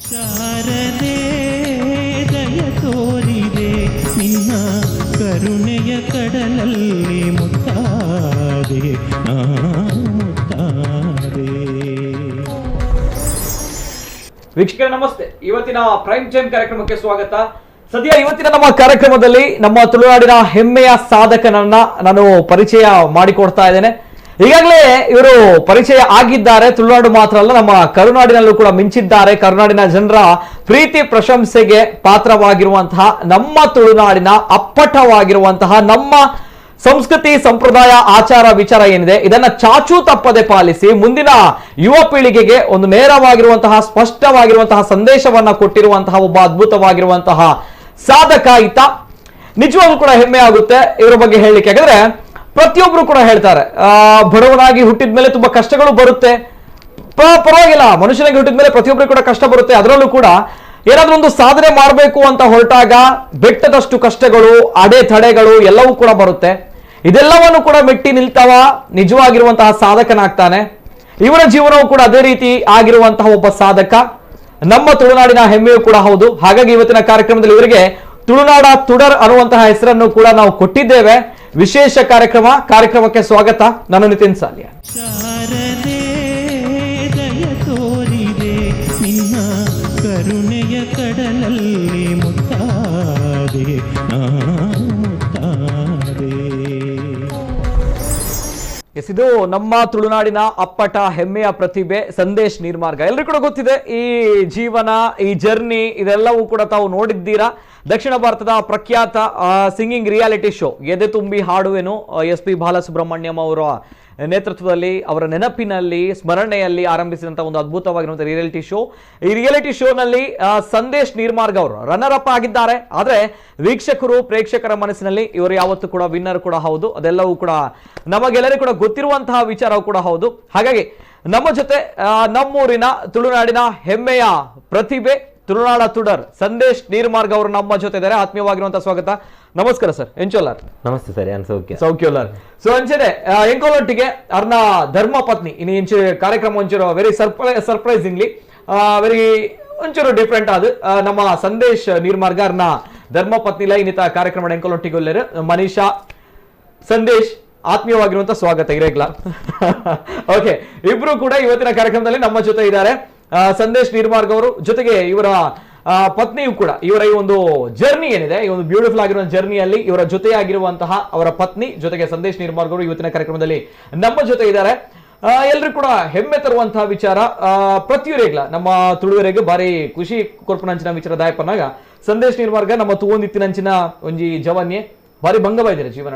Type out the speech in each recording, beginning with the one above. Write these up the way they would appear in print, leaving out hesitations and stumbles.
ಶಾರದೆ ದಯ ತೋರಿದೆ ನಿನ್ನ ಕರುಣೆಯ ಕಡಲಲ್ಲಿ ಮುತ್ತಾದೆ ಮುತ್ತಾದೆ. ವೀಕ್ಷಕರೇ ನಮಸ್ತೆ. ಇವತ್ತಿನ ಪ್ರೈಮ್ ಟೈಮ್ ಕಾರ್ಯಕ್ರಮಕ್ಕೆ ಸ್ವಾಗತ. ಸದ್ಯ ಇವತ್ತಿನ ನಮ್ಮ ಕಾರ್ಯಕ್ರಮದಲ್ಲಿ ನಮ್ಮ ತುಳುನಾಡಿನ ಹೆಮ್ಮೆಯ ಸಾಧಕನನ್ನ ನಾನು ಪರಿಚಯ ಮಾಡಿಕೊಡ್ತಾ ಇದ್ದೇನೆ. ಈಗಾಗಲೇ ಇವರು ಪರಿಚಯ ಆಗಿದ್ದಾರೆ. ತುಳುನಾಡು ಮಾತ್ರ ಅಲ್ಲ, ನಮ್ಮ ಕರುನಾಡಿನಲ್ಲೂ ಕೂಡ ಮಿಂಚಿದ್ದಾರೆ. ಕರುನಾಡಿನ ಜನರ ಪ್ರೀತಿ ಪ್ರಶಂಸೆಗೆ ಪಾತ್ರವಾಗಿರುವಂತಹ ನಮ್ಮ ತುಳುನಾಡಿನ ಅಪ್ಪಟವಾಗಿರುವಂತಹ ನಮ್ಮ ಸಂಸ್ಕೃತಿ ಸಂಪ್ರದಾಯ ಆಚಾರ ವಿಚಾರ ಏನಿದೆ ಇದನ್ನ ಚಾಚೂ ತಪ್ಪದೆ ಪಾಲಿಸಿ ಮುಂದಿನ ಯುವ ಪೀಳಿಗೆಗೆ ಒಂದು ನೇರವಾಗಿರುವಂತಹ ಸ್ಪಷ್ಟವಾಗಿರುವಂತಹ ಸಂದೇಶವನ್ನ ಕೊಟ್ಟಿರುವಂತಹ ಒಬ್ಬ ಅದ್ಭುತವಾಗಿರುವಂತಹ ಸಾಧಕ ಈತ. ನಿಜವಾಗ್ಲೂ ಕೂಡ ಹೆಮ್ಮೆ ಆಗುತ್ತೆ ಇವರ ಬಗ್ಗೆ ಹೇಳಲಿಕ್ಕೆ. ಯಾಕಂದ್ರೆ ಪ್ರತಿಯೊಬ್ರು ಕೂಡ ಹೇಳ್ತಾರೆ ಬಡವನಾಗಿ ಹುಟ್ಟಿದ ಮೇಲೆ ತುಂಬಾ ಕಷ್ಟಗಳು ಬರುತ್ತೆ, ಪರವಾಗಿಲ್ಲ, ಮನುಷ್ಯನಾಗಿ ಹುಟ್ಟಿದ ಮೇಲೆ ಪ್ರತಿಯೊಬ್ಬರು ಕೂಡ ಕಷ್ಟ ಬರುತ್ತೆ. ಅದರಲ್ಲೂ ಕೂಡ ಏನಾದ್ರೂ ಒಂದು ಸಾಧನೆ ಮಾಡಬೇಕು ಅಂತ ಹೊರಟಾಗ ಬೆಟ್ಟದಷ್ಟು ಕಷ್ಟಗಳು, ಅಡೆತಡೆಗಳು ಎಲ್ಲವೂ ಕೂಡ ಬರುತ್ತೆ. ಇದೆಲ್ಲವನ್ನು ಕೂಡ ಮೆಟ್ಟಿ ನಿಲ್ತಾವ ನಿಜವಾಗಿರುವಂತಹ ಸಾಧಕನಾಗ್ತಾನೆ. ಇವರ ಜೀವನವೂ ಕೂಡ ಅದೇ ರೀತಿ ಆಗಿರುವಂತಹ ಒಬ್ಬ ಸಾಧಕ, ನಮ್ಮ ತುಳುನಾಡಿನ ಹೆಮ್ಮೆಯೂ ಕೂಡ ಹೌದು. ಹಾಗಾಗಿ ಇವತ್ತಿನ ಕಾರ್ಯಕ್ರಮದಲ್ಲಿ ಇವರಿಗೆ ತುಳುನಾಡ ತುಡರ್ ಅನ್ನುವಂತಹ ಹೆಸರನ್ನು ಕೂಡ ನಾವು ಕೊಟ್ಟಿದ್ದೇವೆ. ವಿಶೇಷ ಕಾರ್ಯಕ್ರಮಕ್ಕೆ ಸ್ವಾಗತ. ನಾನು ನಿತಿನ್ ಸಾಲಿಯಾ. ಶಾರದೆ ದಯ ತೋರಿದೆ ನಿನ್ನ ಕರುಣೆಯ ಕಡಲಲ್ಲಿ ಮುತ್ತಾದೆ ಮುತ್ತಾದೆ. ಇದು ನಮ್ಮ ತುಳುನಾಡಿನ ಅಪ್ಪಟ ಹೆಮ್ಮೆಯ ಪ್ರತಿಭೆ ಸಂದೇಶ್ ನೀರ್ಮಾರ್ಗ. ಎಲ್ರಿಗೂ ಕೂಡ ಗೊತ್ತಿದೆ ಈ ಜೀವನ, ಈ ಜರ್ನಿ ಇದೆಲ್ಲವೂ ಕೂಡ ತಾವು ನೋಡಿದ್ದೀರಾ. ದಕ್ಷಿಣ ಭಾರತದ ಪ್ರಖ್ಯಾತ ಸಿಂಗಿಂಗ್ ರಿಯಾಲಿಟಿ ಶೋ ಎದೆ ತುಂಬಿ ಹಾಡುವೆನು SP ಬಾಲಸುಬ್ರಹ್ಮಣ್ಯಂ ಅವರ ನೇತೃತ್ವದಲ್ಲಿ, ಅವರ ನೆನಪಿನಲ್ಲಿ, ಸ್ಮರಣೆಯಲ್ಲಿ ಆರಂಭಿಸಿದಂತಹ ಒಂದು ಅದ್ಭುತವಾಗಿರುವಂತಹ ರಿಯಾಲಿಟಿ ಶೋ. ಈ ರಿಯಾಲಿಟಿ ಶೋನಲ್ಲಿ ಸಂದೇಶ್ ನೀರ್ಮಾರ್ಗ ಅವರು ರನ್ನರ್ ಅಪ್ ಆಗಿದ್ದಾರೆ. ಆದರೆ ವೀಕ್ಷಕರು, ಪ್ರೇಕ್ಷಕರ ಮನಸ್ಸಿನಲ್ಲಿ ಇವರು ಯಾವತ್ತೂ ಕೂಡ ವಿನ್ನರ್ ಕೂಡ ಹೌದು. ಅದೆಲ್ಲವೂ ಕೂಡ ನಮಗೆಲ್ಲರಿಗೂ ಕೂಡ ಗೊತ್ತಿರುವಂತಹ ವಿಚಾರವೂ ಕೂಡ ಹೌದು. ಹಾಗಾಗಿ ನಮ್ಮ ಜೊತೆ ನಮ್ಮೂರಿನ ತುಳುನಾಡಿನ ಹೆಮ್ಮೆಯ ಪ್ರತಿಭೆ ತುಳುನಾಡ ತುಡರ್ ಸಂದೇಶ್ ನೀರ್ಮಾರ್ಗ ಅವರು ನಮ್ಮ ಜೊತೆ ಇದ್ದಾರೆ. ಆತ್ಮೀಯವಾಗಿರುವಂತಹ ಸ್ವಾಗತ. ನಮಸ್ಕಾರ ಸರ್. ಎಂಚೋಲಾರ್. ನಮಸ್ತೆ ಸರ್. ಸೌಖ್ಯೋಲಾರ್. ಸೊ ಅಂಚನೆ ಎಂಕೋಲೊಟ್ಟಿಗೆ ಅರ್ನ ಧರ್ಮ ಪತ್ನಿ ಇನ್ನು ಇಂಚು ಕಾರ್ಯಕ್ರಮ ಒಂಚೂರು ವೆರಿ ಸರ್ಪ್ರೈಸಿಂಗ್ಲಿ ವೆರಿ ಒಂಚೂರು ಡಿಫ್ರೆಂಟ್ ಆದ ನಮ್ಮ ಸಂದೇಶ್ ನೀರ್ಮಾರ್ಗ ಅರ್ನ ಧರ್ಮ ಪತ್ನಿಲ ಇನ್ನಿತ ಕಾರ್ಯಕ್ರಮ ಎಂಕೋಲೊಟ್ಟಿಗೆ ಮನೀಷಾ ಸಂದೇಶ್ ಆತ್ಮೀಯವಾಗಿರುವಂತ ಸ್ವಾಗತ ಇರೇಗ್ಲ. ಓಕೆ, ಇಬ್ರು ಕೂಡ ಇವತ್ತಿನ ಕಾರ್ಯಕ್ರಮದಲ್ಲಿ ನಮ್ಮ ಜೊತೆ ಇದ್ದಾರೆ. ಸಂದೇಶ್ ನೀರ್ಮಾರ್ಗ ಅವರು ಜೊತೆಗೆ ಇವರ ಪತ್ನಿಯು ಕೂಡ ಇವರ ಈ ಒಂದು ಜರ್ನಿ ಏನಿದೆ, ಈ ಒಂದು ಬ್ಯೂಟಿಫುಲ್ ಆಗಿರುವ ಜರ್ನಿಯಲ್ಲಿ ಇವರ ಜೊತೆಯಾಗಿರುವಂತಹ ಅವರ ಪತ್ನಿ ಜೊತೆಗೆ ಸಂದೇಶ್ ನೀರ್ಮಾರ್ಗ ಅವರು ಇವತ್ತಿನ ಕಾರ್ಯಕ್ರಮದಲ್ಲಿ ನಮ್ಮ ಜೊತೆ ಇದ್ದಾರೆ. ಎಲ್ರು ಕೂಡ ಹೆಮ್ಮೆ ತರುವಂತಹ ವಿಚಾರ ಪ್ರತಿಯೊರೆಗ್ಲ ನಮ್ಮ ತುಳುವರೆಗೆ ಬಾರಿ ಖುಷಿ ಕೊರ್ಪನಂಚಿನ ವಿಚಾರ ದಾಯಪನಾಗ ಸಂದೇಶ್ ನೀರ್ಮಾರ್ಗ ನಮ್ಮ ತೂವೊಂದಿತ್ತಿನಂಚಿನ ಒಂಜಿ ಜವನ್ಯೆ ಬಾರಿ ಭಂಗ ಬೈದಿರ ಜೀವನ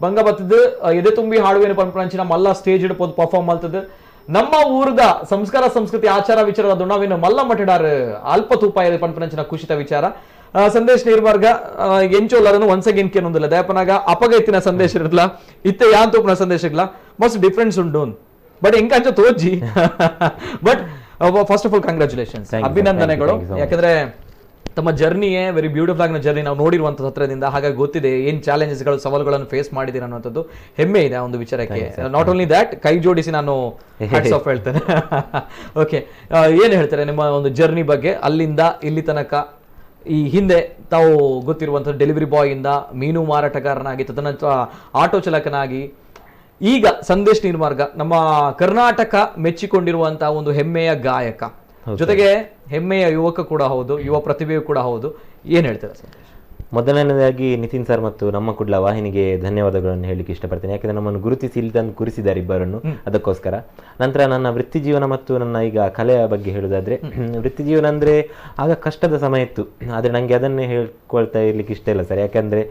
ಭಂಗ ಬತ್ತದ ಎದೆ ತುಂಬಿ ಹಾಡುವೇನು ಪಂಪನಂಚಿನ ಮಲ್ಲ ಸ್ಟೇಜ್ ಇಡ್ಬೋದು ಪರ್ಫಾರ್ಮ್ ಮಾಡ್ತದ. ನಮ್ಮ ಊರ್ದ ಸಂಸ್ಕಾರ ಸಂಸ್ಕೃತಿ ಆಚಾರ ವಿಚಾರದ ದುಣ್ಣವಿನ ಮಲ್ಲ ಮಟ್ಟಿಡಾರ್ ಅಲ್ಪ ತೂಪಾಯ ಪಂಪನಂಚಿನ ಖುಷಿತ ವಿಚಾರ. ಸಂದೇಶ್ ನೀರ್ಮಾರ್ಗ ಎಂಚೋಲ್ಲರನ್ನು ಒನ್ಸ್ ಅಗೇನ್ ಕೇನೊಂದಿಲ್ಲ ದಯಪನಾಗ ಅಪಗ ಇತ್ತಿನ ಸಂದೇಶ ಇರಲ್ಲ ಇತ್ತೆ ಯಾನ್ ತೂಪನ ಸಂದೇಶಗಳ ಮಸ್ಟ್ ಡಿಫ್ರೆನ್ಸ್ ಉಂಟು ಬಟ್ ಎಂಕಂಚ ತೋಜಿ. But first of all congratulations, ಅಭಿನಂದನೆಗಳು. ಯಾಕಂದ್ರೆ ತಮ್ಮ ಜರ್ನಿಯೇ ವೆರಿ ಬ್ಯೂಟಿಫುಲ್ ಆಗಿನ ಜರ್ನಿ ನಾವು ನೋಡಿರುವಂತ ಹತ್ರದಿಂದ. ಹಾಗಾಗಿ ಗೊತ್ತಿದೆ ಏನ್ ಚಾಲೆಂಜಸ್ಗಳು, ಸವಾಲುಗಳನ್ನು ಫೇಸ್ ಮಾಡಿದ್ದೀರ ಅನ್ನುವಂಥದ್ದು ಹೆಮ್ಮೆ ಇದೆ ಆ ಒಂದು ವಿಚಾರಕ್ಕೆ. ನಾಟ್ ಓನ್ಲಿ ದ್ಯಾಟ್, ಕೈ ಜೋಡಿಸಿ ನಾನು ಹ್ಯಾಟ್ಸ್ ಆಫ್ ಹೇಳ್ತೇನೆ. ಓಕೆ, ಏನ್ ಹೇಳ್ತಾರೆ ನಿಮ್ಮ ಒಂದು ಜರ್ನಿ ಬಗ್ಗೆ? ಅಲ್ಲಿಂದ ಇಲ್ಲಿ ತನಕ ಈ ಹಿಂದೆ ತಾವು ಗೊತ್ತಿರುವಂತಹ ಡೆಲಿವರಿ ಬಾಯ್ ಇಂದ ಮೀನು ಮಾರಾಟಗಾರನಾಗಿ, ತದನಂತರ ಆಟೋ ಚಾಲಕನಾಗಿ, ಈಗ ಸಂದೇಶ್ ನೀರ್ಮಾರ್ಗ ನಮ್ಮ ಕರ್ನಾಟಕ ಮೆಚ್ಚಿಕೊಂಡಿರುವಂತಹ ಒಂದು ಹೆಮ್ಮೆಯ ಗಾಯಕ, ಜೊತೆಗೆ ಹೆಮ್ಮೆಯ ಯುವಕ ಕೂಡ ಹೌದು, ಯುವ ಪ್ರತಿಭೆಯೂ ಕೂಡ ಹೌದು. ಏನ್ ಹೇಳ್ತಾರೆ ಸಂದೇಶ್? ಮೊದಲನೇದಾಗಿ ನಿತಿನ್ ಸರ್ ಮತ್ತು ನಮ್ಮ ಕುಡ್ಲ ವಾಹಿನಿಗೆ ಧನ್ಯವಾದಗಳನ್ನು ಹೇಳಲಿಕ್ಕೆ ಇಷ್ಟಪಡ್ತೇನೆ. ಯಾಕಂದ್ರೆ ನಮ್ಮನ್ನು ಗುರುತಿಸಿ ಇಲ್ಲಿ ತಂದು ಕೂರಿಸಿದ್ದಾರೆ ಇಬ್ಬರನ್ನು, ಅದಕ್ಕೋಸ್ಕರ. ನಂತರ ನನ್ನ ವೃತ್ತಿ ಜೀವನ ಮತ್ತು ನನ್ನ ಈಗ ಕಲೆಯ ಬಗ್ಗೆ ಹೇಳುವುದಾದ್ರೆ, ವೃತ್ತಿ ಜೀವನ ಅಂದ್ರೆ ಆಗ ಕಷ್ಟದ ಸಮಯ ಇತ್ತು, ಆದರೆ ನನಗೆ ಅದನ್ನೇ ಹೇಳ್ಕೊಳ್ತಾ ಇರ್ಲಿಕ್ಕೆ ಇಷ್ಟ ಇಲ್ಲ ಸರ್. ಯಾಕಂದ್ರೆ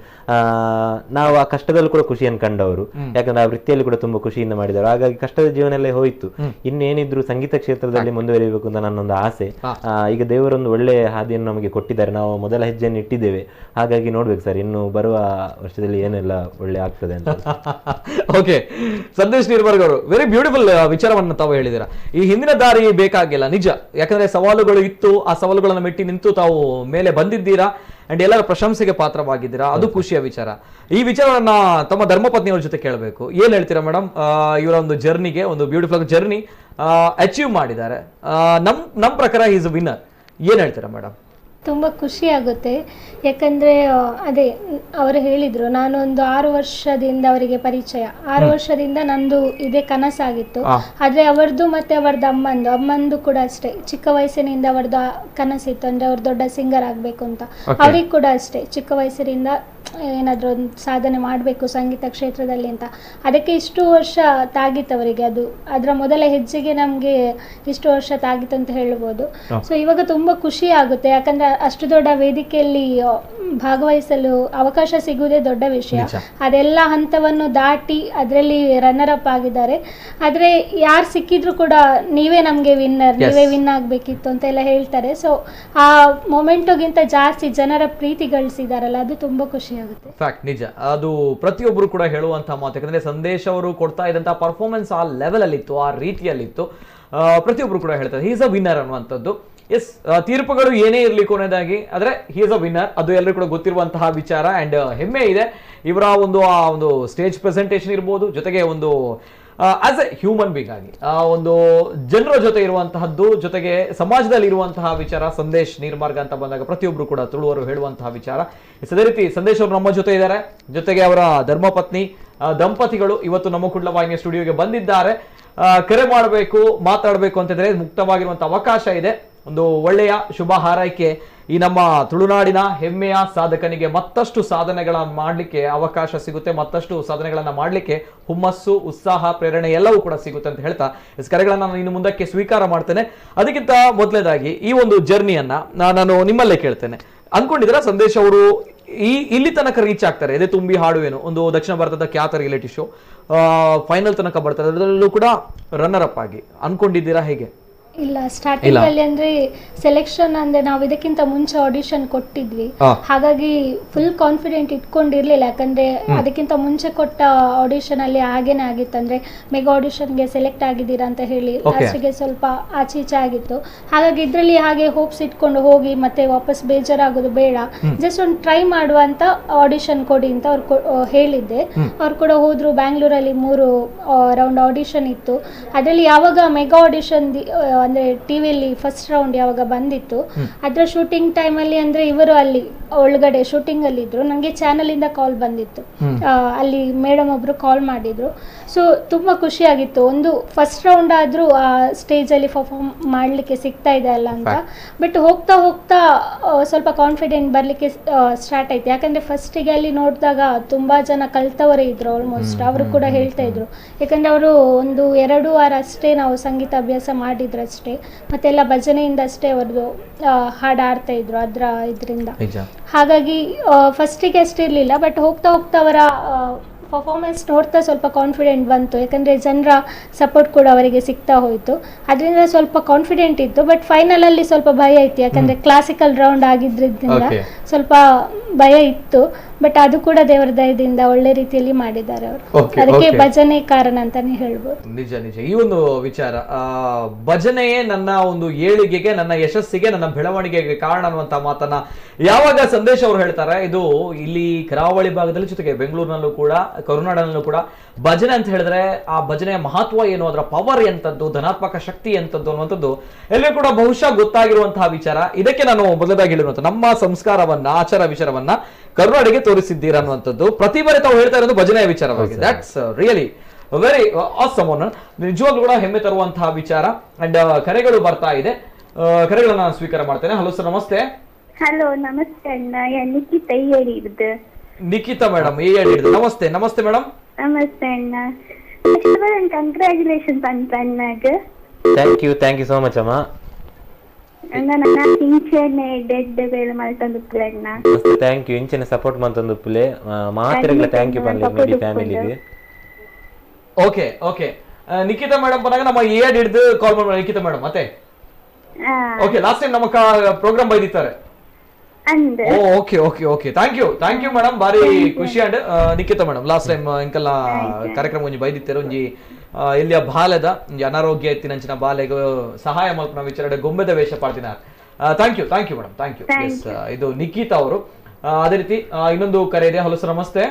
ನಾವು ಆ ಕಷ್ಟದಲ್ಲೂ ಕೂಡ ಖುಷಿಯನ್ನು ಕಂಡವರು, ಯಾಕಂದ್ರೆ ಆ ವೃತ್ತಿಯಲ್ಲಿ ಕೂಡ ತುಂಬಾ ಖುಷಿಯಿಂದ ಮಾಡಿದವರು. ಹಾಗಾಗಿ ಕಷ್ಟದ ಜೀವನಲ್ಲೇ ಹೋಯ್ತು. ಇನ್ನೇನಿದ್ರು ಸಂಗೀತ ಕ್ಷೇತ್ರದಲ್ಲಿ ಮುಂದುವರಿಯಬೇಕು ಅಂತ ನನ್ನೊಂದು ಆಸೆ. ಈಗ ದೇವರೊಂದು ಒಳ್ಳೆ ಹಾದಿಯನ್ನು ನಮಗೆ ಕೊಟ್ಟಿದ್ದಾರೆ, ನಾವು ಮೊದಲ ಹೆಜ್ಜೆಯನ್ನು ಇಟ್ಟಿದ್ದೇವೆ. ಹಾಗಾಗಿ ನೋಡ್ಬೇಕು ಸರ್, ಇನ್ನು ಬರುವ ವರ್ಷದಲ್ಲಿ ಏನೆಲ್ಲ ಒಳ್ಳೆ ಆಗ್ತದೆ ಅಂತ. ಓಕೆ, ಸಂದೇಶ್ ನೀರ್ಮಾರ್ಗ ಅವರು ವೆರಿ ಬ್ಯೂಟಿಫುಲ್ ವಿಚಾರವನ್ನು ತಾವು ಹೇಳಿದ್ದೀರಾ. ಈ ಹಿಂದಿನ ದಾರಿ ಬೇಕಾಗಿಲ್ಲ, ನಿಜ. ಯಾಕಂದ್ರೆ ಸವಾಲುಗಳು ಇತ್ತು, ಆ ಸವಾಲುಗಳನ್ನು ಮೆಟ್ಟಿ ನಿಂತು ತಾವು ಮೇಲೆ ಬಂದಿದ್ದೀರಾ ಅಂಡ್ ಎಲ್ಲರ ಪ್ರಶಂಸೆಗೆ ಪಾತ್ರವಾಗಿದ್ದೀರಾ, ಅದು ಖುಷಿಯ ವಿಚಾರ. ಈ ವಿಚಾರವನ್ನ ತಮ್ಮ ಧರ್ಮಪತ್ನಿಯವ್ರ ಜೊತೆ ಕೇಳಬೇಕು. ಏನ್ ಹೇಳ್ತೀರಾ ಮೇಡಮ್? ಇವರ ಒಂದು ಜರ್ನಿಗೆ, ಒಂದು ಬ್ಯೂಟಿಫುಲ್ ಜರ್ನಿ ಅಚೀವ್ ಮಾಡಿದ್ದಾರೆ. ನಮ್ ಪ್ರಕಾರ ಈಸ್ ವಿನ್ನರ್. ಏನ್ ಹೇಳ್ತೀರಾ ಮೇಡಮ್? ತುಂಬ ಖುಷಿ ಆಗುತ್ತೆ. ಯಾಕಂದರೆ ಅದೇ ಅವರು ಹೇಳಿದರು, ನಾನೊಂದು 6 ವರ್ಷದಿಂದ ಅವರಿಗೆ ಪರಿಚಯ, 6 ವರ್ಷದಿಂದ ನಂದು ಇದೇ ಕನಸಾಗಿತ್ತು. ಆದರೆ ಅವರದ್ದು ಮತ್ತು ಅವರದ್ದು ಅಮ್ಮಂದು ಕೂಡ ಅಷ್ಟೇ, ಚಿಕ್ಕ ವಯಸ್ಸಿನಿಂದ ಅವರದ್ದು ಕನಸಿತ್ತು, ಅಂದರೆ ಅವ್ರು ದೊಡ್ಡ ಸಿಂಗರ್ ಆಗಬೇಕು ಅಂತ. ಅವ್ರಿಗೆ ಕೂಡ ಅಷ್ಟೇ, ಚಿಕ್ಕ ವಯಸ್ಸಿನಿಂದ ಏನಾದರೂ ಒಂದು ಸಾಧನೆ ಮಾಡಬೇಕು ಸಂಗೀತ ಕ್ಷೇತ್ರದಲ್ಲಿ ಅಂತ. ಅದಕ್ಕೆ ಇಷ್ಟು ವರ್ಷ ತಾಗಿತ್ತು ಅವರಿಗೆ, ಅದರ ಮೊದಲ ಹೆಜ್ಜೆಗೆ ನಮಗೆ ಇಷ್ಟು ವರ್ಷ ತಾಗಿತ್ತು ಅಂತ ಹೇಳ್ಬೋದು. ಸೊ ಇವಾಗ ತುಂಬ ಖುಷಿ ಆಗುತ್ತೆ, ಯಾಕಂದರೆ ಅಷ್ಟು ದೊಡ್ಡ ವೇದಿಕೆಯಲ್ಲಿ ಭಾಗವಹಿಸಲು ಅವಕಾಶ ಸಿಗುವುದೇ ದೊಡ್ಡ ವಿಷಯ. ಅದೆಲ್ಲ ಹಂತವನ್ನು ದಾಟಿ ಅದರಲ್ಲಿ ರನ್ನರ್ ಅಪ್ ಆಗಿದ್ದಾರೆ. ಆದರೆ ಯಾರು ಸಿಕ್ಕಿದ್ರು ಕೂಡ ನೀವೇ ನಮಗೆ ವಿನ್ನರ್, ನೀವೇ ವಿನ್ ಆಗಬೇಕಿತ್ತು ಅಂತ ಎಲ್ಲ ಹೇಳ್ತಾರೆ. ಸೊ ಆ ಮೊಮೆಂಟೋಗಿಂತ ಜಾಸ್ತಿ ಜನರ ಪ್ರೀತಿ ಗಳಿಸಿದಾರಲ್ಲ, ಅದು ತುಂಬ ಖುಷಿ ಆಗುತ್ತೆ. ಫ್ಯಾಕ್ಟ್, ನಿಜ. ಅದು ಪ್ರತಿಯೊಬ್ಬರು ಕೂಡ ಹೇಳುವಂತಹ ಮಾತು. ಯಾಕಂದ್ರೆ ಸಂದೇಶ್ ಅವರು ಕೊಡ್ತಾ ಇದ್ದಂತಹ ಪರ್ಫಾರ್ಮೆನ್ಸ್ ಆ ಲೆವೆಲ್ ಅಲ್ಲಿತ್ತು, ಆ ರೀತಿಯಲ್ಲಿತ್ತು. ಪ್ರತಿಯೊಬ್ಬರು ಕೂಡ ಹೇಳ್ತಾರೆ ಹಿ ಇಸ್ ಅ ವಿನ್ನರ್ ಅನ್ನುವಂಥದ್ದು. ಎಸ್, ತೀರ್ಪುಗಳು ಏನೇ ಇರಲಿ ಕೊನೆಯದಾಗಿ, ಆದರೆ ಹಿ ಇಸ್ ಅ ವಿನ್ನರ್, ಅದು ಎಲ್ಲರಿಗೂ ಕೂಡ ಗೊತ್ತಿರುವಂತಹ ವಿಚಾರ. ಅಂಡ್ ಹೆಮ್ಮೆ ಇದೆ ಇವರ ಒಂದು ಸ್ಟೇಜ್ ಪ್ರೆಸೆಂಟೇಷನ್ ಇರ್ಬೋದು, ಜೊತೆಗೆ ಒಂದು ಆಸ್ ಎ ಹ್ಯೂಮನ್ ಬೀಂಗ್ ಆಗಿ ಒಂದು ಜನರ ಜೊತೆ ಇರುವಂತಹದ್ದು, ಜೊತೆಗೆ ಸಮಾಜದಲ್ಲಿ ಇರುವಂತಹ ವಿಚಾರ. ಸಂದೇಶ್ ನೀರ್ಮಾರ್ಗ ಅಂತ ಬಂದಾಗ ಪ್ರತಿಯೊಬ್ಬರು ಕೂಡ ತುಳುವರು ಹೇಳುವಂತಹ ವಿಚಾರ. ಅದೇ ರೀತಿ ಸಂದೇಶ್ ಅವರು ನಮ್ಮ ಜೊತೆ ಇದ್ದಾರೆ, ಜೊತೆಗೆ ಅವರ ಧರ್ಮಪತ್ನಿ ದಂಪತಿಗಳು ಇವತ್ತು ನಮ್ಮ ಕುಡ್ಲ ವಾಹಿನಿಯ ಸ್ಟುಡಿಯೋಗೆ ಬಂದಿದ್ದಾರೆ. ಕರೆ ಮಾಡಬೇಕು, ಮಾತಾಡಬೇಕು ಅಂತಿದ್ರೆ ಮುಕ್ತವಾಗಿರುವಂತಹ ಅವಕಾಶ ಇದೆ. ಒಂದು ಒಳ್ಳೆಯ ಶುಭ ಹಾರೈಕೆ ಈ ನಮ್ಮ ತುಳುನಾಡಿನ ಹೆಮ್ಮೆಯ ಸಾಧಕನಿಗೆ ಮತ್ತಷ್ಟು ಸಾಧನೆಗಳನ್ನ ಮಾಡಲಿಕ್ಕೆ ಅವಕಾಶ ಸಿಗುತ್ತೆ, ಮತ್ತಷ್ಟು ಸಾಧನೆಗಳನ್ನ ಮಾಡಲಿಕ್ಕೆ ಹುಮ್ಮಸ್ಸು, ಉತ್ಸಾಹ, ಪ್ರೇರಣೆ ಎಲ್ಲವೂ ಕೂಡ ಸಿಗುತ್ತೆ ಅಂತ ಹೇಳ್ತಾ ಕರೆಗಳನ್ನ ನಾನು ಇನ್ನು ಮುಂದಕ್ಕೆ ಸ್ವೀಕಾರ ಮಾಡ್ತೇನೆ. ಅದಕ್ಕಿಂತ ಮೊದಲನೇದಾಗಿ ಈ ಒಂದು ಜರ್ನಿಯನ್ನ ನಾನು ನಿಮ್ಮಲ್ಲೇ ಕೇಳ್ತೇನೆ. ಅನ್ಕೊಂಡಿದ್ದೀರಾ ಸಂದೇಶ್ ಅವರು ಇಲ್ಲಿ ತನಕ ರೀಚ್ ಆಗ್ತಾರೆ? ಎದೆ ತುಂಬಿ ಹಾಡುವೇನು ಒಂದು ದಕ್ಷಿಣ ಭಾರತದ ಖ್ಯಾತ ರಿಯಾಲಿಟಿ ಶೋ ಫೈನಲ್ ತನಕ ಬರ್ತಾರೆ, ಅದರಲ್ಲೂ ಕೂಡ ರನ್ನರ್ ಅಪ್ ಆಗಿ ಅನ್ಕೊಂಡಿದ್ದೀರಾ ಹೇಗೆ? ಇಲ್ಲ, ಸ್ಟಾರ್ಟಿಂಗ್ ಅಲ್ಲಿ ಅಂದ್ರೆ ಸೆಲೆಕ್ಷನ್ ಅಂದ್ರೆ ನಾವು ಇದಕ್ಕಿಂತ ಮುಂಚೆ ಆಡಿಷನ್ ಕೊಟ್ಟಿದ್ವಿ, ಹಾಗಾಗಿ ಫುಲ್ ಕಾನ್ಫಿಡೆಂಟ್ ಇಟ್ಕೊಂಡಿರ್ಲಿಲ್ಲ. ಯಾಕಂದ್ರೆ ಅದಕ್ಕಿಂತ ಮುಂಚೆ ಕೊಟ್ಟ ಆಡಿಷನ್ ಅಲ್ಲಿ ಹಾಗೇನೆ ಆಗಿತ್ತು, ಅಂದ್ರೆ ಮೆಗಾ ಆಡಿಷನ್ಗೆ ಸೆಲೆಕ್ಟ್ ಆಗಿದ್ದೀರಾ ಅಂತ ಹೇಳಿ ಲಾಸ್ಟ್ಗೆ ಸ್ವಲ್ಪ ಆಚೆ ಈಚೆ ಆಗಿತ್ತು. ಹಾಗಾಗಿ ಇದ್ರಲ್ಲಿ ಹಾಗೆ ಹೋಪ್ಸ್ ಇಟ್ಕೊಂಡು ಹೋಗಿ ಮತ್ತೆ ವಾಪಸ್ ಬೇಜಾರಾಗೋದು ಬೇಡ, ಜಸ್ಟ್ ಒಂದು ಟ್ರೈ ಮಾಡುವಂತ ಆಡಿಷನ್ ಕೊಡಿ ಅಂತ ಅವ್ರು ಹೇಳಿದ್ದೆ. ಅವ್ರು ಕೂಡ ಹೋದ್ರು. ಬ್ಯಾಂಗ್ಳೂರಲ್ಲಿ 3 ರೌಂಡ್ ಆಡಿಷನ್ ಇತ್ತು. ಅದರಲ್ಲಿ ಯಾವಾಗ ಮೆಗಾ ಆಡಿಷನ್ ಅಂದ್ರೆ ಟಿವಿಯಲ್ಲಿ ಫಸ್ಟ್ ರೌಂಡ್ ಯಾವಾಗ ಬಂದಿತ್ತು, ಅದರ ಶೂಟಿಂಗ್ ಟೈಮಲ್ಲಿ ಅಂದ್ರೆ ಇವರು ಅಲ್ಲಿ ಒಳಗಡೆ ಶೂಟಿಂಗ್ ಅಲ್ಲಿ ಇದ್ರು. ನನಗೆ ಚಾನಲ್ ಇಂದ ಕಾಲ್ ಬಂದಿತ್ತು, ಅಲ್ಲಿ ಮೇಡಮ್ ಒಬ್ರು ಕಾಲ್ ಮಾಡಿದ್ರು. ಸೊ ತುಂಬಾ ಖುಷಿ ಆಗಿತ್ತು. ಒಂದು ಫಸ್ಟ್ ರೌಂಡ್ ಆದ್ರೂ ಆ ಸ್ಟೇಜ್ ಅಲ್ಲಿ ಪರ್ಫಾರ್ಮ್ ಮಾಡ್ಲಿಕ್ಕೆ ಸಿಗ್ತಾ ಇದೆ ಅಲ್ಲ ಅಂತ. ಬಟ್ ಹೋಗ್ತಾ ಹೋಗ್ತಾ ಸ್ವಲ್ಪ ಕಾನ್ಫಿಡೆಂಟ್ ಬರ್ಲಿಕ್ಕೆ ಸ್ಟಾರ್ಟ್ ಆಯ್ತು. ಯಾಕಂದ್ರೆ ಫಸ್ಟಿಗೆ ಅಲ್ಲಿ ನೋಡಿದಾಗ ತುಂಬಾ ಜನ ಕಲ್ತವರೇ ಇದ್ರು ಆಲ್ಮೋಸ್ಟ್. ಅವರು ಕೂಡ ಹೇಳ್ತಾ ಇದ್ರು, ಯಾಕಂದ್ರೆ ಅವರು ಒಂದು 2 ವಾರ ಅಷ್ಟೇ ನಾವು ಸಂಗೀತ ಅಭ್ಯಾಸ ಮಾಡಿದ್ರಷ್ಟೇ, ಮತ್ತೆಲ್ಲ ಭಜನೆಯಿಂದ ಅಷ್ಟೇ ಅವ್ರದ್ದು ಹಾಡು ಆಡ್ತಾ ಇದ್ರು ಇದರಿಂದ. ಹಾಗಾಗಿ ಫಸ್ಟಿಗೆ ಅಷ್ಟಿರ್ಲಿಲ್ಲ, ಬಟ್ ಹೋಗ್ತಾ ಹೋಗ್ತಾ ಅವರ ಪರ್ಫಾರ್ಮೆನ್ಸ್ ನೋಡ್ತಾ ಸ್ವಲ್ಪ ಕಾನ್ಫಿಡೆಂಟ್ ಬಂತು. ಯಾಕಂದರೆ ಜನರ ಸಪೋರ್ಟ್ ಕೂಡ ಅವರಿಗೆ ಸಿಗ್ತಾ ಹೋಯಿತು, ಅದರಿಂದ ಸ್ವಲ್ಪ ಕಾನ್ಫಿಡೆಂಟ್ ಇತ್ತು. ಬಟ್ ಫೈನಲಲ್ಲಿ ಸ್ವಲ್ಪ ಭಯ ಇತ್ತು, ಯಾಕಂದರೆ ಕ್ಲಾಸಿಕಲ್ ರೌಂಡ್ ಆಗಿದ್ದರಿಂದ ಸ್ವಲ್ಪ ಭಯ ಇತ್ತು. ಬಟ್ ಅದು ಕೂಡ ದೇವರ ದಯದಿಂದ ಒಳ್ಳೆ ರೀತಿಯಲ್ಲಿ ಮಾಡಿದ್ದಾರೆ ಅವರು. ಅದಕ್ಕೆ ಭಜನೆ ಕಾರಣ ಅಂತಾನೆ ಹೇಳ್ಬೋದು. ನಿಜ ನಿಜ. ಈ ಒಂದು ವಿಚಾರ, ಭಜನೆಯೇ ನನ್ನ ಒಂದು ಏಳಿಗೆಗೆ, ನನ್ನ ಯಶಸ್ಸಿಗೆ, ನನ್ನ ಬೆಳವಣಿಗೆಗೆ ಕಾರಣ ಅನ್ನುವಂತ ಮಾತನ್ನ ಯಾವಾಗ ಸಂದೇಶ್ ಅವರು ಹೇಳ್ತಾರೆ, ಇದು ಇಲ್ಲಿ ಕರಾವಳಿ ಭಾಗದಲ್ಲಿ, ಜೊತೆಗೆ ಬೆಂಗಳೂರಿನಲ್ಲೂ ಕೂಡ, ಕರುನಾಡಿನಲ್ಲೂ ಕೂಡ ಭಜನೆ ಅಂತ ಹೇಳಿದ್ರೆ ಆ ಭಜನೆಯ ಮಹತ್ವ ಏನು, ಅದರ ಪವರ್ ಎಂತದ್ದು, ಧನಾತ್ಮಕ ಶಕ್ತಿ ಎಂತದ್ದು ಅನ್ನುವಂಥದ್ದು ಎಲ್ಲರೂ ಕೂಡ ಬಹುಶಃ ಗೊತ್ತಾಗಿರುವಂತಹ ವಿಚಾರ. ಇದಕ್ಕೆ ನಾನು ಮೊದಲಾಗಿ ಹೇಳಿರುವಂತ ನಮ್ಮ ಸಂಸ್ಕಾರವನ್ನ, ಆಚಾರ ವಿಚಾರವನ್ನ ಕರುನಾಡಿಗೆ ತೋರಿಸಿದ್ದೀರಾ ಅನ್ನುವಂಥದ್ದು ಪ್ರತಿಬಾರಿ ತಾವು ಹೇಳ್ತಾ ಇರೋದು ಭಜನೆಯ ವಿಚಾರವಾಗಿ. That's really very awesome. ನಿಜವಾಗ್ಲೂ ಕೂಡ ಹೆಮ್ಮೆ ತರುವಂತಹ ವಿಚಾರ. ಅಂಡ್ ಕರೆಗಳು ಬರ್ತಾ ಇದೆ, ಕರೆಗಳನ್ನ ನಾನು ಸ್ವೀಕಾರ ಮಾಡ್ತೇನೆ. ಹಲೋ ಸರ್, ನಮಸ್ತೆ. ಹಲೋ ನಮಸ್ತೆ ಅಣ್ಣ, ನಿಖಿತಾ ಹೇಳಿದ್ದು. ನಿಖಿತಾ ಮೇಡಮ್ ಹೇಳಿದ್ದು. ನಮಸ್ತೆ. ನಮಸ್ತೆ ಮೇಡಮ್. ನಮಸ್ತೆ ಅಣ್ಣ, ಕಂಗ್ರಾಚುಲೇಷನ್ಸ್ ಅಂತ ಅಣ್ಣಗೆ. ಥ್ಯಾಂಕ್ ಯು ಸೋ ಮಚ್ ಅಮ್ಮ. ಅಣ್ಣ ನನ್ನ ಇಂಚೆನೆ ಡೆಡ್ ಬೇಳೆ ಮಾಡ್ತಂದು ಅಣ್ಣ. ಥ್ಯಾಂಕ್ ಯು, ಇಂಚೆನೆ ಸಪೋರ್ಟ್ ಮಾಡ್ತಂದು ಪುಲೆ ಮಾತಿರಲ್ಲ. ಥ್ಯಾಂಕ್ ಯು ಪನ್ಲೆ ಫ್ಯಾಮಿಲಿಗೆ. Okay okay. ನಿಖಿತಾ ಮೇಡಮ್ ಬಂದಾಗ ನಮ್ಮ ಏಡ್ ಹಿಡಿದು ಕಾಲ್ ಮಾಡಿ ನಿಖಿತಾ ಮೇಡಮ್. ಮತ್ತೆ ಓಕೆ, ಲಾಸ್ಟ್ ಟೈಮ್ ನಮ್ಮ ಪ್ರೋಗ್ರಾಮ್ ಬೈದಿತ್ತಾರೆ. Okay okay okay. Thank you madam, ಬಾರಿ ಖುಷಿ. And Nikhita madam last time ಇಂಕಲ್ಲ ಕಾರ್ಯಕ್ರಮ ಒಂಜಿ ಬೈದಿತ್ತೇರು, ಒಂಜಿ ಇಲ್ಲಿಯ ಬಾಲೆದ ಅನಾರೋಗ್ಯ ಇತ್ತಿನಂಚಿನ ಬಾಲೆಗೆ ಸಹಾಯ ಮಲ್ಪನ ವಿಚಾರ ಗೊಂಬೆದ ವೇಷ ಪಾಡ್ತಿನಾರ. Thank you madam, thank you. Yes, ಇದು ನಿಖಿತಾ ಅವರು. ಅದೇ ರೀತಿ ಇನ್ನೊಂದು ಕರೆ ಇದೆ. ಹಲೋ ಸರ್, ನಮಸ್ತೆ.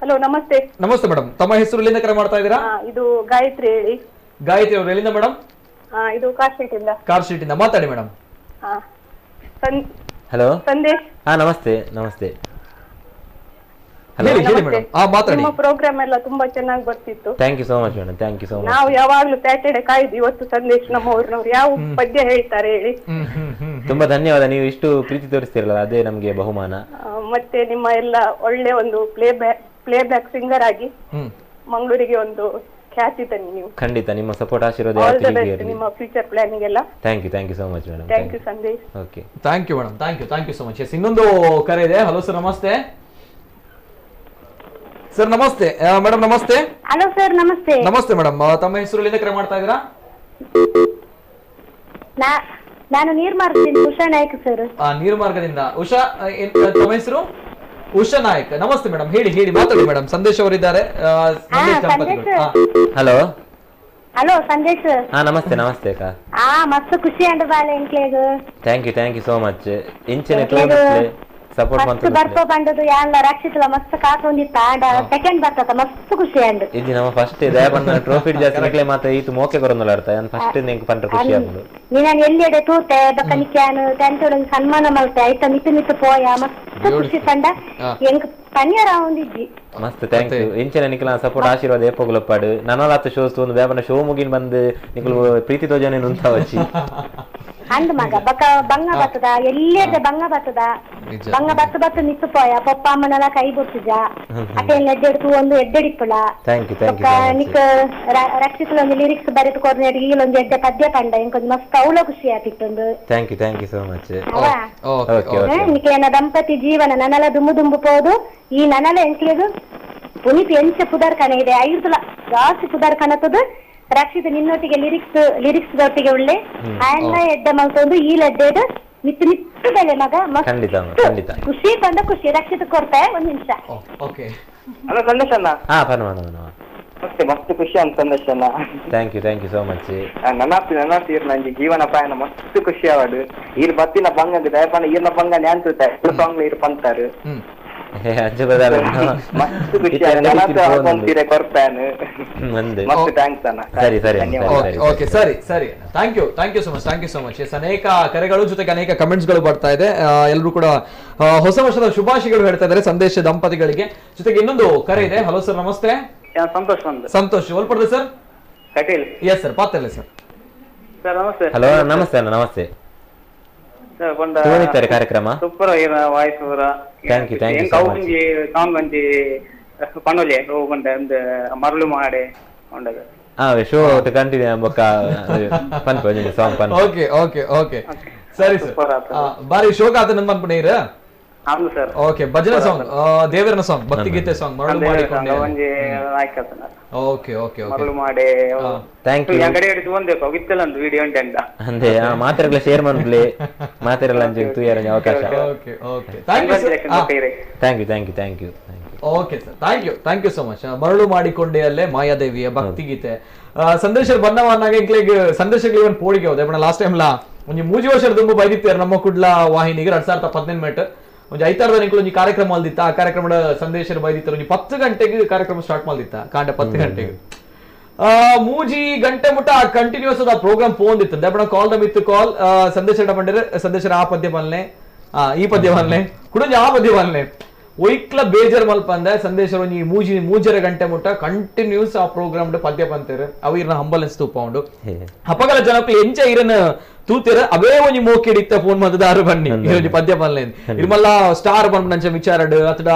ಹಲೋ ನಮಸ್ತೆ. ನಮಸ್ತೆ ಮೇಡಮ್, ತಮ್ಮ ಹೆಸರು, ಎಲ್ಲಿಂದ ಕರೆ ಮಾಡ್ತಾ ಇದ್ದೀರಾ? ಇದು ಗಾಯತ್ರಿ ಹೇಳಿ. ಗಾಯತ್ರಿ ಅವರು ಎಲ್ಲಿಂದ ಮೇಡಮ್? ಇದು ಕಾರ್ ಸ್ಟ್ರೀಟ್ ಇಂದ. ಕಾರ್ ಸ್ಟ್ರೀಟ್ ಇಂದ ಮಾತಾಡಿ ಮೇಡಮ್. ಹಲೋ ಸಂದೇಶ್. ನಮಸ್ತೆ ನಮಸ್ತೆ. ಹೇಳಿ ಮೇಡಮ್. ಮಾತಾಡಿ. ನಿಮ್ಮ ಪ್ರೋಗ್ರಾಮ್ ಎಲ್ಲ ತುಂಬಾ ಚೆನ್ನಾಗಿ ಬರ್ತಿತ್ತು. Thank you so much madam, thank you so much. ನಾವು ಯಾವಾಗ್ಲೂ ಸ್ಯಾಟರ್ಡೆ ಕಾಯ್ದು ಇವತ್ತು ಸಂದೇಶ್ ನಮ್ಮ ಊರಿನವ್ರು ಯಾವ ಪದ್ಯ ಹೇಳ್ತಾರೆ ಹೇಳಿ. ತುಂಬಾ ಧನ್ಯವಾದ, ನೀವು ಇಷ್ಟು ಪ್ರೀತಿ ತೋರಿಸ್ತಿರಲ್ಲ ಅದೇ ನಮ್ಗೆ ಬಹುಮಾನ. ಮತ್ತೆ ನಿಮ್ಮ ಎಲ್ಲ ಒಳ್ಳೆ ಒಂದು ಪ್ಲೇ ಬ್ಯಾಕ್ ಸಿಂಗರ್ ಆಗಿ ಮಂಗಳೂರಿಗೆ ಒಂದು ಖ್ಯಾತಿ ತನ್ನಿ ನೀವು. ಖಂಡಿತ ನಿಮ್ಮ ಸಪೋರ್ಟ್ ಆಶೀರ್ವಾದ ನಿಮ್ಮ ಫ್ಯೂಚರ್ ಪ್ಲಾನಿಂಗ್ ಎಲ್ಲ. Thank you so much madam. Thank you Sandesh. Okay, thank you madam, thank you so much. ಇನ್ನೊಂದು ಕರೆ ಇದೆ. ಹಲೋ ಸರ್, ನಮಸ್ತೆ ಸರ್. ನಮಸ್ತೆ ಮೇಡಮ್. ನಮಸ್ತೆ. ಹಲೋ ಸರ್, ನಮಸ್ತೆ. ನಮಸ್ತೆ ಮೇಡಮ್. ತಮ್ಮ ಹೆಸರು ಕರೆ ಮಾಡ್ತಾ ಇದ್ದೀರಾ? ನಾನು ನೀರ್ಮಾರ್ಗದಿಂದ ಉಷಾ ನಾಯ್ಕ ಸರ್. ನೀರ್ಮಾರ್ಗದಿಂದ ಉಷಾ. ತಮ್ಮ ಹೆಸರು? ಉಷಾ ನಾಯ್ಕ. ನಮಸ್ತೆ ಮೇಡಮ್, ಹೇಳಿ ಮಾತಾಡಿ ಮೇಡಮ್. ಸಂದೇಶ್ ಅವರಿದ್ದಾರೆ. Hello hello Sandesh. ನಮಸ್ತೆ ನಮಸ್ತೆ ಅಕ್ಕ. ಮಸ್ತ್ ಖುಷಿ ಅಂಡ್ ಬಾಳೆ ಎಂಕ್ಲೇಗ್. Thank you so much. ಇಂಚಿನ ಸಪೋರ್ಟ್ ಮಸ್ತ್ ಬರ್ಪೋ ಬಂದದು ಯಾನ್ಲ ರಕ್ಷಿತಲ ಮಸ್ತ್ ಕಾಕೊಂದಿತ್ತ ಸೆಕೆಂಡ್ ಬರ್ತದ ಮಸ್ತ್ ಖುಷಿ ಅಂಡ್ ಇದು ನಮ್ಮ ಫಸ್ಟ್ ಇದೆ ಬಂದ ಟ್ರೋಫಿ ಜಾಸ್ತಿ ನಿಕ್ಲೆ ಮಾತ್ರ ಈತು ಮೋಕೆ ಕೊರೊಂದಲ್ಲ ಅರ್ಥ ನಾನು ಫಸ್ಟ್ ನಿಂಗೆ ಪಂಡ್ರ ಖುಷಿ ಆಗ್ಬೋದು ನೀನು ಎಲ್ಲೆಡೆ ತೂತೆ ಬಕ್ಕ ನಿಕ್ಯಾನು ಟೆಂಟೋಡ ಸನ್ಮಾನ ಮಾಡ್ತೆ ಆಯ್ತಾ ಮಿತ್ತು ಪೋಯ ಮಸ್ತ್ ಖುಷಿ ತಂಡ ಎಂಕ್ ಪನ್ಯರ ಒಂದಿಜ್ಜಿ ಮಸ್ತ್ ಥ್ಯಾಂಕ್ ಯು. ಇಂಚಿನ ನಿಕ್ಲ ಸಪೋರ್ಟ್ ಆಶೀರ್ವಾದ ಏಪೋಗ್ಲಪ್ಪಾಡು ನನಲಾತ ಶೋಸ್ ಒಂದು ಬೇಬನ ಶೋ ಮುಗಿನ್ ಬಂದು ನಿಕ್ಲು ಪ್ರೀತಿ ತೋಜನೆ ನುಂತಾವಚ್ಚಿ ಅಂದ್ ಮಗ ಬಕ್ಕ ಬಂಗ ಬತ್ತದ ಎಲ್ಲೆಡೆ ಬಂಗ ಬತ್ತದ ಬಂಗ ಬತ್ತು ನಿತ್ತು ಪೋಯ ಪಪ್ಪ ಅಮ್ಮನೆಲ್ಲ ಕೈ ಬೊತ್ತಿಜ ಅಟೆ ಎಡ್ಡೆಡ್ತು ಒಂದು ಎಡ್ಡೆಡಿಪ್ಪುಳ ಥ್ಯಾಂಕ್ ಯು ನಿಕ್ ರಕ್ಷಿತಲ ಒಂದು ಲಿರಿಕ್ಸ್ ಬರೆದು ಕೊರ್ನೇಡಿ ಈಲೊಂದು ಎಡ್ಡೆ ಪದ್ಯ ಪಂಡ ಇಂಕೊಂದು ಮಸ್ತ್ ಅವಳ ಖುಷಿ ಆತಿತ್ತೊಂದು. Thank you so much. ನಿಕ್ಲೇನ ದಂಪತಿ ಜೀವನ ನನಲ ದುಂಬು ಪೋದು ಈ ನನಲ ಎಂಕ್ಲೆದು ಪುನೀತ್ ಎಂಚ ಪುದರ್ಕನ ಇದೆ ಐದುಲ ಜಾಸ್ತಿ ಪುದರ್ಕನತದು ರಕ್ಷಿತ ನಿನ್ನೊಟ್ಟಿಗೆ ಲಿರಿಕ್ಸ್ ಒಟ್ಟಿಗೆ ಒಳ್ಳೆ ಆಯನ್ನ ಎಡ್ಡ ಮಲ್ತೊಂದು ಈ ಲಡ್ಡೆದು ಮಿತ್ತು ಬೆಲೆ ಮಗ ಮಸ್ತ್ ಖುಷಿ ಬಂದ ಖುಷಿ ರಕ್ಷಿತ ಕೊಡ್ತಾ ಒಂದ್ ನಿಮಿಷ. ಹಲೋ ಸಂದೇಶ್ ಅಣ್ಣ. ಮಸ್ತ್ ಖುಷಿ ಅಂತ ಸಂದೇಶ್ ಅಣ್ಣ. Thank you so much. ನನ್ನಾತಿ ನಂಗೆ ಜೀವನ ಪ್ರಯಾಣ ಮಸ್ತ್ ಖುಷಿ ಆವಾಡು ಈರ್ ಬತ್ತಿನ ಬಂಗ ದಯಪಣ ಈರ್ನ ಬಂಗ ನ್ಯಾಂತ ಸಾಂಗ್ ಇರ್ ಪಂತಾರು ಅಜ್ಜ ಬದಲ ಮಸ್ತ್ ಖುಷಿ ಆಗಿದೆ ಕೊರ್ತಾನು ಮಸ್ತ್ ಥ್ಯಾಂಕ್ಸ್ ಅಣ್ಣ. ಓಕೆ ಸರಿ ಥ್ಯಾಂಕ್ ಯು ಸೊ ಮಚ್. ಅನೇಕ ಕರೆಗಳು ಜೊತೆಗೆ ಅನೇಕ ಕಮೆಂಟ್ಸ್ ಗಳು ಬರ್ತಾ ಇದೆ. ಎಲ್ಲರೂ ಕೂಡ ಹೊಸ ವರ್ಷದ ಶುಭಾಶಯಗಳು ಹೇಳ್ತಾ ಇದ್ದಾರೆ ಸಂದೇಶ ದಂಪತಿಗಳಿಗೆ. ಜೊತೆಗೆ ಇನ್ನೊಂದು ಕರೆ ಇದೆ. ಹಲೋ ಸರ್, ನಮಸ್ತೆ. ಸಂತೋಷ್ ಒಲ್ಪಡ್ದೆ ಸರ್. ಎಸ್ ಸರ್, ಪಾತ್ರ ಸರ್. ಹಲೋ ನಮಸ್ತೆ ಅಣ್ಣ. ನಮಸ್ತೆ ತೋರಿತಾರೆ ಕಾರ್ಯಕ್ರಮ super voice thank you song ಒಂಜಿ ಪನೋಲೆ ಹೋಗಂಡ ಒಂದು ಮರಳು ಮಾಡೆ ಉಂಡದು ಶೋ ಕಂಟಿನ್ಯೂ ಬೊಕ್ಕ ಪನ್ಪ ಸಾಂಗ್ ಪನ್ ಓಕೆ ಸರಿ ಸರ್. ಬಾರಿ ಶೋಕ ಆತ ನಮ್ಮ ಪುಣೀರ್. ಹೌದು ಸರ್. ಓಕೆ, ಭಜನಾ ಸಾಂಗ್, ದೇವರನ ಸಾಂಗ್, ಭಕ್ತಿ ಗೀತೆ ಸಾಂಗ್ ಮರಳು ಮಾಡಿಕೊಂಡೆ. ಓಕೆ ಮರಳು ಮಾಡೆ ಥ್ಯಾಂಕ್ ಯು. ಅಂಗಡಿ ಹಿಡಿದು ಒಂದೇಕೋ ವಿತ್ತಲ್ಲ ಒಂದು ವಿಡಿಯೋ ಉಂಟು ಅಂತ ಅಂದೆ ಮಾತೆರೆಲ್ಲ ಶೇರ್ ಮಾಡ್ಲಿ ಮಾತೆರೆಲ್ಲ ಅಂಜೆ ತುಯಾರ ಅವಕಾಶ. Okay thank you. Okay sir, thank you so much. ಮರಳು ಮಾಡಿಕೊಂಡೆ ಅಲ್ಲೇ ಮಾಯಾದೇವಿಯ ಭಕ್ತಿ ಗೀತೆ ಸಂದೇಶ ಬನ್ನವನ್ನಾಗ ಸಂದೇಶಗಳು ಇವನ್ ಪೋಡಿಗೆ ಹೋದೆ ಬಣ್ಣ ಲಾಸ್ಟ್ ಟೈಮ್ ಒಂಜಿ ಮೂಜಿ ವರ್ಷದ ತುಂಬ ಬೈದಿತ್ತಾರೆ ನಮ್ಮ ಕುಡ್ಲ ವಾಹಿನಿಗೆ 2018 ಒಂಜಿ ಐತಾರದ ನಿಂಕಲು ಒಂಜಿ ಕಾರ್ಯಕ್ರಮ ಅಲ್ದಿತ್ತ. ಆ ಕಾರ್ಯಕ್ರಮದ ಸಂದೇಶ ಬೈದಿತ್ತಾರೆ ಒಂಜಿ 10 ಗಂಟೆಗೆ ಕಾರ್ಯಕ್ರಮ ಸ್ಟಾರ್ಟ್ ಮಾಡಿತ್ತ ಕಾಂಡ 10 ಗಂಟೆಗೆ ಮೂಜಿ ಗಂಟೆ ಮುಟ್ಟ ಕಂಟಿನ್ಯೂಸ್ ಅದ ಪ್ರೋಗ್ರಾಮ್ ಪೋಂದಿತ್ತು. ದೆಬ್ಬಣ ಕಾಲ್ ದ ಮಿತ್ ಕಾಲ್ ಸಂದೇಶ ಬಂದಿರ ಸಂದೇಶ ಆ ಪದ್ಯ ಬಲ್ಲೆ ಈ ಪದ್ಯ ಬಲ್ಲೆ ಕುಡಂಜಿ ಆ ಪದ್ಯ ಬಲ್ಲೆ ಒಯ್ಕ್ಲ ಬೇಜಾರ್ ಮಲ್ಪ ಅಂದ ಸಂದೇಶ ಒಂಜಿ ಮೂಜರ ಗಂಟೆ ಮುಟ್ಟ ಕಂಟಿನ್ಯೂಸ್ ಆ ಪ್ರೋಗ್ರಾಮ್ ಪದ್ಯ ಬಂತೇರು ಅವು ಇರ್ನ ಹಂಬಲ್ ಅನ್ಸ್ತು ಪೌಂಡು ಹಪ್ಪಗಲ ಜನಕ್ಕೆ ಎಂಚ ಇರನ ತೂತಿರ ಅವೇ ಒಂಜಿ ಮೋಕೆ ಹಿಡಿತ ಫೋನ್ ಮತದಾರು ಬನ್ನಿ ಈ ಪದ್ಯ ಬಲ್ಲೆ ಇರ್ಮಲ್ಲ ಸ್ಟಾರ್ ಬಂದ್ನಂಚ ವಿಚಾರಡು ಅತಡ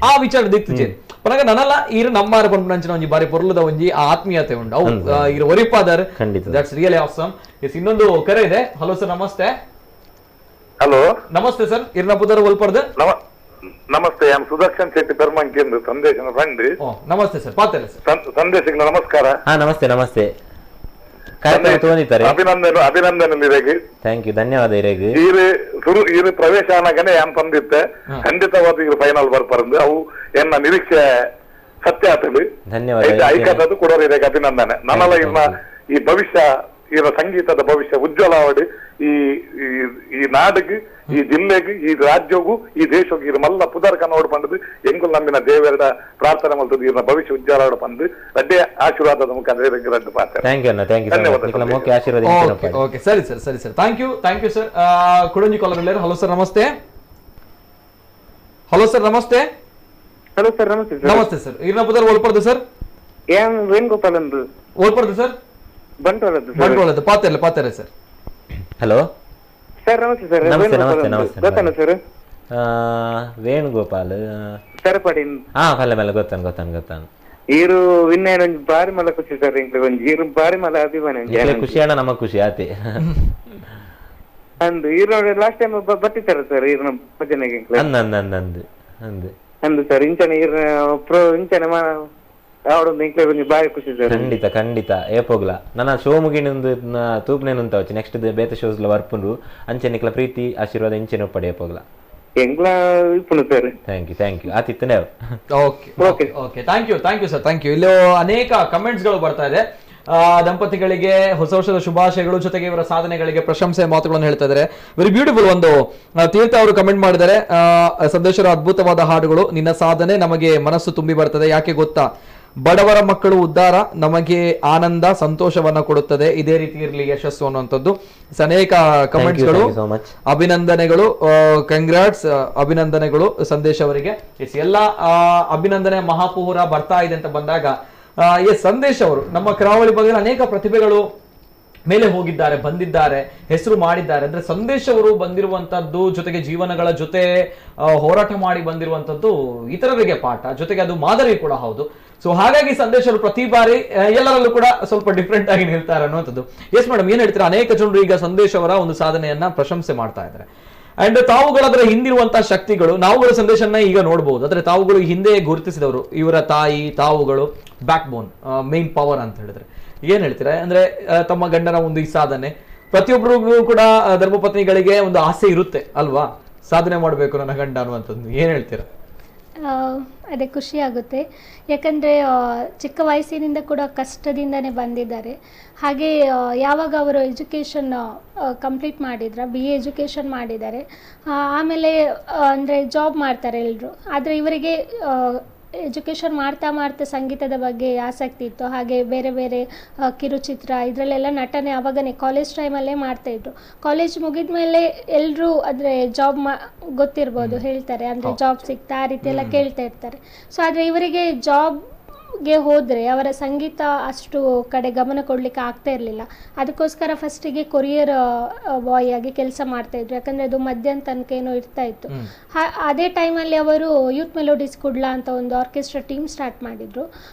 ಆ ವಿಚಾರ ದಿತ್ತುಜೆ ಪನಗ ನನಲ್ಲ ಇರು ನಮ್ಮಾರ ಬಂದ್ನಂಚಿನ ಒಂಜಿ ಬಾರಿ ಪೊರ್ಲದ ಒಂಜಿ ಆತ್ಮೀಯತೆ ಉಂಡು ಅವು ಇರು ಒರಿಪಾದಾರ್. That's really awesome. ಎಸ್, ಇನ್ನೊಂದು ಕರೆ ಇದೆ. ಹಲೋ ಸರ್, ನಮಸ್ತೆ. ಹಲೋ ನಮಸ್ತೆ ಸರ್. ಇರ್ನ ಪುದರ ಒಲ್ಪಡ್ದು. ನಮಸ್ತೆ, ನಾನು ಸುದರ್ಶನ್ ಶೆಟ್ಟಿ ಪೆರ್ಮಂಕೇಂದ್ರ ಸಂದೇಶನ ಫ್ರೆಂಡ್. ನಮಸ್ತೆ ಸರ್, ಪಾತ್ರ ಸಂದೇಶಕ್ಕೆ ನಮಸ್ಕಾರ. ನಮಸ್ತೆ ಕಾರ್ಯಕ್ರಮ ತೋಂದಿತ್ತಾರೆ. ಅಭಿನಂದನೆ. ಥ್ಯಾಂಕ್ ಯು, ಧನ್ಯವಾದ. ಇರು ಪ್ರವೇಶ ಆನಾಗನೆ ಯಾನ್ ತಂದಿತ್ತೆ ಖಂಡಿತವಾದ ಇರು ಫೈನಲ್ ಬರ್ಪರಂದು ಅವು ಎನ್ನ ನಿರೀಕ್ಷೆ ಸತ್ಯ ಆತದು. ಧನ್ಯವಾದ. ಐಕತದು ಕೂಡ ಅಭಿನಂದನೆ. ನನ್ನಲ್ಲ ಇರ್ನ ಈ ಭವಿಷ್ಯ ಇರ ಸಂಗೀತದ ಭವಿಷ್ಯ ಉಜ್ವಲ ಆವಡಿ ಈ ಈ ನಾಡಿಗೆ ಈ ಜಿಲ್ಲೆಗೆ ಈ ರಾಜ್ಯಗೂ ಈ ದೇಶಕ್ಕೂ ಇರ ಮಲ್ಲ ಪುದರ್ಕ ನೋಡ್ ಬಂದದು ಎಂಗುಲ್ ನಮ್ಮಿನ ದೇವರ ಪ್ರಾರ್ಥನೆ ಮಾಡ್ತದೆ ಇವ್ರ ಭವಿಷ್ಯ ಉಜ್ಜಾಲ ಬಂದು ಅಡ್ಡೆ ಆಶೀರ್ವಾದದ ಮುಖಾಂತರ ರಡ್ಡು ಪಾತ್ರ ಓಕೆ ಸರಿ ಸರ್ ಸರಿ ಸರ್ ಥ್ಯಾಂಕ್ ಯು ಸರ್ ಕುಡಂಜಿ ಕಾಲರ್ ಹಲೋ ಸರ್ ನಮಸ್ತೆ ಹಲೋ ಸರ್ ನಮಸ್ತೆ ಹಲೋ ಸರ್ ನಮಸ್ತೆ ಸರ್ ನಮಸ್ತೆ ಸರ್ ಇರ್ನ ಪುದರ್ ಓಲ್ಪಡ್ದು ಸರ್ ಏನ್ ವೇಣುಗೋಪಾಲ್ ಅಂದು ಓಲ್ಪಡ್ದು ಸರ್ ಬಂಟ್ವಾಳದ್ದು ಪಾತೆರೆ ಸರ್ ಹಲೋ ಸರ್ ನಮಸ್ತೆ ಸರ್ ನಮಸ್ತೆ ನಮಸ್ತೆ ನಮಸ್ತೆ ಗೊತ್ತಾನ ಸರ್ ವೇಣುಗೋಪಾಲ್ ಸರಪಡಿ ಪಲ್ಲೆ ಮೇಲೆ ಗೊತ್ತಾನು ಈರು ವಿನ್ನಯನ ಒಂಜಿ ಬಾರಿ ಮಲ್ಲ ಖುಷಿ ಸರ್ ಇಂಕ್ಲೆ ಒಂಜಿ ಈರು ಬಾರಿ ಮಲ್ಲ ಅಭಿಮಾನ ಖುಷಿ ಅಣ್ಣ ನಮಗ್ ಖುಷಿ ಆತಿ ಅಂದು ಈರು ಲಾಸ್ಟ್ ಟೈಮ್ ಬರ್ತಿತ್ತಾರ ಸರ್ ಈರ್ನ ಭಜನೆಗೆ ಅಂದು ಸರ್ ಇಂಚನೆ ಈರ್ನ ಪ್ರೋ ಇಂಚನೆ ಅವಡೊಂದು ಇಂಕ್ಲೆ ಒಂಜಿ ಬಾರಿ ಖುಷಿ ಸರ್ ಖಂಡಿತ ಏಪೋಗ್ಲ ನನ್ನ ಶೋ ಮುಗಿನೊಂದು ತೂಪ್ನೇನು ಉಂತಾವಚ್ಚಿ ನೆಕ್ಸ್ಟ್ ಬೇತೆ ಶೋಸ್ ವರ್ಪುಂಡು ಅಂಚೆನಿಕ್ಲ ಪ್ರೀತಿ ಆಶೀರ್ವಾದ ಇಂಚೆನ ಪಡೆ ಏಪೋಗ್ಲ ಎಂಗ್ಲ ಇಪ್ಪುಂಡು ಸರ್ ಥ್ಯಾಂಕ್ ಯು ಆತಿತ್ತನೆ okay thank you sir thank you ಇಲ್ಲಿ ಅನೇಕ ಕಮೆಂಟ್ಸ್ ಗಳು ಬರ್ತಾ ಇದೆ ದಂಪತಿಗಳಿಗೆ ಹೊಸ ವರ್ಷದ ಶುಭಾಶಯಗಳು ಜೊತೆಗೆ ಇವರ ಸಾಧನೆಗಳಿಗೆ ಪ್ರಶಂಸೆ ಮಾತುಗಳನ್ನು ಹೇಳ್ತಾ ಇದ್ದಾರೆ ವೆರಿ ಬ್ಯೂಟಿಫುಲ್ ಒಂದು ತೀರ್ಥ ಅವರು ಕಮೆಂಟ್ ಮಾಡಿದ್ದಾರೆ ಸಂದೇಶರ ಅದ್ಭುತವಾದ ಹಾಡುಗಳು ನಿನ್ನ ಸಾಧನೆ ನಮಗೆ ಮನಸ್ಸು ತುಂಬಿ ಬರ್ತದೆ ಯಾಕೆ ಗೊತ್ತಾ ಬಡವರ ಮಕ್ಕಳು ಉದ್ಧಾರ ನಮಗೆ ಆನಂದ ಸಂತೋಷವನ್ನ ಕೊಡುತ್ತದೆ ಇದೇ ರೀತಿ ಇರಲಿ ಯಶಸ್ಸು ಅನ್ನುವಂಥದ್ದು ಅನೇಕ ಕಮೆಂಟ್ಸ್ಗಳು ಅಭಿನಂದನೆಗಳು ಕಂಗ್ರಾಟ್ಸ್ ಅಭಿನಂದನೆಗಳು ಸಂದೇಶ್ ಅವರಿಗೆ ಎಲ್ಲ ಅಭಿನಂದನೆ ಮಹಾಪೂರ ಬರ್ತಾ ಇದೆ ಅಂತ ಬಂದಾಗ ಸಂದೇಶ್ ಅವರು ನಮ್ಮ ಕರಾವಳಿ ಬಗ್ಗೆ ಅನೇಕ ಪ್ರತಿಭೆಗಳು ಮೇಲೆ ಹೋಗಿದ್ದಾರೆ ಬಂದಿದ್ದಾರೆ ಹೆಸರು ಮಾಡಿದ್ದಾರೆ ಅಂದ್ರೆ ಸಂದೇಶ್ ಅವರು ಬಂದಿರುವಂತದ್ದು ಜೊತೆಗೆ ಜೀವನಗಳ ಜೊತೆ ಹೋರಾಟ ಮಾಡಿ ಬಂದಿರುವಂತದ್ದು ಇತರರಿಗೆ ಪಾಠ ಜೊತೆಗೆ ಅದು ಮಾದರಿ ಕೂಡ ಹೌದು ಸೊ ಹಾಗಾಗಿ ಸಂದೇಶ್ ಅವರು ಪ್ರತಿ ಬಾರಿ ಎಲ್ಲರಲ್ಲೂ ಕೂಡ ಸ್ವಲ್ಪ ಡಿಫ್ರೆಂಟ್ ಆಗಿ ನಿಲ್ತಾರೆ ಅನ್ನುವಂಥದ್ದು ಎಸ್ ಮೇಡಮ್ ಏನ್ ಹೇಳ್ತೀರಾ ಅನೇಕ ಜನರು ಈಗ ಸಂದೇಶ್ ಅವರ ಒಂದು ಸಾಧನೆಯನ್ನ ಪ್ರಶಂಸೆ ಮಾಡ್ತಾ ಇದ್ದಾರೆ ಅಂಡ್ ತಾವುಗಳದ್ರ ಹಿಂದಿರುವಂತಹ ಶಕ್ತಿಗಳು ನಾವುಗಳ ಸಂದೇಶನ ಈಗ ನೋಡಬಹುದು ಆದ್ರೆ ತಾವುಗಳು ಹಿಂದೆ ಗುರುತಿಸಿದವರು ಇವರ ತಾಯಿ ತಾವುಗಳು ಬ್ಯಾಕ್ ಬೋನ್ ಮೇನ್ ಪವರ್ ಅಂತ ಹೇಳಿದ್ರೆ ಏನ್ ಹೇಳ್ತೀರಾ ಅಂದ್ರೆ ತಮ್ಮ ಗಂಡನ ಒಂದು ಈ ಸಾಧನೆ ಪ್ರತಿಯೊಬ್ಬರಿಗೂ ಕೂಡ ಧರ್ಮಪತ್ನಿಗಳಿಗೆ ಒಂದು ಆಸೆ ಇರುತ್ತೆ ಅಲ್ವಾ ಸಾಧನೆ ಮಾಡ್ಬೇಕು ನನ್ನ ಗಂಡ ಅನ್ನುವಂಥದ್ದು ಏನ್ ಹೇಳ್ತೀರಾ ಅದೇ ಖುಷಿ ಆಗುತ್ತೆ ಯಾಕಂದರೆ ಚಿಕ್ಕ ವಯಸ್ಸಿನಿಂದ ಕೂಡ ಕಷ್ಟದಿಂದನೇ ಬಂದಿದ್ದಾರೆ ಹಾಗೆ ಯಾವಾಗ ಅವರು ಎಜುಕೇಷನ್ ಕಂಪ್ಲೀಟ್ ಮಾಡಿದ್ರ BA ಎಜುಕೇಷನ್ ಮಾಡಿದ್ದಾರೆ ಆಮೇಲೆ ಅಂದರೆ ಜಾಬ್ ಮಾಡ್ತಾರೆ ಎಲ್ಲರೂ ಆದರೆ ಇವರಿಗೆ ಎಜುಕೇಷನ್ ಮಾಡ್ತಾ ಸಂಗೀತದ ಬಗ್ಗೆ ಆಸಕ್ತಿ ಇತ್ತು ಹಾಗೆ ಬೇರೆ ಬೇರೆ ಕಿರುಚಿತ್ರ ಇದರಲ್ಲೆಲ್ಲ ನಟನೆ ಆವಾಗನೇ ಕಾಲೇಜ್ ಟೈಮಲ್ಲೇ ಮಾಡ್ತಾಯಿದ್ರು ಕಾಲೇಜ್ ಮುಗಿದ ಮೇಲೆ ಎಲ್ಲರೂ ಅಂದರೆ ಜಾಬ್ ಗೊತ್ತಿರ್ಬೋದು ಹೇಳ್ತಾರೆ ಅಂದರೆ ಜಾಬ್ ಸಿಗ್ತಾ ಆ ರೀತಿ ಎಲ್ಲ ಕೇಳ್ತಾ ಇರ್ತಾರೆ ಸೊ ಆದರೆ ಇವರಿಗೆ ಜಾಬ್ಗೆ ಹೋದರೆ ಅವರ ಸಂಗೀತ ಅಷ್ಟು ಕಡೆ ಗಮನ ಕೊಡಲಿಕ್ಕೆ ಆಗ್ತಾ ಇರಲಿಲ್ಲ ಅದಕ್ಕೋಸ್ಕರ ಫಸ್ಟಿಗೆ ಕೊರಿಯರ್ ಬಾಯ್ ಆಗಿ ಕೆಲಸ ಮಾಡ್ತಾಯಿದ್ರು ಯಾಕಂದರೆ ಅದು ಮಧ್ಯಾಹ್ನ ತನಕ ಏನೋ ಇರ್ತಾ ಇತ್ತು ಅದೇ ಟೈಮಲ್ಲಿ ಅವರು ಯೂತ್ ಮೆಲೋಡಿಸ್ ಕುಡ್ಲಾ ಅಂತ ಒಂದು ಆರ್ಕೆಸ್ಟ್ರಾ ಟೀಮ್ ಸ್ಟಾರ್ಟ್ ಮಾಡಿದರು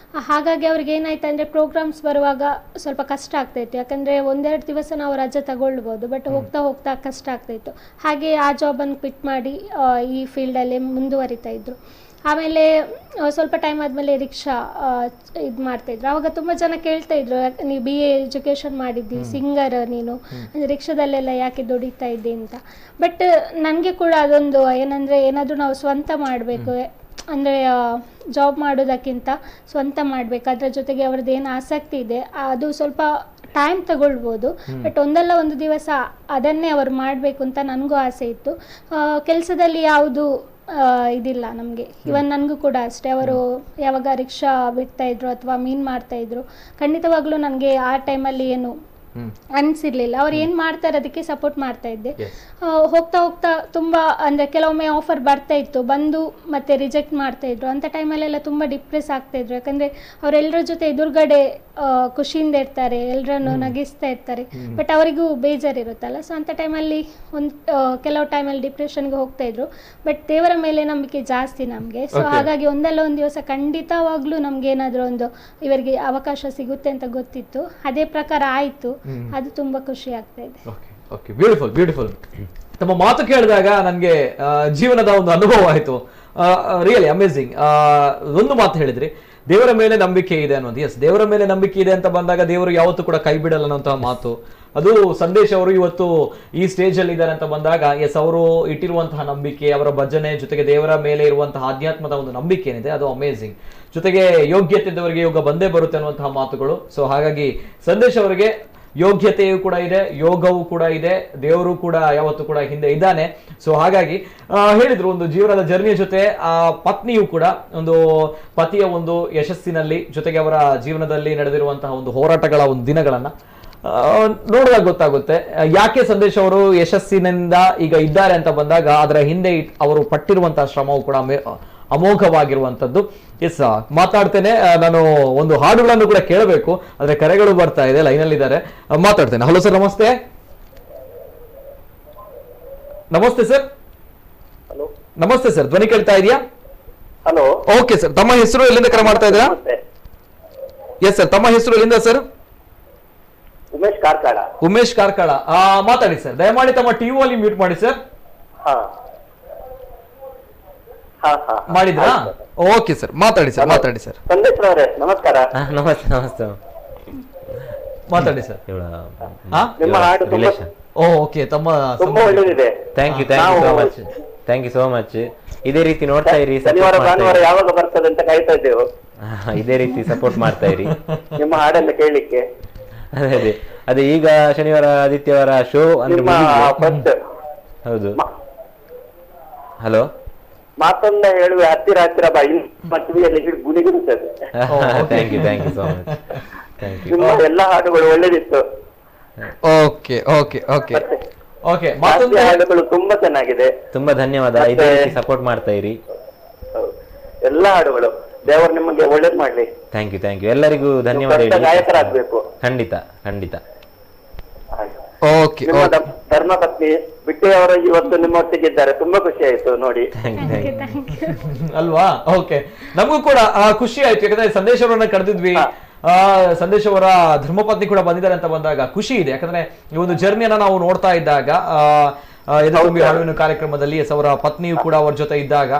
ಹಾಗಾಗಿ ಅವ್ರಿಗೆ ಏನಾಯ್ತು ಅಂದರೆ ಪ್ರೋಗ್ರಾಮ್ಸ್ ಬರುವಾಗ ಸ್ವಲ್ಪ ಕಷ್ಟ ಆಗ್ತಾಯಿತ್ತು ಯಾಕಂದರೆ ಒಂದೆರಡು ದಿವಸ ನಾವು ರಜೆ ತಗೊಳ್ಬೋದು ಬಟ್ ಹೋಗ್ತಾ ಕಷ್ಟ ಆಗ್ತಾಯಿತ್ತು ಹಾಗೆ ಆ ಜಾಬನ್ನು ಕ್ವಿಟ್ ಮಾಡಿ ಈ ಫೀಲ್ಡಲ್ಲೇ ಮುಂದುವರಿತಾ ಇದ್ರು ಆಮೇಲೆ ಸ್ವಲ್ಪ ಟೈಮ್ ಆದಮೇಲೆ ರಿಕ್ಷಾ ಇದು ಮಾಡ್ತಾಯಿದ್ರು ಆವಾಗ ತುಂಬ ಜನ ಕೇಳ್ತಾ ಇದ್ರು ನೀವು BA ಎಜುಕೇಷನ್ ಮಾಡಿದ್ದಿ ಸಿಂಗರ್ ನೀನು ರಿಕ್ಷಾದಲ್ಲೆಲ್ಲ ಯಾಕೆ ದುಡಿತಾ ಇದ್ದಿ ಅಂತ ಬಟ್ ನನಗೆ ಕೂಡ ಅದೊಂದು ಏನಂದರೆ ಏನಾದರೂ ನಾವು ಸ್ವಂತ ಮಾಡಬೇಕು ಅಂದರೆ ಜಾಬ್ ಮಾಡೋದಕ್ಕಿಂತ ಸ್ವಂತ ಮಾಡಬೇಕು ಅದರ ಜೊತೆಗೆ ಅವ್ರದ್ದು ಏನು ಆಸಕ್ತಿ ಇದೆ ಅದು ಸ್ವಲ್ಪ ಟೈಮ್ ತಗೊಳ್ಬೋದು ಬಟ್ ಒಂದಲ್ಲ ಒಂದು ದಿವಸ ಅದನ್ನೇ ಅವ್ರು ಮಾಡಬೇಕು ಅಂತ ನನಗೂ ಆಸೆ ಇತ್ತು ಕೆಲಸದಲ್ಲಿ ಯಾವುದು ಇದಿಲ್ಲ ನಮಗೆ ಇವನ್ ನನಗೂ ಕೂಡ ಅಷ್ಟೇ ಅವರು ಯಾವಾಗ ರಿಕ್ಷಾ ಬಿಡ್ತಾಯಿದ್ರು ಅಥವಾ ಮೀನು ಮಾಡ್ತಾಯಿದ್ರು ಖಂಡಿತವಾಗ್ಲೂ ನನಗೆ ಆ ಟೈಮಲ್ಲಿ ಏನು ಅನಿಸಿರ್ಲಿಲ್ಲ ಅವ್ರು ಏನು ಮಾಡ್ತಾರೆ ಅದಕ್ಕೆ ಸಪೋರ್ಟ್ ಮಾಡ್ತಾ ಇದ್ದೆ ಹೋಗ್ತಾ ತುಂಬ ಅಂದರೆ ಕೆಲವೊಮ್ಮೆ ಆಫರ್ ಬರ್ತಾ ಇತ್ತು ಬಂದು ಮತ್ತೆ ರಿಜೆಕ್ಟ್ ಮಾಡ್ತಾ ಇದ್ರು ಅಂಥ ಟೈಮಲ್ಲೆಲ್ಲ ತುಂಬ ಡಿಪ್ರೆಸ್ ಆಗ್ತಾಯಿದ್ರು ಯಾಕಂದರೆ ಅವರೆಲ್ಲರ ಜೊತೆ ಎದುರುಗಡೆ ಖುಷಿಯಿಂದ ಇರ್ತಾರೆ ಎಲ್ಲರನ್ನು ನಗಿಸ್ತಾ ಇರ್ತಾರೆ ಬಟ್ ಅವರಿಗೂ ಬೇಜಾರಿರುತ್ತಲ್ಲ ಸೊ ಅಂಥ ಟೈಮಲ್ಲಿ ಕೆಲವು ಟೈಮಲ್ಲಿ ಡಿಪ್ರೆಷನ್ಗೆ ಹೋಗ್ತಾಯಿದ್ರು ಬಟ್ ದೇವರ ಮೇಲೆ ನಂಬಿಕೆ ಜಾಸ್ತಿ ನಮಗೆ ಸೊ ಹಾಗಾಗಿ ಒಂದಲ್ಲ ಒಂದು ದಿವಸ ಖಂಡಿತವಾಗ್ಲೂ ನಮ್ಗೆ ಏನಾದರೂ ಒಂದು ಇವರಿಗೆ ಅವಕಾಶ ಸಿಗುತ್ತೆ ಅಂತ ಗೊತ್ತಿತ್ತು ಅದೇ ಪ್ರಕಾರ ಆಯಿತು ಅದು ತುಂಬಾ ಖುಷಿ ಆಗ್ತಾ ಇದೆ ಓಕೆ ಬ್ಯೂಟಿಫುಲ್ ತಮ್ಮ ಮಾತು ಕೇಳಿದಾಗ ನನಗೆ ಜೀವನದ ಒಂದು ಅನುಭವ ಆಯಿತು ರಿಯಲಿ ಅಮೇಝಿಂಗ್ ಒಂದು ಮಾತು ಹೇಳಿದ್ರಿ ದೇವರ ಮೇಲೆ ನಂಬಿಕೆ ಇದೆ ಅನ್ನೋದು ಎಸ್ ದೇವರ ಮೇಲೆ ನಂಬಿಕೆ ಇದೆ ಅಂತ ಬಂದಾಗ ದೇವರು ಯಾವತ್ತೂ ಕೂಡ ಕೈ ಬಿಡಲ್ಲ ಅನ್ನೋಂತಹ ಮಾತು ಅದು ಸಂದೇಶ್ ಅವರು ಇವತ್ತು ಈ ಸ್ಟೇಜ್ ಅಲ್ಲಿ ಇದ್ದಾರೆ ಅಂತ ಬಂದಾಗ ಎಸ್ ಅವರು ಇಟ್ಟಿರುವಂತಹ ನಂಬಿಕೆ ಅವರ ಭಜನೆ ಜೊತೆಗೆ ದೇವರ ಮೇಲೆ ಇರುವಂತಹ ಆಧ್ಯಾತ್ಮದ ಒಂದು ನಂಬಿಕೆ ಏನಿದೆ ಅದು ಅಮೇಝಿಂಗ್ ಜೊತೆಗೆ ಯೋಗ್ಯತೆ ಇದ್ದವರಿಗೆ ಯೋಗ ಬಂದೇ ಬರುತ್ತೆ ಅನ್ನುವಂತಹ ಮಾತುಗಳು ಸೊ ಹಾಗಾಗಿ ಸಂದೇಶ್ ಅವರಿಗೆ ಯೋಗ್ಯತೆಯೂ ಕೂಡ ಇದೆ, ಯೋಗವೂ ಕೂಡ ಇದೆ, ದೇವರು ಕೂಡ ಯಾವತ್ತೂ ಕೂಡ ಹಿಂದೆ ಇದ್ದಾನೆ. ಸೊ ಹಾಗಾಗಿ ಹೇಳಿದ್ರು ಒಂದು ಜೀವನದ ಜರ್ನಿಯ ಜೊತೆ ಆ ಪತ್ನಿಯು ಕೂಡ ಒಂದು ಪತಿಯ ಒಂದು ಯಶಸ್ಸಿನಲ್ಲಿ ಜೊತೆಗೆ ಅವರ ಜೀವನದಲ್ಲಿ ನಡೆದಿರುವಂತಹ ಒಂದು ಹೋರಾಟಗಳ ಒಂದು ದಿನಗಳನ್ನ ನೋಡುವಾಗ ಗೊತ್ತಾಗುತ್ತೆ ಯಾಕೆ ಸಂದೇಶ್ ಅವರು ಯಶಸ್ಸಿನಿಂದ ಈಗ ಇದ್ದಾರೆ ಅಂತ ಬಂದಾಗ ಅದರ ಹಿಂದೆ ಅವರು ಪಟ್ಟಿರುವಂತಹ ಶ್ರಮವು ಕೂಡ ಅಮೋಘವಾಗಿರುವಂತದ್ದು. ಎಸ್, ಮಾತಾಡ್ತೇನೆ. ನಾನು ಒಂದು ಹಾಡುಗಳನ್ನು ಕೂಡ ಕೇಳಬೇಕು, ಆದ್ರೆ ಕರೆಗಳು ಬರ್ತಾ ಇದೆ, ಲೈನಲ್ಲಿ ಇದ್ದಾರೆ, ಮಾತಾಡ್ತೇನೆ. ಹಲೋ ಸರ್, ನಮಸ್ತೆ. ನಮಸ್ತೆ ಸರ್. ನಮಸ್ತೆ ಸರ್, ಧ್ವನಿ ಕೇಳ್ತಾ ಇದೆಯಾ? ಹಲೋ. ಓಕೆ ಸರ್, ತಮ್ಮ ಹೆಸರು ಎಲ್ಲಿಂದ ಕರೆ ಮಾಡ್ತಾ ಇದ್ದೀರಾ? ಎಸ್ ಸರ್, ತಮ್ಮ ಹೆಸರು ಎಲ್ಲಿಂದ ಸರ್? ಉಮೇಶ್ ಕಾರ್ಕಳ. ಉಮೇಶ್ ಕಾರ್ಕಳ, ಮಾತಾಡಿ ಸರ್. ದಯಮಾಡಿ ತಮ್ಮ ಟಿವಿ ವಾಲ್ಯೂಮ್ ಮ್ಯೂಟ್ ಮಾಡಿ ಸರ್. ಮಾಡಿದ್ರಾ? ಓಕೆ ಸರ್, ಮಾತಾಡಿ ಸರ್, ಮಾತಾಡಿ ಸರ್. ಸಂದೇಶ್ ಅವರೇ ನಮಸ್ಕಾರ. ನಮಸ್ತೆ ನಮಸ್ತೆ, ಮಾತಾಡಿ ಸರ್. ನಿಮ್ಮ ಹಾಡು ಓಕೆ, ತಮ್ಮ ತುಂಬಾ ಒಳ್ಳೆದಿದೆ. Thank you so much, thank you so much. ಇದೇ ರೀತಿ ನೋಡ್ತಾ ಇರಿ, ಶನಿವಾರ ಭಾನುವಾರ ಯಾವಾಗ ಬರ್ತದೆ ಅಂತ ಕಾಯ್ತಾ ಇದ್ದೇವೆ. ಇದೇ ರೀತಿ ಸಪೋರ್ಟ್ ಮಾಡ್ತಾ ಇರಿ ನಿಮ್ಮ ಹಾಡೆಲ್ಲ ಕೇಳಲಿಕ್ಕೆ. ಅದೇ ಅದೇ ಈಗ ಶನಿವಾರ ಆದಿತ್ಯವಾರ ಶೋ ಅಂದ್ರೆ ಹೌದು. ಹಲೋ, ಮಾತೊಂದ ಹೇಳುವೆ ಹತ್ತಿರ ಹತ್ತಿರ ಬಾ, ಟಿವಿಯಲ್ಲಿ ಗುಣಿಗುಡುತ್ತದೆ. Thank you so much, thank you. ನಿಮ್ಮ ಎಲ್ಲ ಹಾಡುಗಳು ಒಳ್ಳೆದಿತ್ತು. ಓಕೆ ಓಕೆ ಓಕೆ ಓಕೆ, ಹಾಡುಗಳು ತುಂಬಾ ಚೆನ್ನಾಗಿದೆ. ತುಂಬಾ ಧನ್ಯವಾದ. ಇದೇ ರೀತಿ ಸಪೋರ್ಟ್ ಮಾಡ್ತಾ ಇರಿ. ಎಲ್ಲ ಹಾಡುಗಳು ದೇವರು ನಿಮಗೆ ಒಳ್ಳೇದ್ ಮಾಡ್ಲಿ. Thank you. ಎಲ್ಲರಿಗೂ ಧನ್ಯವಾದ ಹೇಳಿ. ಗಾಯಕರಾಗ್ಬೇಕು. ಖಂಡಿತ ಖಂಡಿತ. ಓಕೆ, ಧರ್ಮಪತ್ನಿ ಬಿಟ್ಟಿಯವರು ಇವತ್ತು ನಿಮ್ಮೊಟ್ಟಿಗಿದ್ದಾರೆ, ತುಂಬಾ ಖುಷಿ ಆಯ್ತು ನೋಡಿ. ಅಲ್ವಾ? ಓಕೆ, ನಮಗೂ ಕೂಡ ಖುಷಿ ಆಯ್ತು, ಯಾಕಂದ್ರೆ ಸಂದೇಶ್ ಅವರನ್ನ ಕರೆದಿದ್ವಿ. ಸಂದೇಶ್ ಅವರ ಧರ್ಮಪತ್ನಿ ಕೂಡ ಬಂದಿದ್ದಾರೆ ಅಂತ ಬಂದಾಗ ಖುಷಿ ಇದೆ. ಯಾಕಂದ್ರೆ ಈ ಒಂದು ಜರ್ನಿಯನ್ನ ನಾವು ನೋಡ್ತಾ ಇದ್ದಾಗ ಎದುರುಂಬಿ ಹಾಡುವಿನ ಕಾರ್ಯಕ್ರಮದಲ್ಲಿ ಅವರ ಪತ್ನಿಯು ಕೂಡ ಅವರ ಜೊತೆ ಇದ್ದಾಗ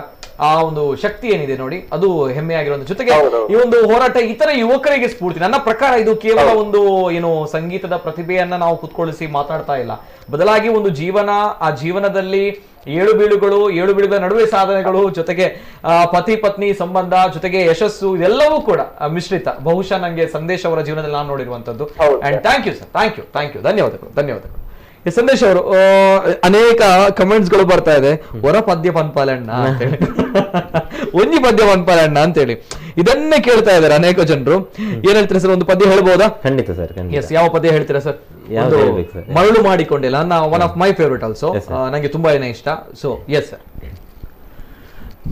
ಆ ಒಂದು ಶಕ್ತಿ ಏನಿದೆ ನೋಡಿ, ಅದು ಹೆಮ್ಮೆಯಾಗಿರುವಂತ. ಜೊತೆಗೆ ಈ ಒಂದು ಹೋರಾಟ ಇತರ ಯುವಕರಿಗೆ ಸ್ಫೂರ್ತಿ. ನನ್ನ ಪ್ರಕಾರ ಇದು ಕೇವಲ ಒಂದು ಏನು ಸಂಗೀತದ ಪ್ರತಿಭೆಯನ್ನ ನಾವು ಕುತ್ಕೊಳಿಸಿ ಮಾತಾಡ್ತಾ ಇಲ್ಲ, ಬದಲಾಗಿ ಒಂದು ಜೀವನ, ಆ ಜೀವನದಲ್ಲಿ ಏಳು ಬೀಳುಗಳ ನಡುವೆ ಸಾಧನೆಗಳು, ಜೊತೆಗೆ ಪತಿ ಪತ್ನಿ ಸಂಬಂಧ, ಜೊತೆಗೆ ಯಶಸ್ಸು, ಇದೆಲ್ಲವೂ ಕೂಡ ಮಿಶ್ರಿತ. ಬಹುಶಃ ನಂಗೆ ಸಂದೇಶ್ ಅವರ ಜೀವನದಲ್ಲಿ ನಾನು ನೋಡಿರುವಂತದ್ದು. And thank you sir, thank you, ಧನ್ಯವಾದಗಳು. ಸಂದೇಶ್ ಅವರು ಅನೇಕ ಕಮೆಂಟ್ಸ್ ಗಳು ಬರ್ತಾ ಇದೆ. ಹೊರ ಪದ್ಯ ಪನ್ಪಾಲಣ್ಣ ಅಂತೇಳಿ, ಒಂಜಿ ಪದ್ಯ ಪನ್ಪಾಲಣ್ಣ ಅಂತೇಳಿ ಇದನ್ನೇ ಕೇಳ್ತಾ ಇದ್ದಾರೆ ಅನೇಕ ಜನರು. ಏನ್ ಹೇಳ್ತೀರಾ ಸರ್, ಒಂದು ಪದ್ಯ ಹೇಳ್ಬೋದಾ? ಖಂಡಿತ ಸರ್. ಎಸ್, ಯಾವ ಪದ್ಯ ಹೇಳ್ತೀರಾ ಸರ್? ಮರಳು ಮಾಡಿಕೊಂಡಿಲ್ಲ, one of my favourite also, ನಂಗೆ ತುಂಬಾ ಇಷ್ಟ. So yes sir.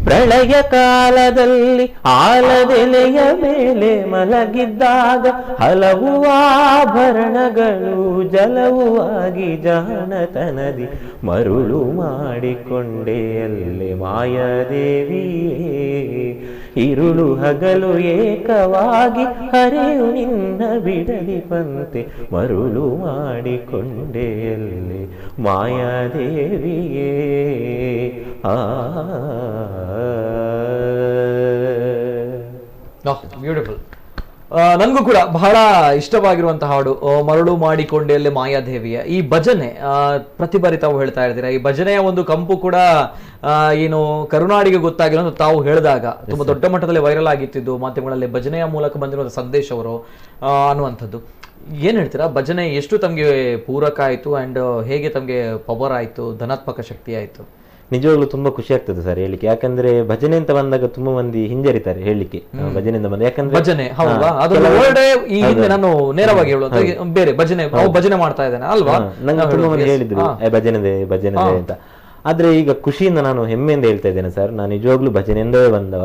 ಪ್ರಳಯ ಕಾಲದಲ್ಲಿ ಆಲದೆಲೆಯ ಮೇಲೆ ಮಲಗಿದ್ದಾಗ ಹಲವು ಆಭರಣಗಳು ಜಲವು ಆಗಿ ಜಾಣತನದಿ ಮರುಳು ಮಾಡಿಕೊಂಡೆ ಅಲ್ಲೇ ಮಾಯಾದೇವಿಯೇ. ಇರುಳು ಹಗಲು ಏಕವಾಗಿ ಹರಿಯು ನಿನ್ನ ಬಿಡಲಿ ಪಂತೆ ಮರುಳು ಮಾಡಿಕೊಂಡೆ ಅಲ್ಲೇ ಮಾಯಾದೇವಿಯೇ. ಬ್ಯೂಟಿಫುಲ್. ನನ್ಗೂ ಕೂಡ ಬಹಳ ಇಷ್ಟವಾಗಿರುವಂತಹ ಹಾಡು ಮರಳು ಮಾಡಿಕೊಂಡೆ ಅಲ್ಲಿ ಮಾಯಾದೇವಿಯ. ಈ ಭಜನೆ ಪ್ರತಿ ಬಾರಿ ತಾವು ಹೇಳ್ತಾ ಇರ್ತೀರಾ, ಈ ಭಜನೆಯ ಒಂದು ಕಂಪು ಕೂಡ ಏನು ಕರುನಾಡಿಗೆ ಗೊತ್ತಾಗಿರೋ ಅಂತ ತಾವು ಹೇಳಿದಾಗ ತುಂಬಾ ದೊಡ್ಡ ಮಟ್ಟದಲ್ಲಿ ವೈರಲ್ ಆಗಿತ್ತಿದ್ದು ಮಾಧ್ಯಮಗಳಲ್ಲಿ, ಭಜನೆಯ ಮೂಲಕ ಬಂದಿರುವಂತಹ ಸಂದೇಶ್ ಅವರು ಅನ್ನುವಂಥದ್ದು. ಏನ್ ಹೇಳ್ತೀರಾ, ಭಜನೆ ಎಷ್ಟು ತಮ್ಗೆ ಪೂರಕ ಆಯ್ತು ಅಂಡ್ ಹೇಗೆ ತಮ್ಗೆ ಪವರ್ ಆಯ್ತು, ಧನಾತ್ಮಕ ಶಕ್ತಿ ಆಯ್ತು? ನಿಜವಾಗ್ಲೂ ತುಂಬಾ ಖುಷಿ ಆಗ್ತದೆ ಸರ್ ಹೇಳಲಿಕ್ಕೆ. ಯಾಕಂದ್ರೆ ಭಜನೆ ಅಂತ ಬಂದಾಗ ತುಂಬಾ ಮಂದಿ ಹಿಂಜರಿತಾರೆ ಹೇಳಲಿಕ್ಕೆ, ಭಜನೆಯಿಂದ ಬಂದ. ಯಾಕಂದ್ರೆ ಭಜನೆ ಹೌದಾ, ಈ ಹಿಂದೆ ನಾನು ನೇರವಾಗಿ ಹೇಳುವಂತ ಬೇರೆ ಭಜನೆ ಮಾಡ್ತಾ ಇದ್ದೇನೆ ಅಲ್ವಾ, ನಂಗೆ ತುಂಬಾ ಮಂದಿ ಹೇಳಿದ್ರು ಭಜನೆ ಅಂತ. ಆದ್ರೆ ಈಗ ಖುಷಿಯಿಂದ ನಾನು ಹೆಮ್ಮೆಯಿಂದ ಹೇಳ್ತಾ ಇದ್ದೇನೆ ಸರ್, ನಾನು ನಿಜವಾಗ್ಲೂ ಭಜನೆಯಿಂದಲೇ ಬಂದವ.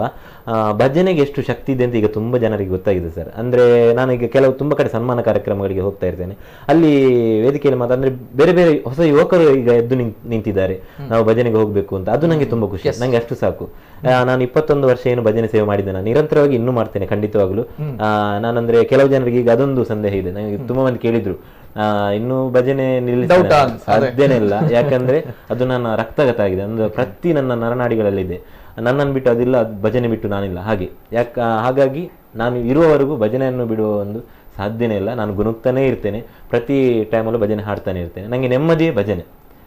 ಭಜನೆಗೆ ಎಷ್ಟು ಶಕ್ತಿ ಇದೆ ಅಂತ ಈಗ ತುಂಬಾ ಜನರಿಗೆ ಗೊತ್ತಾಗಿದೆ ಸರ್. ಅಂದ್ರೆ ನಾನು ಈಗ ಕೆಲವು ತುಂಬಾ ಕಡೆ ಸನ್ಮಾನ ಕಾರ್ಯಕ್ರಮಗಳಿಗೆ ಹೋಗ್ತಾ ಇರ್ತೇನೆ, ಅಲ್ಲಿ ವೇದಿಕೆಯಲ್ಲಿ ಮಾತಾಡಿದ್ರೆ ಬೇರೆ ಬೇರೆ ಹೊಸ ಯುವಕರು ಈಗ ಎದ್ದು ನಿಂತಿದ್ದಾರೆ, ನಾವು ಭಜನೆಗೆ ಹೋಗ್ಬೇಕು ಅಂತ. ಅದು ನಂಗೆ ತುಂಬಾ ಖುಷಿ, ನಂಗೆ ಅಷ್ಟು ಸಾಕು. ನಾನು 21 ವರ್ಷ ಏನು ಭಜನೆ ಸೇವೆ ಮಾಡಿದ್ದೇನೆ, ನಿರಂತರವಾಗಿ ಇನ್ನೂ ಮಾಡ್ತೇನೆ ಖಂಡಿತವಾಗ್ಲು. ನಾನಂದ್ರೆ ಕೆಲವು ಜನರಿಗೆ ಈಗ ಅದೊಂದು ಸಂದೇಹ ಇದೆ, ನನಗೆ ತುಂಬಾ ಮಂದಿ ಕೇಳಿದ್ರು ಇನ್ನು ಭಜನೆ ನಿಲ್ಲಿಸ ಸಾಧ್ಯನೇ ಇಲ್ಲ, ಯಾಕಂದ್ರೆ ಅದು ನನ್ನ ರಕ್ತಗತ ಆಗಿದೆ, ಅಂದ್ರೆ ಪ್ರತಿ ನನ್ನ ನರನಾಡಿಗಳಲ್ಲಿದೆ. ನನ್ನನ್ನು ಬಿಟ್ಟು ಅದಿಲ್ಲ, ಭಜನೆ ಬಿಟ್ಟು ನಾನಿಲ್ಲ ಹಾಗೆ. ಹಾಗಾಗಿ ನಾನು ಇರುವವರೆಗೂ ಭಜನೆಯನ್ನು ಬಿಡುವ ಒಂದು ಸಾಧ್ಯನೇ ಇಲ್ಲ. ನಾನು ಗುಣುಕ್ತಾನೇ ಇರ್ತೇನೆ, ಪ್ರತಿ ಟೈಮಲ್ಲೂ ಭಜನೆ ಹಾಡ್ತಾನೆ ಇರ್ತೇನೆ. ನನಗೆ ನೆಮ್ಮದಿಯೇ ಭಜನೆ.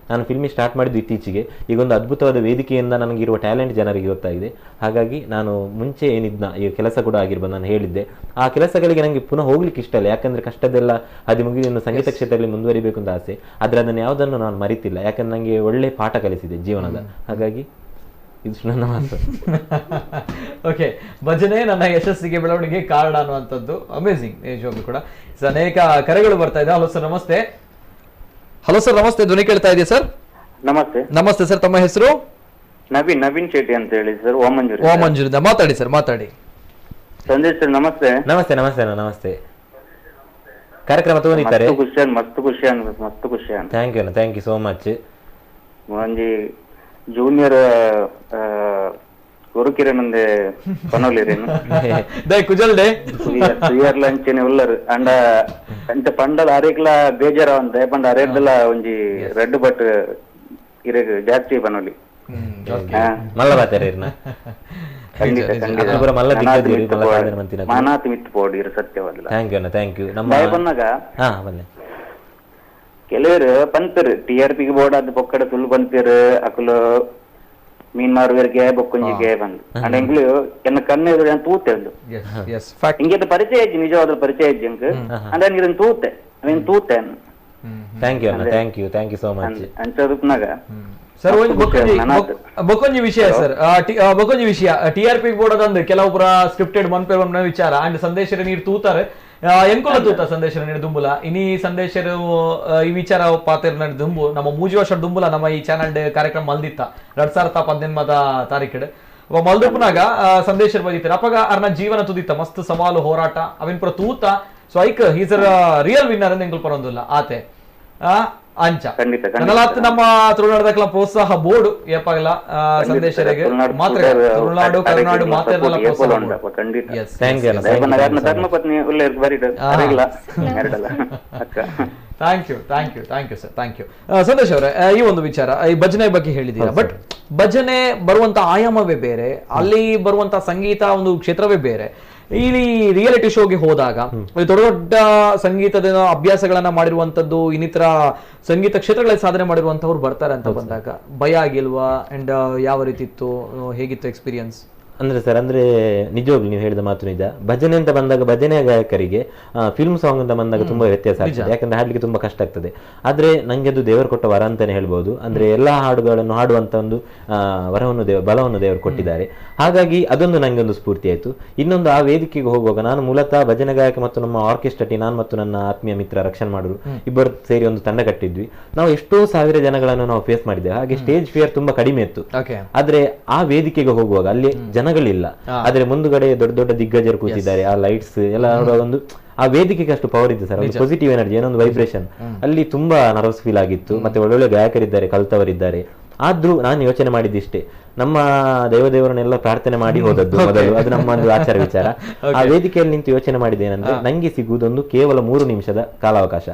ನಾನು ಫಿಲ್ಮಿಂಗ್ ಸ್ಟಾರ್ಟ್ ಮಾಡಿದ್ದು ಇತ್ತೀಚೆಗೆ. ಈಗ ಒಂದು ಅದ್ಭುತವಾದ ವೇದಿಕೆಯಿಂದ ನನಗಿರುವ ಟ್ಯಾಲೆಂಟ್ ಜನರಿಗೆ ಗೊತ್ತಾಗಿದೆ. ಹಾಗಾಗಿ ನಾನು ಮುಂಚೆ ಏನಿದ್ನ ಈ ಕೆಲಸ ಕೂಡ ಆಗಿರ್ಬೋದು, ನಾನು ಹೇಳಿದ್ದೆ ಆ ಕೆಲಸಗಳಿಗೆ ನನಗೆ ಪುನಃ ಹೋಗ್ಲಿಕ್ಕೆ ಇಷ್ಟ ಇಲ್ಲ. ಯಾಕಂದ್ರೆ ಕಷ್ಟದೆಲ್ಲ ಅದು ಮುಗಿದು ಇನ್ನು ಸಂಗೀತ ಕ್ಷೇತ್ರದಲ್ಲಿ ಮುಂದುವರಿಬೇಕು ಅಂತ ಆಸೆ. ಆದರೆ ಅದನ್ನು ಯಾವುದನ್ನು ನಾನು ಮರಿತಿಲ್ಲ, ಯಾಕಂದ್ರೆ ನನಗೆ ಒಳ್ಳೆ ಪಾಠ ಕಲಿಸಿದೆ ಜೀವನದ. ಹಾಗಾಗಿ ಇದು ನನ್ನ ಮಾತು. ಓಕೆ, ಭಜನೆ ನನ್ನ ಯಶಸ್ಸಿಗೆ ಬೆಳವಣಿಗೆ ಕಾರಣ ಅನ್ನುವಂಥದ್ದು ಅಮೇಸಿಂಗ್ ನಿಜವಾಗ್ಲೂ ಕೂಡ. ಅನೇಕ ಕರೆಗಳು ಬರ್ತಾ ಇದೆ. ಹಲೋ ಸರ್ ನಮಸ್ತೆ. ಹಲೋ ಸರ್ ನಮಸ್ತೆ, ಧ್ವನಿ ಕೇಳ್ತಾ ಇದೆಯಾ ಸರ್? ನಮಸ್ತೆ. ನಮಸ್ತೆ ಸರ್, ತಮ್ಮ ಹೆಸರು? ನವೀನ್ ಶೆಟ್ಟಿ ಅಂತ ಹೇಳಿ ಸರ್, ಓಮಂಜೂರಿಂದ. ಮಾತಾಡಿ ಸರ್, ಮಾತಾಡಿ. ಸಂದೇಶ್ ಸರ್ ನಮಸ್ತೆ. ನಮಸ್ತೆ ನಮಸ್ತೆ ನಮಸ್ತೆ. ಕಾರ್ಯಕ್ರಮ ತಗೊಂಡಿದ್ದಾರೆ. ಮಸ್ತ್ ಖುಷಿ ಅಂತ. Thank you so much. ಒಂಜಿ ಜೂನಿಯರ್ ಗುರುಕಿರಣ್ ಅಂದೆ ಪನೋಲಿರೇನು ದೈ ಕುಜಲ್ಡೆ ಸುಯರ್ ಲಂಚನೆ ಉಲ್ಲರ್ ಅಂಡ ಅಂಚ ಪಂಡಲ ಅರೇಕ್ಲ ಬೇಜಾರ ಅಂತ ಪಂಡ ಅರೇದಲ ಒಂಜಿ ರೆಡ್ ಬಟ್ ಇರೆಗ್ ಜಾಸ್ತಿ ಪನೋಲಿ ಮಲ್ಲ ಬಾತರೇರ್ನ ಖಂಡಿತ ಮಲ್ಲ ದಿಗ್ಗಜರು ಮಲ್ಲ ಸಾಧನೆ ಮಂತಿನ ಮಾನಾತಿ ಮಿತ್ತು ಪೋಡಿರು ಸತ್ಯವಾದಲ್ಲ. ಥ್ಯಾಂಕ್ ಯು ನಮ್ಮ ಬಂದಾಗ ಬನ್ನಿ ಕೆಲವರು ಪಂತರು TRPಗೆ ಬೋರ್ಡ್ ಆದ ಪೊಕ್ಕಡ ಸುಳ್ಳು ಬಂತಿರು ಅಕಲು ಮೀನ್ ಮಾರುವರಿಗೆ ಬೊಕ್ಕೊಂಜಿಗೆ ಬಂದು ಅಂಡ್ ಎಂಗ್ಲು ಎನ್ನ ಕಣ್ಣು ಎದುರು ನಾನು ತೂತೆಂದು ಹಿಂಗೆ ಪರಿಚಯ ಇಜ್ಜಿ ನಿಜವಾದ ಪರಿಚಯ ಇಜ್ಜಿ ಅಂಕ್ ಅಂದ್ರೆ ನೀರನ್ ತೂತೆ ನೀನ್ ತೂತೆ ಥ್ಯಾಂಕ್ ಯು ಸೋ ಮಚ್ ಅಂಚದಕ್ನಾಗ ಸರ್ ಬೊಕೊಂಜಿ ವಿಷಯ ಸರ್ ಬೊಕೊಂಜಿ ವಿಷಯ TRP ಬೋರ್ಡ್ ಅದಂದು ಕೆಲವು ಪುರ ಸ್ಕ್ರಿಪ್ಟೆಡ್ ಮನ್ಪೇರ್ ಮನ್ನ ವಿಚಾರ ಅಂಡ್ ಸಂದೇಶ ನೀರು ತೂತಾರೆ ಎಂಕುಲ ತೂತ ಸಂದೇಶ ನೀರು ದುಂಬುಲ ಇನಿ ಸಂದೇಶ ಈ ವಿಚಾರ ಪಾತ್ರ ದುಂಬು ನಮ್ಮ ಮೂಜಿ ವರ್ಷ ದುಂಬುಲ ನಮ್ಮ ಈ ಚಾನಲ್ ಕಾರ್ಯಕ್ರಮ ಮಲ್ದಿತ್ತ 2018 ತಾರೀಕಿಡ್ ಮಲ್ದುಪುನಾಗ ಸಂದೇಶ ಬಂದಿತ್ತು ಅಪ್ಪಗ ಅರ್ನ ಜೀವನ ತುದಿತ್ತ ಮಸ್ತ್ ಸವಾಲು ಹೋರಾಟ ಅವಿನ್ ಪುರ ತೂತ so hike is real winner ಅಂತ ಎಂಕುಲ್ ಪರೊಂದುಲ್ಲ ಆತೆ ಅಂಚ ನನಲಾತ್ ನಮ್ಮ ತುಳುನಾಡದಕ್ಲ ಪ್ರೋತ್ಸಾಹ ಬೋರ್ಡು ಏಪಾಗಲ ಸಂದೇಶರಿಗೆ ಮಾತ್ರ ತುಳುನಾಡು ಕರುನಾಡು ಮಾತಾಡಲ್ಲ thank you sir, thank you Sandesh ಅವರೇ. ಈ ಒಂದು ವಿಚಾರ ಈ ಭಜನೆ ಬಗ್ಗೆ ಹೇಳಿದ್ದೀರಾ, ಬಟ್ ಭಜನೆ ಬರುವಂತ ಆಯಾಮವೇ ಬೇರೆ, ಅಲ್ಲಿ ಬರುವಂತ ಸಂಗೀತ ಒಂದು ಕ್ಷೇತ್ರವೇ ಬೇರೆ. ಇಲ್ಲಿ ರಿಯಾಲಿಟಿ ಶೋಗೆ ಹೋದಾಗ ದೊಡ್ಡ ದೊಡ್ಡ ಸಂಗೀತದ ಅಭ್ಯಾಸಗಳನ್ನ ಮಾಡಿರುವಂತದ್ದು ಇನ್ನಿತರ ಸಂಗೀತ ಕ್ಷೇತ್ರಗಳಲ್ಲಿ ಸಾಧನೆ ಮಾಡಿರುವಂತವ್ರು ಬರ್ತಾರೆ ಅಂತ ಬಂದಾಗ ಭಯ ಆಗಿಲ್ವಾ? ಅಂಡ್ ಯಾವ ರೀತಿ ಇತ್ತು, ಹೇಗಿತ್ತು ಎಕ್ಸ್ಪೀರಿಯನ್ಸ್? ಅಂದ್ರೆ ಸರ್, ಅಂದ್ರೆ ನಿಜವಾಗ್ಲು ನೀವು ಹೇಳಿದ ಮಾತು ನಿಜ. ಭಜನೆ ಅಂತ ಬಂದಾಗ ಭಜನೆ ಗಾಯಕರಿಗೆ ಫಿಲ್ಮ್ ಸಾಂಗ್ ಅಂತ ಬಂದಾಗ ತುಂಬಾ ವ್ಯತ್ಯಾಸ ಆಗ್ತದೆ, ಯಾಕಂದ್ರೆ ಹಾಡ್ಲಿಕ್ಕೆ ತುಂಬಾ ಕಷ್ಟ ಆಗ್ತದೆ. ಆದ್ರೆ ನಂಗೆ ಅದು ದೇವರು ಕೊಟ್ಟ ವರ ಅಂತಾನೆ ಹೇಳ್ಬೋದು. ಅಂದ್ರೆ ಎಲ್ಲಾ ಹಾಡುಗಳನ್ನು ಹಾಡುವಂತ ಒಂದು ವರವನ್ನು ಬಲವನ್ನು ದೇವರು ಕೊಟ್ಟಿದ್ದಾರೆ. ಹಾಗಾಗಿ ಅದೊಂದು ನಂಗೆ ಒಂದು ಸ್ಫೂರ್ತಿ ಆಯ್ತು. ಇನ್ನೊಂದು, ಆ ವೇದಿಕೆಗೆ ಹೋಗುವಾಗ ನಾನು ಮೂಲತಃ ಭಜನೆ ಗಾಯಕ ಮತ್ತು ನಮ್ಮ ಆರ್ಕೆಸ್ಟ್ರಾ ಟೀಮ್, ನಾನು ಮತ್ತು ನನ್ನ ಆತ್ಮೀಯ ಮಿತ್ರ ರಕ್ಷಣ್ ಮಾಡುರು ಇಬ್ಬರು ಸೇರಿ ಒಂದು ತಂಡ ಕಟ್ಟಿದ್ವಿ. ನಾವು ಎಷ್ಟೋ ಸಾವಿರ ಜನಗಳನ್ನು ನಾವು ಫೇಸ್ ಮಾಡಿದ್ದೇವೆ. ಹಾಗೆ ಸ್ಟೇಜ್ ಫಿಯರ್ ತುಂಬಾ ಕಡಿಮೆ ಇತ್ತು. ಆದ್ರೆ ಆ ವೇದಿಕೆಗೆ ಹೋಗುವಾಗ ಅಲ್ಲಿ ಜನಗಳಿಲ್ಲ, ಆದ್ರೆ ಮುಂದುಗಡೆ ದೊಡ್ಡ ದೊಡ್ಡ ದಿಗ್ಗಜರು ಕೂತಿದ್ದಾರೆ. ಆ ಲೈಟ್ಸ್ ಎಲ್ಲ ನೋಡುವಾಗ ಒಂದು ಆ ವೇದಿಕೆಗೆ ಅಷ್ಟು ಪವರ್ ಇದೆ ಸರ್, ಒಂದು ಪಾಸಿಟಿವ್ ಎನರ್ಜಿ, ಏನೊಂದು ವೈಬ್ರೇಷನ್. ಅಲ್ಲಿ ತುಂಬಾ ನರ್ವಸ್ ಫೀಲ್ ಆಗಿತ್ತು. ಮತ್ತೆ ಒಳ್ಳೊಳ್ಳೆ ಗಾಯಕರಿದ್ದಾರೆ, ಕಲ್ತವರಿದ್ದಾರೆ. ಆದ್ರೂ ನಾನು ಯೋಚನೆ ಮಾಡಿದ್ದಿಷ್ಟೇ, ನಮ್ಮ ದೇವರನ್ನೆಲ್ಲ ಪ್ರಾರ್ಥನೆ ಮಾಡಿ ಹೋದದ್ದು ಮೊದಲು, ಅದು ನಮ್ಮ ಒಂದು ಆಚಾರ ವಿಚಾರ. ಆ ವೇದಿಕೆಯಲ್ಲಿ ನಿಂತು ಯೋಚನೆ ಮಾಡಿದ್ದೇನೆಂದ್ರೆ, ನಂಗೆ ಸಿಗುವುದೊಂದು ಕೇವಲ 3 ನಿಮಿಷದ ಕಾಲಾವಕಾಶ.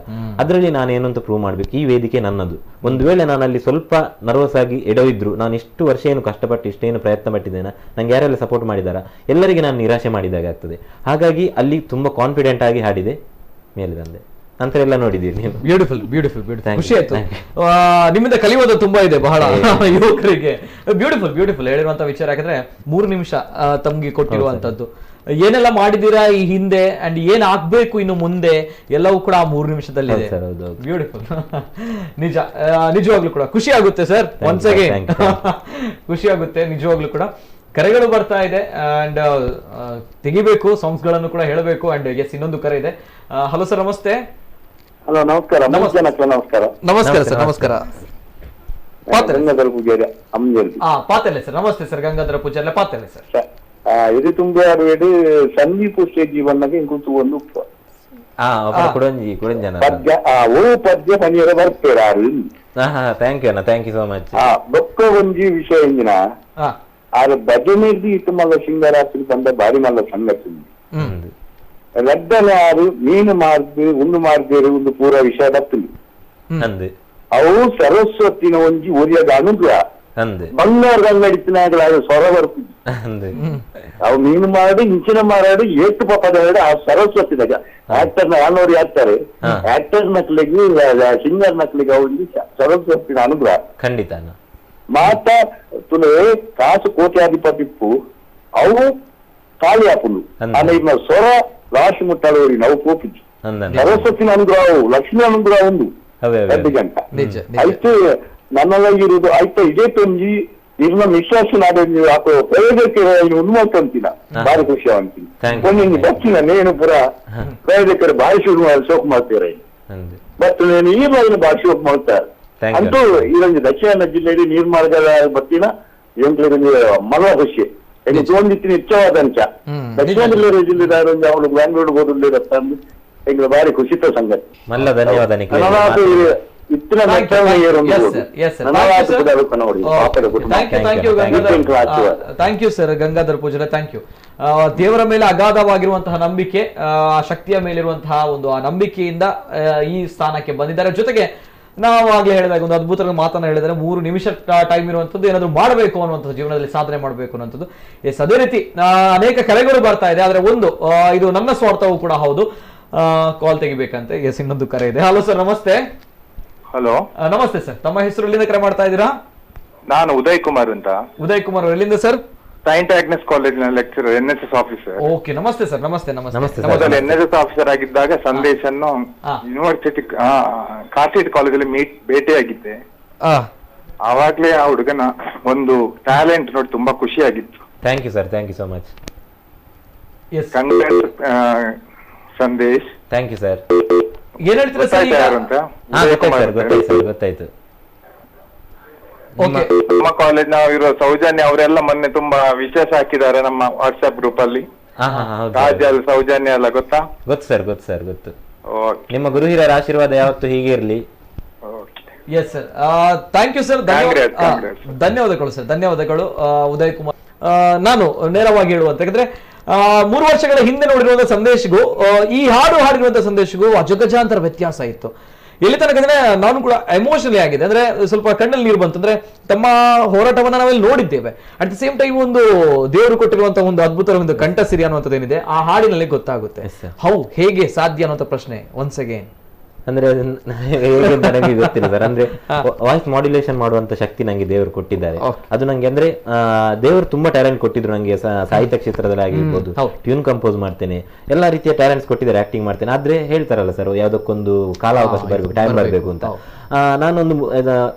ಅದರಲ್ಲಿ ನಾನು ಏನಂತ ಪ್ರೂವ್ ಮಾಡ್ಬೇಕು, ಈ ವೇದಿಕೆ ನನ್ನದು. ಒಂದು ವೇಳೆ ನಾನು ಅಲ್ಲಿ ಸ್ವಲ್ಪ ನರ್ವಸ್ ಆಗಿ ಎಡವಿದ್ರು, ನಾನು ಇಷ್ಟು ವರ್ಷ ಏನು ಕಷ್ಟಪಟ್ಟು ಇಷ್ಟೇನು ಪ್ರಯತ್ನ ಪಟ್ಟಿದ್ದೇನೆ, ನಂಗೆ ಯಾರೆಲ್ಲ ಸಪೋರ್ಟ್ ಮಾಡಿದಾರ ಎಲ್ಲರಿಗೆ ನಾನು ನಿರಾಶೆ ಮಾಡಿದಾಗ ಆಗ್ತದೆ. ಹಾಗಾಗಿ ಅಲ್ಲಿ ತುಂಬಾ ಕಾನ್ಫಿಡೆಂಟ್ ಆಗಿ ಹಾಡಿದೆ, ಮೇಲೆ ಬಂದೆ. ನಂತರ ಎಲ್ಲ ನೋಡಿದ್ದೀರಿ ನೀವು. ಬ್ಯೂಟಿಫುಲ್ ಖುಷಿ ಆಯ್ತು. ನಿಮ್ಮಿಂದ ಕಲಿಯೋದು ತುಂಬಾ ಇದೆ ಬಹಳ ಯುವಕರಿಗೆ. ಬ್ಯೂಟಿಫುಲ್ ಹೇಳಿರುವಂತ ವಿಚಾರ. ಯಾಕಂದ್ರೆ 3 ನಿಮಿಷ ತಮ್ಗೆ ಕೊಟ್ಟಿರುವಂತದ್ದು, ಏನೆಲ್ಲ ಮಾಡಿದೀರಾ ಈ ಹಿಂದೆ ಅಂಡ್ ಏನ್ ಆಗ್ಬೇಕು ಇನ್ನು ಮುಂದೆ ಎಲ್ಲವೂ ಕೂಡ ಆ 3 ನಿಮಿಷದಲ್ಲಿ. ಬ್ಯೂಟಿಫುಲ್. ನಿಜವಾಗ್ಲೂ ಕೂಡ ಖುಷಿ ಆಗುತ್ತೆ ಸರ್. ಒನ್ಸ್ ಅಗೇನ್ ಖುಷಿ ಆಗುತ್ತೆ ನಿಜವಾಗ್ಲೂ ಕೂಡ. ಕರೆಗಳು ಬರ್ತಾ ಇದೆ ಅಂಡ್ ತೆಗಿಬೇಕು, ಸಾಂಗ್ಸ್ ಗಳನ್ನು ಕೂಡ ಹೇಳಬೇಕು. ಅಂಡ್ ಎಸ್, ಇನ್ನೊಂದು ಕರೆ ಇದೆ. ಹಲೋ ಸರ್, ನಮಸ್ತೆ. ಹಲೋ, ನಮಸ್ಕಾರ. ನಮಸ್ಕಾರ ಸರ್, ನಮಸ್ಕಾರ. ಪಾತೆಲೆ ಸರ್, ನಮಸ್ತೆ ಸರ್. ಗಂಗಾಧರ ಪೂಜಾರ್ಲೆ ಪಾತೆಲೆ ಸರ್. ಇದು ತುಂಬಾ ಸಂದೀಪ್ ಸ್ಟೇಜ್ ಬಂದಾಗ ಇಂಕುತ್ತು ಒಂದು ಪದ್ಯ ಪನಿಯರ ಬರ್ತೀರಾರು. Thank you so much. ಬೊಕ್ಕ ಒಂಜಿ ವಿಷಯ ಎಂಜಿನ ಆದ್ರೆ ಭಜನೆಯಲ್ಲಿ ಇಟ್ಟು ಮಲ್ಲ ಸಿಂಗರಾತ್ರಿ ಬಂದ ಬಾರಿ ಮಲ್ಲ ಸಂಗತಿ ಲಡ್ಡನೆ ಆರು ಮೀನು ಮಾರ್ದು ಉಂಡು ಮಾರ್ದೇರು ಒಂದು ಪೂರ ವಿಷಯ ಬರ್ತದೆ. ಅವು ಸರಸ್ವತಿನ ಒಂಜಿ ಒರಿಯದ ಅನುಗ್ರಹ ಬಂಗಾರದ ಅಂಗಡಿ ತಿನ್ನಾಗಲ ಅದು ಸ್ವರ ಬರ್ತಿದ್ವಿ ಅವು ಮೀನು ಮಾಡಿ ಇಂಚಿನ ಮಾರಾಡಿ ಏಟು ಪಾಪದ ಆ ಸರಸ್ವತಿದಾಗ ಆಕ್ಟರ್ ಯಾನೋರು ಯಾಕ್ತಾರೆ ಆಕ್ಟರ್ ನಕ್ಲಿಗೆ ಸಿಂಗರ್ ನಕ್ಲಿಗೆ ಅವ್ರಿಗೆ ಸರಸ್ವತಿನ ಅನುಗ್ರಹ ಖಂಡಿತ ಮಾತ ತುಲೆ ಕಾಸು ಕೋಟ್ಯಾಧಿಪತಿಪ್ಪು ಅವು ಖಾಲಿ ಆಪುಂಡು ಆಮೇಲೆ ಇನ್ನ ಸ್ವರ ರಾಶಿ ಮುಟ್ಟಾಡೋರಿ ನಾವು ಕೋಪಿದ್ದು ಸರಸ್ವತಿನ ಅನುಗ್ರಹವು ಲಕ್ಷ್ಮಿ ಅನುಗ್ರಹ ಒಂದು 2 ಗಂಟೆ అయితే ನನ್ನಲ್ಲಿರುವುದು ಆಯ್ತು ಇದೇ ತಂಜಿ ಇನ್ನ ವಿಶ್ವಾಸ ನಾಡೋದು ಹಾಕೋ ಪ್ರಯೋಜಕ್ಕೆ ಉನ್ಮೋಟಂತಿನ ಭಾರಿ ಖುಷಿ ಅಂತೀನಿ ಒಂದು ಬಚ್ಚಿನ ನೇನು ಪುರ ಪ್ರಯೋಜಕರು ಭಾರಿ ಶುರು ಶೋಕ್ ಮಾಡ್ತೀರ ಬಟ್ నేను ಈ ಬಾರಿನ ಭಾರಿ ಶೋಕ್ ಮಾಡ್ತಾರೆ ಅಂತೂ ಇದೊಂದು ದಕ್ಷಿಣ ಜಿಲ್ಲೆಯಲ್ಲಿ ನೀರ್ಮಾರ್ಗದ ಬತ್ತಿನ ಎಂಟ್ರಿಗೆ ಮನ ಖುಷಿ ಈಗ ತೋಂದಿತ್ತಿನ ಇಚ್ಛವಾದ ಅಂಚ ದಕ್ಷಿಣ ಜಿಲ್ಲೆದಾರ ಅವಳು ಬ್ಯಾಂಗ್ಳೂರ್ ಹೋದಲ್ಲಿರತ್ತ ಈಗ ಭಾರಿ ಖುಷಿತ ಸಂಗತಿ ಮಲ್ಲ ಧನ್ಯವಾದ thank you sir Gangadhar Poojary, thank you. ದೇವರ ಮೇಲೆ ಅಗಾಧವಾಗಿರುವಂತಹ ನಂಬಿಕೆ, ಆ ಶಕ್ತಿಯ ಮೇಲಿರುವಂತಹ ಒಂದು ಆ ನಂಬಿಕೆಯಿಂದ ಈ ಸ್ಥಾನಕ್ಕೆ ಬಂದಿದ್ದಾರೆ. ಜೊತೆಗೆ ನಾವು ಆಗ್ಲೇ ಹೇಳಿದಾಗ ಒಂದು ಅದ್ಭುತ ಮಾತನ್ನ ಹೇಳಿದರೆ 3 ನಿಮಿಷ ಟೈಮ್ ಇರುವಂತದ್ದು, ಏನಾದ್ರು ಮಾಡಬೇಕು ಅನ್ನುವಂಥದ್ದು, ಜೀವನದಲ್ಲಿ ಸಾಧನೆ ಮಾಡಬೇಕು ಅನ್ನುವಂಥದ್ದು. ಎಸ್, ಅದೇ ರೀತಿ ಅನೇಕ ಕರೆಗಳು ಬರ್ತಾ ಇದೆ. ಆದ್ರೆ ಒಂದು ಇದು ನನ್ನ ಸ್ವಾರ್ಥವೂ ಕೂಡ ಹೌದು. ಕಾಲ್ ತೆಗಿಬೇಕಂತ. ಎಸ್, ಇನ್ನೊಂದು ಕರೆ ಇದೆ. ಹಲೋ ಸರ್, ನಮಸ್ತೆ. ಹಲೋ, ನಮಸ್ತೆ ಸರ್. ತಮ್ಮ ಹೆಸರು, ಎಲ್ಲಿಂದ ಕರೆ ಮಾಡ್ತಾ ಇದ್ದೀರಾ? ನಾನು ಉದಯ್ ಕುಮಾರ್ ಅಂತ. ಉದಯ್ ಕುಮಾರ್, ಎಲ್ಲಿಂದ ಸರ್? ಸೈಂಟ್ ಆಗ್ನೆಸ್ ಕಾಲೇಜಿನ ಲೆಕ್ಚರರ್, NSS ಆಫೀಸರ್. ಓಕೆ, ನಮಸ್ತೆ ಸರ್. ನಮಸ್ತೆ. ಮೊದಲು NSS ಆಫೀಸರ್ ಆಗಿದ್ದಾಗ ಸಂದೇಶನ್ನು ಯೂನಿವರ್ಸಿಟಿ ಕಾರ್ಸಿಟ್ ಕಾಲೇಜಲ್ಲಿ ಭೇಟಿಯಾಗಿದ್ದೆ. ಆವಾಗ್ಲೇ ಆ ಹುಡುಗನ ಒಂದು ಟ್ಯಾಲೆಂಟ್ ನೋಡಿ ತುಂಬಾ ಖುಷಿ ಆಗಿತ್ತು. Thank you sir, thank you so much. Sandesh, thank you sir. ಏನ್ ಹೇಳ್ತೀರಾ ಸರ್? ಯಾರು ಅಂತ ಗೊತ್ತಾಯ್ತು. ನಮ್ಮ ಕಾಲೇಜ್ ನಾವು ಇರೋ ಸೌಜನ್ಯ ಅವರೆಲ್ಲ ಮೊನ್ನೆ ತುಂಬಾ ವಿಶೇಷ ಹಾಕಿದ್ದಾರೆ ನಮ್ಮ ವಾಟ್ಸ್ಆಪ್ ಗ್ರೂಪ್ ಅಲ್ಲಿ. ರಾಜ್ಯ ಸೌಜನ್ಯ ಎಲ್ಲ ಗೊತ್ತಾ? ಗೊತ್ತು ಸರ್, ಗೊತ್ತು. ನಿಮ್ಮ ಗುರು ಹಿರಿಯರ ಆಶೀರ್ವಾದ ಯಾವತ್ತು ಹೀಗೆ ಇರ್ಲಿ. Yes sir, thank you sir. ಧನ್ಯವಾದಗಳು ಸರ್, ಧನ್ಯವಾದಗಳು ಉದಯ್ ಕುಮಾರ್. ನಾನು ನೇರವಾಗಿ ಹೇಳುವಂತ, ಯಾಕಂದ್ರೆ 3 ವರ್ಷಗಳ ಹಿಂದೆ ನೋಡಿರುವಂತಹ ಸಂದೇಶಗೂ ಈ ಹಾಡು ಹಾಡಿರುವಂತಹ ಸಂದೇಶಗೂ ಅಜಗಜಾಂತರ ವ್ಯತ್ಯಾಸ ಇತ್ತು. ಎಲ್ಲಿ ತನಕ ಅಂದ್ರೆ ನಾನು ಕೂಡ ಎಮೋಷನಲಿ ಆಗಿದೆ. ಅಂದ್ರೆ ಸ್ವಲ್ಪ ಕಣ್ಣಲ್ಲಿ ನೀರು ಬಂತು. ಅಂದ್ರೆ ತಮ್ಮ ಹೋರಾಟವನ್ನ ನಾವೆಲ್ಲಿ ನೋಡಿದ್ದೇವೆ. ಅಟ್ ದ ಸೇಮ್ ಟೈಮ್ ಒಂದು ದೇವರು ಕೊಟ್ಟಿರುವಂತಹ ಒಂದು ಅದ್ಭುತ ಒಂದು ಕಂಠಸಿರಿ ಅನ್ನುವಂಥದ್ದು ಏನಿದೆ ಆ ಹಾಡಿನಲ್ಲಿ ಗೊತ್ತಾಗುತ್ತೆ. ಹೇಗೆ ಸಾಧ್ಯ ಅನ್ನುವಂಥ ಪ್ರಶ್ನೆ ಒನ್ಸ್ ಅಗೇನ್. ಅಂದ್ರೆ ನನಗೆ ಗೊತ್ತಿಲ್ಲ ಸರ್. ಅಂದ್ರೆ ವಾಯ್ಸ್ ಮಾಡ್ಯುಲೇಷನ್ ಮಾಡುವಂತ ಶಕ್ತಿ ನಂಗೆ ದೇವರು ಕೊಟ್ಟಿದ್ದಾರೆ. ಅದು ನಂಗೆ ಅಂದ್ರೆ ದೇವರು ತುಂಬಾ ಟ್ಯಾಲೆಂಟ್ ಕೊಟ್ಟಿದ್ರು ನಂಗೆ. ಸಾಹಿತ್ಯ ಕ್ಷೇತ್ರದಲ್ಲಿ ಆಗಿರ್ಬೋದು, ಟ್ಯೂನ್ ಕಂಪೋಸ್ ಮಾಡ್ತೇನೆ, ಎಲ್ಲಾ ರೀತಿಯ ಟ್ಯಾಲೆಂಟ್ಸ್ ಕೊಟ್ಟಿದ್ದಾರೆ. ಆಕ್ಟಿಂಗ್ ಮಾಡ್ತೇನೆ. ಆದ್ರೆ ಹೇಳ್ತಾರಲ್ಲ ಸರ್, ಯಾವ್ದಕ್ಕೊಂದು ಕಾಲಾವಕಾಶ ಬರ್ಬೇಕು, ಟೈಮ್ ಬರ್ಬೇಕು ಅಂತ.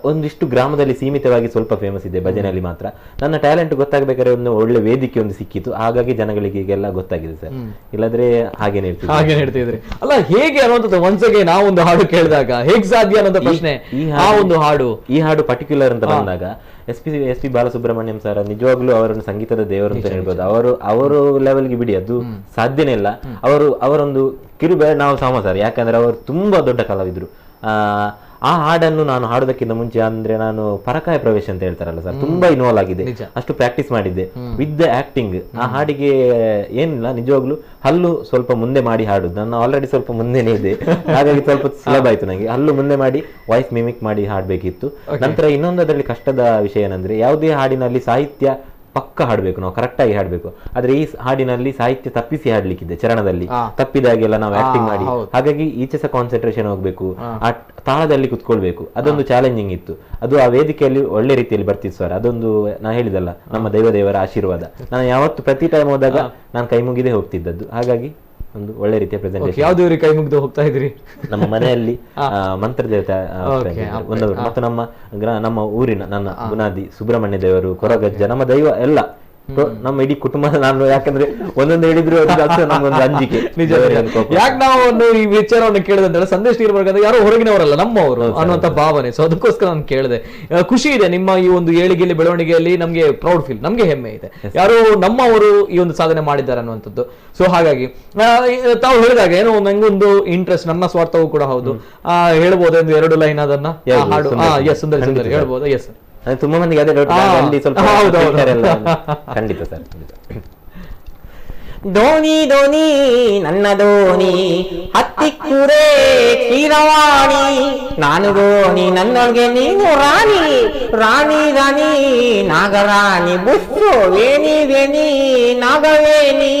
ಒಂದಿಷ್ಟು ಗ್ರಾಮದಲ್ಲಿ ಸೀಮಿತವಾಗಿ ಸ್ವಲ್ಪ ಫೇಮಸ್ ಇದೆ, ಭಜನೆಯಲ್ಲಿ ಮಾತ್ರ. ನನ್ನ ಟ್ಯಾಲೆಂಟ್ ಗೊತ್ತಾಗಬೇಕಾದ್ರೆ ಒಂದು ಒಳ್ಳೆ ವೇದಿಕೆ ಒಂದು ಸಿಕ್ಕಿತ್ತು. ಹಾಗಾಗಿ ಜನಗಳಿಗೆ ಈಗೆಲ್ಲ ಗೊತ್ತಾಗಿದೆ ಸರ್. ಇಲ್ಲದ್ರೆ ಹಾಗೇನೆ ಹೇಳ್ತಿದ್ರಿ ಅಲ್ಲ, ಹೇಗೆ ಅನ್ನುವಂಥದ್ದು ಒಂದ್ಸಗೆ ನಾವೊಂದು ಹಾಡು ಕೇಳಿದಾಗ ಹೇಗೆ ಸಾಧ್ಯ ಅನ್ನೋ ಪ್ರಶ್ನೆ. ಈ ಹಾಡು ಪರ್ಟಿಕ್ಯುಲರ್ ಅಂತ ಬಂದಾಗ ಎಸ್ ಪಿ ಬಾಲಸುಬ್ರಹ್ಮಣ್ಯಂ ಸರ್ ನಿಜವಾಗ್ಲೂ ಅವರನ್ನು ಸಂಗೀತದ ದೇವರು ಅಂತ ಹೇಳ್ಬೋದು. ಅವರು ಲೆವೆಲ್ಗೆ ಬಿಡಿ, ಅದು ಸಾಧ್ಯನೇ ಇಲ್ಲ. ಅವರೊಂದು ಕಿರುಬೆ ನಾವು ಸಮ ಸರ್. ಯಾಕಂದ್ರೆ ಅವರು ತುಂಬಾ ದೊಡ್ಡ ಕಲಾವಿದ್ರು. ಆ ಹಾಡನ್ನು ನಾನು ಹಾಡೋದಕ್ಕಿಂತ ಮುಂಚೆ, ಅಂದ್ರೆ ನಾನು ಪರಕಾಯ ಪ್ರವೇಶ ಅಂತ ಹೇಳ್ತಾರಲ್ಲ ಸರ್, ತುಂಬಾ ಇನ್ವಾಲ್ವ್ ಆಗಿದೆ. ಅಷ್ಟು ಪ್ರಾಕ್ಟೀಸ್ ಮಾಡಿದ್ದೆ ವಿತ್ ದ ಆಕ್ಟಿಂಗ್. ಆ ಹಾಡಿಗೆ ಏನಿಲ್ಲ, ನಿಜವಾಗ್ಲು ಹಲ್ಲು ಸ್ವಲ್ಪ ಮುಂದೆ ಮಾಡಿ ಹಾಡುದು. ನಾನು ಆಲ್ರೆಡಿ ಸ್ವಲ್ಪ ಮುಂದೆನೇ ಇದೆ, ಹಾಗಾಗಿ ಸ್ವಲ್ಪ ಸುಲಭ ಆಯ್ತು ನಂಗೆ. ಹಲ್ಲು ಮುಂದೆ ಮಾಡಿ ವಾಯ್ಸ್ ಮಿಮಿಕ್ ಮಾಡಿ ಹಾಡ್ಬೇಕಿತ್ತು. ನಂತರ ಇನ್ನೊಂದು ಅದರಲ್ಲಿ ಕಷ್ಟದ ವಿಷಯ ಏನಂದ್ರೆ, ಯಾವುದೇ ಹಾಡಿನಲ್ಲಿ ಸಾಹಿತ್ಯ ಪಕ್ಕ ಹಾಡ್ಬೇಕು, ನಾವು ಕರೆಕ್ಟ್ ಆಗಿ ಹಾಡ್ಬೇಕು. ಆದ್ರೆ ಈ ಹಾಡಿನಲ್ಲಿ ಸಾಹಿತ್ಯ ತಪ್ಪಿಸಿ ಹಾಡ್ಲಿಕ್ಕಿದೆ, ಚರಣದಲ್ಲಿ ತಪ್ಪಿದಾಗೆಲ್ಲ ನಾವು ಆಕ್ಟಿಂಗ್ ಮಾಡಿ. ಹಾಗಾಗಿ ಈಚೆ ಸಹ ಕಾನ್ಸಂಟ್ರೇಷನ್ ಹೋಗ್ಬೇಕು, ಆ ತಾಳದಲ್ಲಿ ಕುತ್ಕೊಳ್ಬೇಕು. ಅದೊಂದು ಚಾಲೆಂಜಿಂಗ್ ಇತ್ತು. ಅದು ಆ ವೇದಿಕೆಯಲ್ಲಿ ಒಳ್ಳೆ ರೀತಿಯಲ್ಲಿ ಬರ್ತಿತ್ತು ಸರ್. ಅದೊಂದು ನಾ ಹೇಳಿದಲ್ಲ, ನಮ್ಮ ದೇವರ ಆಶೀರ್ವಾದ. ನಾನು ಯಾವತ್ತು ಪ್ರತಿ ಟೈಮ್ ಹೋದಾಗ ನಾನು ಕೈ ಮುಗಿದೇ ಹೋಗ್ತಿದ್ದದ್ದು. ಹಾಗಾಗಿ ಒಂದು ಒಳ್ಳೆ ರೀತಿಯ ಪ್ರೆಸೆಂಟೇಷನ್. ಯಾವ ದೇವರಿಗೆ ಕೈ ಮುಗಿದು ಹೋಗ್ತಾ ಇದ್ರಿ? ನಮ್ಮ ಮನೆಯಲ್ಲಿ ಮಂತ್ರ ದೇವತೆ ಒಂದು, ಮತ್ತು ನಮ್ಮ ಊರಿನ ನನ್ನ ಗುಣಾದಿ ಸುಬ್ರಹ್ಮಣ್ಯ ದೇವರು, ಕೊರಗಜ್ಜ, ನಮ್ಮ ದೈವ ಎಲ್ಲ ನಮ್ಮ ಇಡೀ ಕುಟುಂಬ. ನಾನು ಯಾಕಂದ್ರೆ ಒಂದೊಂದು ಹೇಳಿದ್ರು ನಮ್ಗೊಂದು ಅಂಜಿಕೆ. ನಿಜ. ಯಾಕೆ ನಾವು ಈ ವಿಚಾರವನ್ನು ಕೇಳಿದ್ರೆ ಸಂದೇಶ ನೀಡಬೇಕಾದ್ರೆ ಯಾರೋ ಹೊರಗಿನವರಲ್ಲ, ನಮ್ಮವರು ಅನ್ನುವಂತ ಭಾವನೆ. ಸೊ ಅದಕ್ಕೋಸ್ಕರ ನಾನು ಕೇಳಿದೆ. ಖುಷಿ ಇದೆ ನಿಮ್ಮ ಈ ಒಂದು ಏಳಿಗೆಯಲ್ಲಿ, ಬೆಳವಣಿಗೆಯಲ್ಲಿ. ನಮ್ಗೆ ಪ್ರೌಡ್ ಫೀಲ್, ನಮ್ಗೆ ಹೆಮ್ಮೆ ಇದೆ, ಯಾರೋ ನಮ್ಮವರು ಈ ಒಂದು ಸಾಧನೆ ಮಾಡಿದ್ದಾರೆ ಅನ್ನುವಂಥದ್ದು. ಸೊ ಹಾಗಾಗಿ ತಾವು ಹೇಳಿದಾಗ ಏನೋ ನಂಗೊಂದು ಇಂಟ್ರೆಸ್ಟ್, ನನ್ನ ಸ್ವಾರ್ಥವೂ ಕೂಡ ಹೌದು. ಹೇಳ್ಬೋದು ಒಂದು 2 ಲೈನ್ ಅದನ್ನ ಹಾಡು. ಎಸ್, ಸುಂದರಿ ಹೇಳ್ಬೋದು. ಎಸ್, ತುಂಬಾ ಮಂದಿಗೆ ಅದೇ ಡೌಟ್. ಖಂಡಿತ ಸರ್. ಧೋನಿ ಧೋನಿ ನನ್ನ ಧೋನಿ ಹತ್ತಿಕ್ಕುರೇ ಕ್ಷೀರವಾಣಿ ನಾನು ಧೋನಿ ನನ್ನೊಳಗೆ ನೀನು ರಾಣಿ ರಾಣಿ ರಾಣಿ ನಾಗರಾಣಿ ಬುಸ್ಸು ವೇಣಿ ವೇಣಿ ನಾಗವೇಣಿ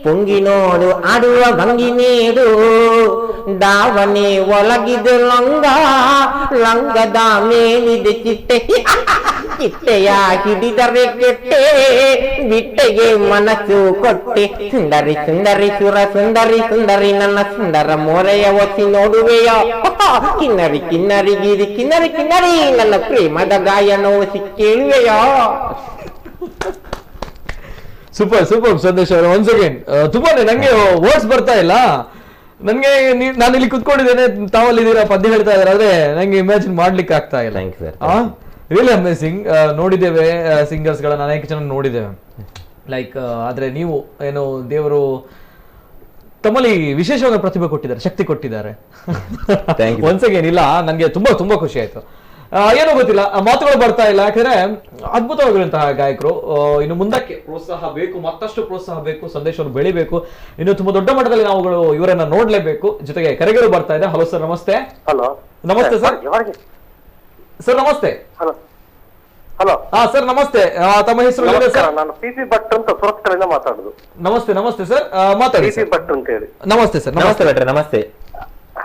ಪೊಂಗಿ ನೋಡು ಆಡುವ ಭಂಗಿ ನೀಡು ದಾವಣಿ ಒಳಗಿದೆ ಲಂಗ ಲಂಗದ ಮೇಲಿದೆ ಚಿಟ್ಟೆ ಚಿಟ್ಟೆಯ ಹಿಡಿದರೆ ಕೆಟ್ಟೆ ಬಿಟ್ಟೆಗೆ ಮನಸ್ಸು ಕೊಟ್ಟೆ ಸುಂದರಿ ಸುಂದರಿ ಸುರ ಸುಂದರಿ ಸುಂದರಿ ನನ್ನ ಸುಂದರ ಮೋರೆಯ ಒತ್ತಿ ನೋಡುವೆಯ ಕಿನ್ನರಿ ಕಿನ್ನರಿ ಗಿರಿ ಕಿನ್ನರಿ ಕಿನ್ನರಿ ನನ್ನ ಪ್ರೇಮದ ಗಾಯನ ಒಸಿ ಕೇಳುವೆಯ. ಸೂಪರ್ ಸೂಪರ್ ಸಂದೇಶ್ ಅವರು ಒನ್ಸ್ ಅಗೇನ್ ತುಂಬಾನೇ ನಂಗೆ ವರ್ಡ್ಸ್ ಬರ್ತಾ ಇಲ್ಲ. ನನ್ಗೆ ನಾನು ಇಲ್ಲಿ ಕುತ್ಕೊಂಡಿದ್ದೇನೆ, ತಾವಲ್ಲಿದ್ದೀರಾ, ಪದ್ಯ ಹೇಳ್ತಾ ಇದಾರೆ, ಆದ್ರೆ ನಂಗೆ ಇಮ್ಯಾಜಿನ್ ಮಾಡ್ಲಿಕ್ಕೆ ಆಗ್ತಾ ಇಲ್ಲ. Really amazing. ನೋಡಿದ್ದೇವೆ ಸಿಂಗರ್ಸ್ ಗಳನ್ನ ಅನೇಕ ಜನ ನೋಡಿದ್ದೇವೆ ಲೈಕ್, ಆದ್ರೆ ನೀವು ಏನು ದೇವರು ತಮ್ಮಲ್ಲಿ ವಿಶೇಷವಾದ ಪ್ರತಿಭೆ ಕೊಟ್ಟಿದ್ದಾರೆ, ಶಕ್ತಿ ಕೊಟ್ಟಿದ್ದಾರೆ. ಒನ್ಸ್ ಅಗೇನ್ ಇಲ್ಲ, ನನ್ಗೆ ತುಂಬಾ ತುಂಬಾ ಖುಷಿ ಆಯ್ತು. ಏನೋ ಗೊತ್ತಿಲ್ಲ, ಮಾತುಗಳು ಬರ್ತಾ ಇಲ್ಲ, ಯಾಕಂದ್ರೆ ಅದ್ಭುತವಾಗಿರುವಂತಹ ಗಾಯಕರು. ಇನ್ನು ಮುಂದಕ್ಕೆ ಪ್ರೋತ್ಸಾಹ ಬೇಕು, ಮತ್ತಷ್ಟು ಪ್ರೋತ್ಸಾಹ ಬೇಕು, ಸಂದೇಶ ಅವರು ಬೆಳಿಬೇಕು, ಇನ್ನು ತುಂಬಾ ದೊಡ್ಡ ಮಟ್ಟದಲ್ಲಿ ನಾವುಗಳು ಇವರನ್ನ ನೋಡ್ಲೇಬೇಕು. ಜೊತೆಗೆ ಕರೆಗಳು ಬರ್ತಾ ಇದೆ. ಹಲೋ ಸರ್, ನಮಸ್ತೆ. ಹಲೋ ನಮಸ್ತೆ ಸರ್. ಸರ್ ನಮಸ್ತೆ. ಹಲೋ ಹಲೋ ಹಾ ಸರ್ ನಮಸ್ತೆ. ತಮ್ಮ ಹೆಸರು? ನಾನು ಪಿಸಿ ಭಟ್ ಅಂತ ಸುರತ್ಕಲಿಂದ ಮಾತಾಡುದು. ನಮಸ್ತೆ ನಮಸ್ತೆ ಸರ್, ಮಾತಾಡಿ. ಪಿಸಿ ಭಟ್ ಅಂತ ಹೇಳಿ. ನಮಸ್ತೆ ಸರ್. ನಮಸ್ತೆ ಭಟ್ರೆ, ನಮಸ್ತೆ.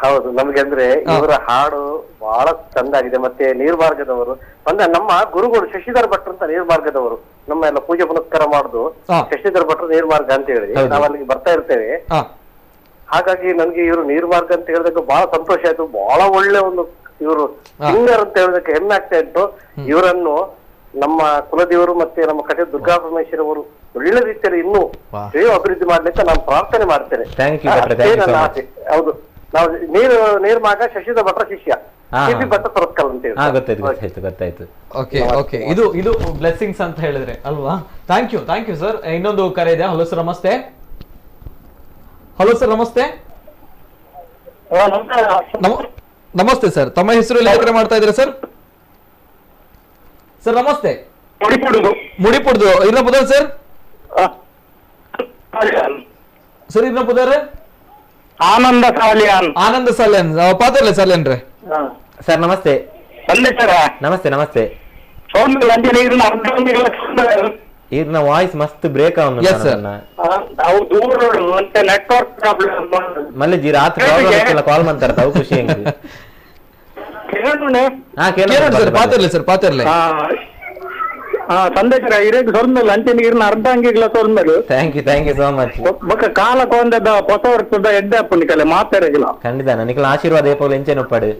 ಹೌದು, ನಮ್ಗೆ ಅಂದ್ರೆ ಇವರ ಹಾಡು ಬಹಳ ಚಂದ ಆಗಿದೆ. ಮತ್ತೆ ನೀರ್ಮಾರ್ಗದವರು ಅಂದ್ರೆ ನಮ್ಮ ಗುರುಗಳು ಶಶಿಧರ್ ಭಟ್ರು ಅಂತ ನೀರ್ಮಾರ್ಗದವರು, ನಮ್ಮ ಎಲ್ಲ ಪೂಜೆ ಪುನಸ್ಕಾರ ಮಾಡುದು ಶಶಿಧರ್ ಭಟ್ರು ನೀರ್ಮಾರ್ಗ ಅಂತ ಹೇಳಿ ನಾವ್ ಅಲ್ಲಿಗೆ ಬರ್ತಾ ಇರ್ತೇವೆ. ಹಾಗಾಗಿ ನನ್ಗೆ ಇವರು ನೀರ್ಮಾರ್ಗ ಅಂತ ಹೇಳಿದಾಗ ಬಹಳ ಸಂತೋಷ ಆಯ್ತು. ಬಹಳ ಒಳ್ಳೆ ಒಂದು ಇವರು ಸಿಂಗರ್ ಅಂತ ಹೇಳೋದಕ್ಕೆ ಹೆಮ್ಮೆ ಆಗ್ತಾ ಇತ್ತು. ಇವರನ್ನು ನಮ್ಮ ಕುಲದೇವರು ಮತ್ತೆ ನಮ್ಮ ಕಡೆ ದುರ್ಗಾ ಪರಮೇಶ್ವರಿ ಅವರು ಒಳ್ಳೆ ರೀತಿಯಲ್ಲಿ ಇನ್ನೂ ಅಭಿವೃದ್ಧಿ ಮಾಡ್ಲಿಕ್ಕೆ ನಾನು ಪ್ರಾರ್ಥನೆ ಮಾಡ್ತೇನೆ. ನನ್ನ ಆಸೆ. ಹೌದು, ನಾವು ನೀರ್ಮಾರ್ಗ ಶಶಿಧರ್ ಭಟ್ರ ಶಿಷ್ಯ ಭಟ್ಟ ಸುರತ್ಕಲ್ ಅಂತ ಗೊತ್ತಾಯ್ತು. ಓಕೆ ಓಕೆ, ಇದು ಬ್ಲೆಸ್ಸಿಂಗ್ಸ್ ಅಂತ ಹೇಳಿದ್ರೆ ಅಲ್ವಾ. Thank you sir. ಇನ್ನೊಂದು ಕರೆ ಇದೆ. ಹಲೋ ಸರ್, ನಮಸ್ತೆ. ಹಲೋ ಸರ್, ನಮಸ್ತೆ. ನಮಸ್ತೆ ಸರ್, ತಮ್ಮ ಹೆಸರು ಎಲ್ಲ ಕರೆ ಮಾಡ್ತಾ ಇದ್ದೀರಾ ಸರ್? ಸರ್ ನಮಸ್ತೆ. ಮುಡಿಪುಡ್ದು ಇನ್ನ ಪುದರ್ ಸರ್? ಸರ್ ಇನ್ನ ಪುದರ್ ಆನಂದ ಸಾಲಿಯಾನ್. ಆನಂದ ಸಾಲಿಯಾನ್ ಪಾತ್ರಲ್ಲ ಸಾಲಿಯಾನ್ ರೇ. ಸರ್ ನಮಸ್ತೆ. ನಮಸ್ತೆ ನಮಸ್ತೆ. ಇವ್ರನ್ನ ವಾಯ್ಸ್ ಮಸ್ತ್ ಬ್ರೇಕ್ ಅವನು. ಮಲ್ಲಿಜಿ ರಾತ್ರಿ ಕಾಲ್ ಮಾಡ್ತಾರ ತಾವು ಖುಷಿ ಹೆಂಗ್? ಪಾತ್ರಲ್ಲ ಸರ್, ಪಾತ್ರಲ್ಲ ಸಂದೇಶ ಇರೇಗ ಸೊಂದಲ್ಲ ಅಂಚೆ ನೀರಿನ ಅರ್ಧ ಅಂಗಿಗಳ ಸೊಂದಲು. Thank you so much. ಬೊಕ್ಕ ಕಾಲ ಕೊಂದದ ಹೊಸ ವರ್ಷದ ಎಡ್ಡೆ ಅಪ್ಪನಿಕಲೆ ಮಾತಾಡಗಿಲ್ಲ. ಖಂಡಿತ ನನಗೆ ಆಶೀರ್ವಾದ ಏಪೋಲ್ ಎಂಚೆ ನೊಪ್ಪಾಡು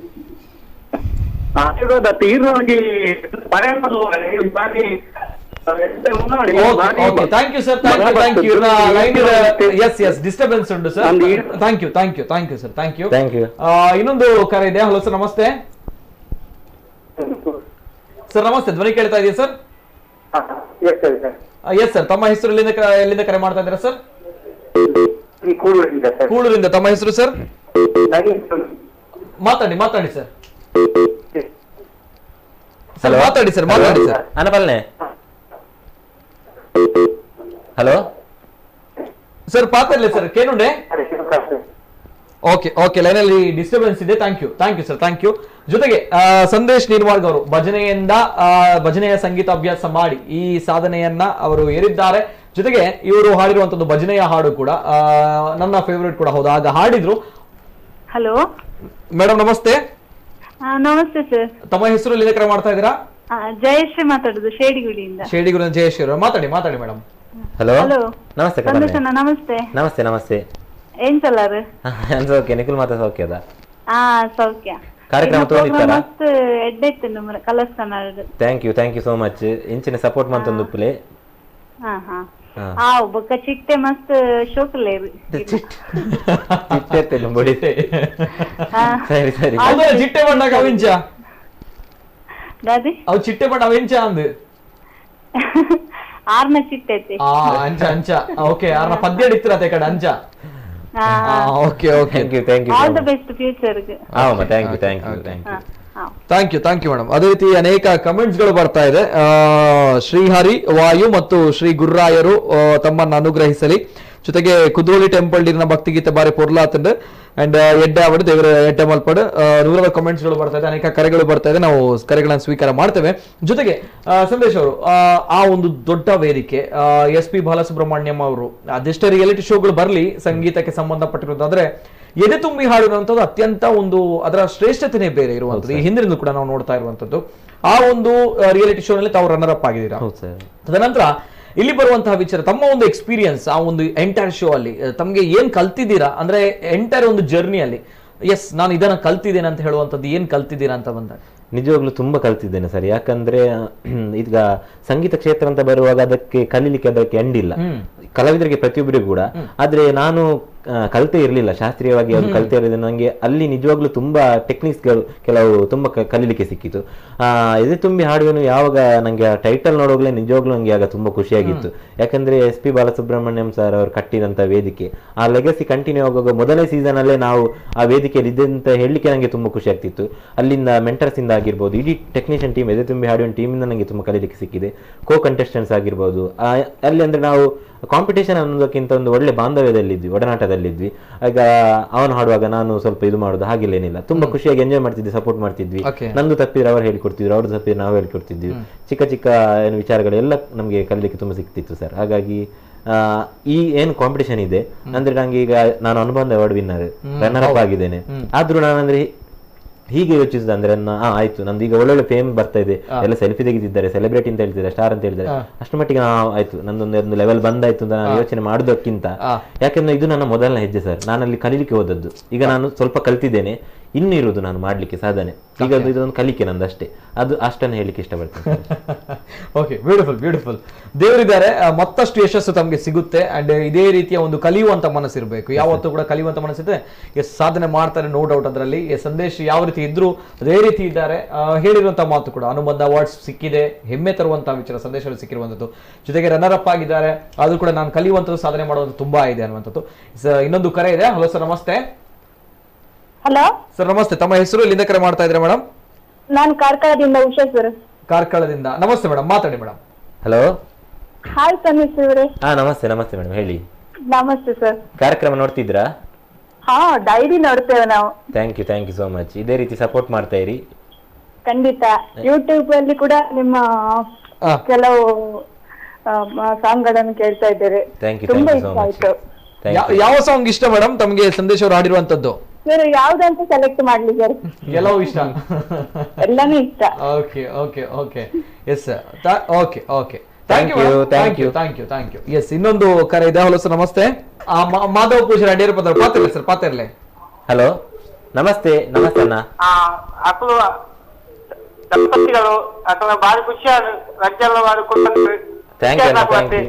ಆಶೀರ್ವಾದ ತೀರ್ನೋಗಿ thank you sir. Thank you. Yes disturbance ಉಂಟು sir. Thank you sir. Thank you. ಇನ್ನೊಂದು ಕರೆ ಇದೆ. ಹಲೋ ಸರ್, ನಮಸ್ತೆ. ಸರ್ ನಮಸ್ತೆ, ಧ್ವನಿ ಕೇಳ್ತಾ ಇದೆಯಾ ಸರ್? ಎಸ್ ಸರ್, ತಮ್ಮ ಹೆಸರು ಎಲ್ಲಿಂದ ಕರೆ ಮಾಡ್ತಾ ಇದ್ದೀರಾ ಸರ್? ಕೂಳೂರಿಂದ. ತಮ್ಮ ಹೆಸರು ಸರ್? ಮಾತಾಡಿ ಸರ್. ಮಾತಾಡಿ ಸರ್. ಅನಪಲ್ನೆ. ಹಲೋ ಸರ್, ಪಾತ್ರಲ್ಲ ಸರ್, ಕೇನುಂಡೆ? ಓಕೆ ಲೈನಲ್ಲಿ ಡಿಸ್ಟರ್ಬೆನ್ಸ್ ಇದೆ. Thank you sir. Thank you. ಜೊತೆಗೆ ಸಂದೇಶ್ ನೀರ್ಮಾರ್ಗ್ ಅವರು ಭಜನೆಯ ಸಂಗೀತ ಅಭ್ಯಾಸ ಮಾಡಿ ಈ ಸಾಧನೆಯನ್ನ ಅವರು ಏರಿದ್ದಾರೆ. ಜೊತೆಗೆ ಇವರು ಹಾಡಿರುವಂತದ್ದು ಭಜನೆಯ ಹಾಡು ಕೂಡ ನನ್ನ ಫೇವರೇಟ್ ಕೂಡ ಹೌದು. ಆಗ ಹಾಡಿದ್ರು. ಹಲೋ ಮೇಡಮ್, ನಮಸ್ತೆ. ನಮಸ್ತೆ ಸರ್. ತಮ್ಮ ಹೆಸರು ಎಲ್ಲಿಂದ ಕರೆ ಮಾಡ್ತಾ ಇದ್ದೀರಾ? ಜಯಶ್ರೀ ಮಾತಾಡುದು, ಶೇಡಿಗುಡಿಯಿಂದ. ಜಯಶ್ರೀ ಅವರು ಮಾತಾಡಿ ಮೇಡಮ್. ಹಲೋ ನಮಸ್ತೆ. ನಮಸ್ತೆ ನಮಸ್ತೆ. ಏನ್ ಚಲ್ಲಾರು? ಸೌಖ್ಯ. ನಿಖಿಲ್ ಮಾತಾ ಸೌಖ್ಯದ? ಸೌಖ್ಯ. ಕಾರ್ಯಕ್ರಮ ತೋರಿಸ್ತಾರಾ? ಎಡ್ಡೆತ್ತು ನಮ್ಮ ಕಲಸ್ತಾನ. Thank you so much. ಇಂಚಿನ ಸಪೋರ್ಟ್ ಮಂತೊಂದು ಉಪ್ಪುಲೆ. ಬೊಕ್ಕ ಚಿಟ್ಟೆ ಮಸ್ತ್ ಶೋಕಲೇರು. ಚಿಟ್ಟೆ ಬಡಿತೆ. ಸರಿ. ಚಿಟ್ಟೆ ಬಂದಾಗ ಅವಿಂಚ ದಾದಿ ಅವು ಚಿಟ್ಟೆ ಬಣ್ಣ ಅವಿಂಚ ಅಂದ್ ಆರ್ನ ಚಿಟ್ಟೆ ಐತಿ. ಅಂಚ ಓಕೆ. ಆರ್ನ ಪದ್ಯ ಹಿಡಿತಿರತ್ತೆ ಕಡೆ ಅಂಚ. Okay. All the best future ಗೆ. Thank you madam. ಅದೇ ರೀತಿ ಅನೇಕ ಕಮೆಂಟ್ಸ್ ಗಳು ಬರ್ತಾ ಇದೆ. ಶ್ರೀಹರಿ ವಾಯು ಮತ್ತು ಶ್ರೀ ಗುರ್ರಾಯರು ತಮ್ಮನ್ನು ಅನುಗ್ರಹಿಸಲಿ. ಜೊತೆಗೆ ಕುದ್ರೋಳಿ ಟೆಂಪಲ್ ಇರಿನ ಭಕ್ತಿಗೀತೆ ಬಾರಿ ಪೊರ್ಲಾತಂಡ್ ಅಂಡ್ ಎಡ್ಡೆ ಅವಡು ದೇವರ ಎಡ್ಡೆ ಮಲ್ಪಡು ನೂರಾರು ಕಮೆಂಟ್ಸ್ಗಳು ಬರ್ತಾ ಇದೆ, ಅನೇಕ ಕರೆಗಳು ಬರ್ತಾ ಇದೆ. ನಾವು ಕರೆಗಳನ್ನು ಸ್ವೀಕಾರ ಮಾಡ್ತೇವೆ. ಜೊತೆಗೆ ಸಂದೇಶ್ ಅವರು ಆ ಒಂದು ದೊಡ್ಡ ವೇದಿಕೆ SP ಬಾಲಸುಬ್ರಹ್ಮಣ್ಯಂ ಅವರು ಅದೆಷ್ಟೇ ರಿಯಾಲಿಟಿ ಶೋಗಳು ಬರಲಿ ಸಂಗೀತಕ್ಕೆ ಸಂಬಂಧಪಟ್ಟಿರೋದಾದ್ರೆ ಎದೆ ತುಂಬಿ ಹಾಡುವಂಥದ್ದು ಅತ್ಯಂತ ಒಂದು ಅದರ ಶ್ರೇಷ್ಠತೆನೇ ಬೇರೆ ಇರುವಂಥದ್ದು. ಈ ಹಿಂದಿನಿಂದ ಕೂಡ ನಾವು ನೋಡ್ತಾ ಇರುವಂಥದ್ದು. ಆ ಒಂದು ರಿಯಾಲಿಟಿ ಶೋ ನಲ್ಲಿ ತಾವು ರನ್ನರ್ ಅಪ್ ಆಗಿದ್ದೀರಾ. ತದನಂತರ ಇಲ್ಲಿ ಬರುವಂತಹ ವಿಚಾರ, ತಮ್ಮ ಒಂದು ಎಕ್ಸ್ಪೀರಿಯನ್ಸ್ ಆ ಒಂದು ಎಂಟೈರ್ ಶೋ ಅಲ್ಲಿ ತಮಗೆ ಏನ್ ಕಲ್ತಿದ್ದೀರಾ, ಅಂದ್ರೆ ಎಂಟೈರ್ ಒಂದು ಜರ್ನಿಯಲ್ಲಿ ಎಸ್ ನಾನು ಇದನ್ನ ಕಲ್ತಿದ್ದೇನೆ ಅಂತ ಹೇಳುವಂಥದ್ದು ಏನ್ ಕಲ್ತಿದ್ದೀರಾ ಅಂತ ಬಂದಾಗ? ನಿಜವಾಗ್ಲೂ ತುಂಬಾ ಕಲ್ತಿದ್ದೇನೆ ಸರ್. ಯಾಕಂದ್ರೆ ಈಗ ಸಂಗೀತ ಕ್ಷೇತ್ರ ಅಂತ ಬರುವಾಗ ಅದಕ್ಕೆ ಕಲೀಲಿಕ್ಕೆ ಅದಕ್ಕೆ ಎಂಡಿಲ್ಲ, ಕಲಾವಿದರಿಗೆ ಪ್ರತಿಯೊಬ್ಬರಿಗೂ ಕೂಡ. ಆದ್ರೆ ನಾನು ಕಲಿತೇ ಇರಲಿಲ್ಲ, ಶಾಸ್ತ್ರೀಯವಾಗಿ ಅದು ಕಲಿತೇ ಇರಲಿಲ್ಲ. ನನಗೆ ಅಲ್ಲಿ ನಿಜವಾಗ್ಲೂ ತುಂಬಾ ಟೆಕ್ನಿಕ್ಸ್ಗಳು ಕೆಲವು ತುಂಬಾ ಕಲೀಲಿಕ್ಕೆ ಸಿಕ್ಕಿತ್ತು. ಎದೆ ತುಂಬಿ ಹಾಡುವೆನು ಯಾವಾಗ ನಂಗೆ ಟೈಟಲ್ ನೋಡುವಾಗಲೇ ನಿಜವಾಗ್ಲೂ ನಂಗೆ ಆಗ ತುಂಬಾ ಖುಷಿಯಾಗಿತ್ತು. ಯಾಕಂದ್ರೆ SP ಬಾಲಸುಬ್ರಹ್ಮಣ್ಯಂ ಸರ್ ಅವರು ಕಟ್ಟಿದಂತ ವೇದಿಕೆ, ಆ ಲೆಗಸಿ ಕಂಟಿನ್ಯೂ ಆಗುವಾಗ ಮೊದಲನೇ ಸೀಸನ್ ಅಲ್ಲೇ ನಾವು ಆ ವೇದಿಕೆಯಲ್ಲಿ ಇದ್ದೆ ಅಂತ ಹೇಳಲಿಕ್ಕೆ ನಂಗೆ ತುಂಬಾ ಖುಷಿ ಆಗ್ತಿತ್ತು. ಅಲ್ಲಿಂದ ಮೆಂಟರ್ಸ್ ಇಂದ ಆಗಿರ್ಬೋದು, ಇಡೀ ಟೆಕ್ನಿಷಿಯನ್ ಟೀಮ್ ಎದೆ ತುಂಬಿ ಹಾಡುವ ಟೀಮ್ ಇಂದ ನಂಗೆ ತುಂಬಾ ಕಲೀಲಿಕ್ಕೆ ಸಿಕ್ಕಿದೆ. ಕಂಟೆಸ್ಟೆಂಟ್ಸ್ ಆಗಿರ್ಬೋದು, ಅಲ್ಲಿ ಅಂದ್ರೆ ನಾವು ಕಾಂಪಿಟೇಷನ್ ಅನ್ನೋದಕ್ಕಿಂತ ಒಂದು ಒಳ್ಳೆ ಬಾಂಧವ್ಯದಲ್ಲಿದ್ವಿ, ಒಡನಾಟದಲ್ಲಿದ್ವಿ. ಆಗ ಅವನು ಹಾಡುವಾಗ ನಾನು ಸ್ವಲ್ಪ ಇದು ಮಾಡೋದು ಹಾಗೆಲ್ಲೇನಿಲ್ಲ, ತುಂಬಾ ಖುಷಿಯಾಗಿ ಎಂಜಾಯ್ ಮಾಡ್ತಿದ್ವಿ, ಸಪೋರ್ಟ್ ಮಾಡ್ತಿದ್ವಿ. ನಂದು ತಪ್ಪಿದ್ರೆ ಅವ್ರು ಹೇಳಿಕೊಡ್ತಿದ್ರು, ಅವ್ರದ್ದು ತಪ್ಪಿದ್ರೆ ನಾವು ಹೇಳಿಕೊಡ್ತಿದ್ವಿ. ಚಿಕ್ಕ ಚಿಕ್ಕ ಏನು ವಿಚಾರಗಳೆಲ್ಲ ನಮಗೆ ಕಲಿಲಿಕ್ಕೆ ತುಂಬಾ ಸಿಕ್ತಿತ್ತು ಸರ್. ಹಾಗಾಗಿ ಈ ಏನು ಕಾಂಪಿಟೇಷನ್ ಇದೆ ಅಂದ್ರೆ ನಂಗೆ ಈಗ ನಾನು ಅನುಬಂಧ ಅವಾರ್ಡ್ ವಿನ್ನರ್, ರನ್ನರ್ ಅಪ್ ಆಗಿದ್ದೇನೆ. ಆದ್ರೂ ನಾನಂದ್ರೆ ಹೀಗೆ ಯೋಚಿಸಿದ ಅಂದ್ರೆ ಆಯ್ತು ನಂದು ಈಗ ಒಳ್ಳೊಳ್ಳೆ ಫೇಮ್ ಬರ್ತಾ ಇದೆ, ಎಲ್ಲ ಸೆಲ್ಫಿ ತೆಗೆದಿದ್ದಾರೆ, ಸೆಲೆಬ್ರಿಟಿ ಅಂತ ಹೇಳ್ತಿದ್ದಾರೆ, ಸ್ಟಾರ್ ಅಂತ ಹೇಳ್ತಾರೆ, ಅಷ್ಟು ಮಟ್ಟಿಗೆ ಆಯ್ತು ನಂದೊಂದು ಲೆವೆಲ್ ಬಂದಾಯ್ತು ಅಂತ ನಾನು ಯೋಚನೆ ಮಾಡೋದಕ್ಕಿಂತ, ಯಾಕಂದ್ರೆ ಇದು ನನ್ನ ಮೊದಲನೇ ಹೆಜ್ಜೆ ಸರ್. ನಾನಲ್ಲಿ ಕಲೀಲಿಕ್ಕೆ ಹೋದದ್ದು. ಈಗ ನಾನು ಸ್ವಲ್ಪ ಕಲ್ತಿದ್ದೇನೆ, ಇನ್ನಿರುವುದು ನಾನು ಮಾಡ್ಲಿಕ್ಕೆ ಸಾಧನೆ. ಈಗ ಇದೊಂದು ಕಲಿಕೆ ನಂದು ಅಷ್ಟೇ, ಅದು ಅಷ್ಟನ್ನು ಹೇಳಿಕ್ಕೆ ಇಷ್ಟಪಡ್ತೇನೆ. Okay, beautiful beautiful. ದೇವರಿದ್ದಾರೆ, ಮತ್ತಷ್ಟು ಯಶಸ್ಸು ತಮಗೆ ಸಿಗುತ್ತೆ. ಅಂಡ್ ಇದೇ ರೀತಿಯ ಒಂದು ಕಲಿಯುವಂತ ಮನಸ್ಸಿರಬೇಕು. ಯಾವತ್ತೂ ಕೂಡ ಕಲಿಯುವಂತ ಮನಸ್ಸಿದೆ, ಎಸ್ ಸಾಧನೆ ಮಾಡ್ತಾರೆ, ನೋ ಡೌಟ್ ಅದರಲ್ಲಿ. ಸಂದೇಶ್ ಯಾವ ರೀತಿ ಇದ್ರು ಅದೇ ರೀತಿ ಇದ್ದಾರೆ. ಹೇಳಿರುವಂತ ಮಾತು ಕೂಡ ಅನುಬಂಧ ಅವಾರ್ಡ್ಸ್ ಸಿಕ್ಕಿದೆ, ಹೆಮ್ಮೆ ತರುವಂತಹ ವಿಚಾರ ಸಂದೇಶಗಳು ಸಿಕ್ಕಿರುವಂಥದ್ದು. ಜೊತೆಗೆ ರನ್ನರ್ ಅಪ್ ಆಗಿದ್ದಾರೆ, ಅದು ಕೂಡ ನಾನು ಕಲಿಯುವಂಥದ್ದು, ಸಾಧನೆ ಮಾಡುವಂಥದ್ದು ತುಂಬಾ ಇದೆ ಅನ್ನುವಂಥದ್ದು. ಇನ್ನೊಂದು ಕರೆ ಇದೆ. ಹಲೋ ಸರ್, ನಮಸ್ತೆ. ಹಲೋ ಸರ್ ನಮಸ್ತೆ, ತಮ್ಮ ಹೆಸರು, ಎಲ್ಲಿಂದ ಕರೆ ಮಾಡ್ತಾ ಇದ್ರೆ ಮೇಡಮ್? ನಾನು ಕಾರ್ಕಳದಿಂದ ಉಷಾ ಸರ್. ಕಾರ್ಕಳದಿಂದ. ನಮಸ್ತೆ ಮೇಡಮ್, ಮಾತಾಡಿ ಮೇಡಮ್. ಹಲೋ, ಹಾಯ್ ಸಂದೇಶ್ ಅವರೇ. ನಮಸ್ತೆ ನಮಸ್ತೆ ಮೇಡಮ್, ಹೇಳಿ. ನಮಸ್ತೆ ಸರ್. ಕಾರ್ಯಕ್ರಮ ನೋಡ್ತಿದ್ರಾ? ಹಾ, ಡೈಲಿ ನೋಡ್ತೇವೆ ನಾವು. Thank you so much. ಇದೇ ರೀತಿ ಸಪೋರ್ಟ್ ಮಾಡ್ತಾ ಇರಿ. ಖಂಡಿತ. ಯೂಟ್ಯೂಬ್ ಅಲ್ಲಿ ಕೂಡ ನಿಮ್ಮ ಕೆಲವು ಸಾಂಗ್ ಗಳನ್ನು ಕೇಳ್ತಾ ಇದ್ದೇವೆ, ತುಂಬಾ ಇಷ್ಟ ಆಯ್ತು. ಯಾವ ಸಾಂಗ್ ಇಷ್ಟ ಮೇಡಮ್ ತಮಗೆ ಸಂದೇಶ್ ಅವರು ಹಾಡಿರುವಂತದ್ದು? ಸರ್ ಯಾವ್ದಂತ ಸೆಲೆಕ್ಟ್ ಮಾಡ್ಲಿ ಸರ್? ಎಲ್ಲವೂ ಇಷ್ಟ, ಎಲ್ಲಾನು ಇಷ್ಟ. Okay okay okay, yes sir, okay okay, thank you. Yes, ಇನ್ನೊಂದು ಕರೆ ಇದೆ. ಹಲೋ ಸರ್, ನಮಸ್ತೆ. ಮಾಧವ ಪೂಜಾರಿ ಅಡ್ಡಿಯರ ಪದ ಪಾತಿರ್ಲಿ ಸರ್, ಪಾತಿರ್ಲಿ. ಹಲೋ, ನಮಸ್ತೆ. ನಮಸ್ತೆ ಅಣ್ಣ. ಅಕ್ಕಳು ದಂಪತಿಗಳು ಅಥವಾ ಬಾರಿ ಖುಷಿಯಾದ ರಜ್ಜೆಲ್ಲ ಮಾಡಿಕೊಂಡು ಥ್ಯಾಂಕ್ ಯು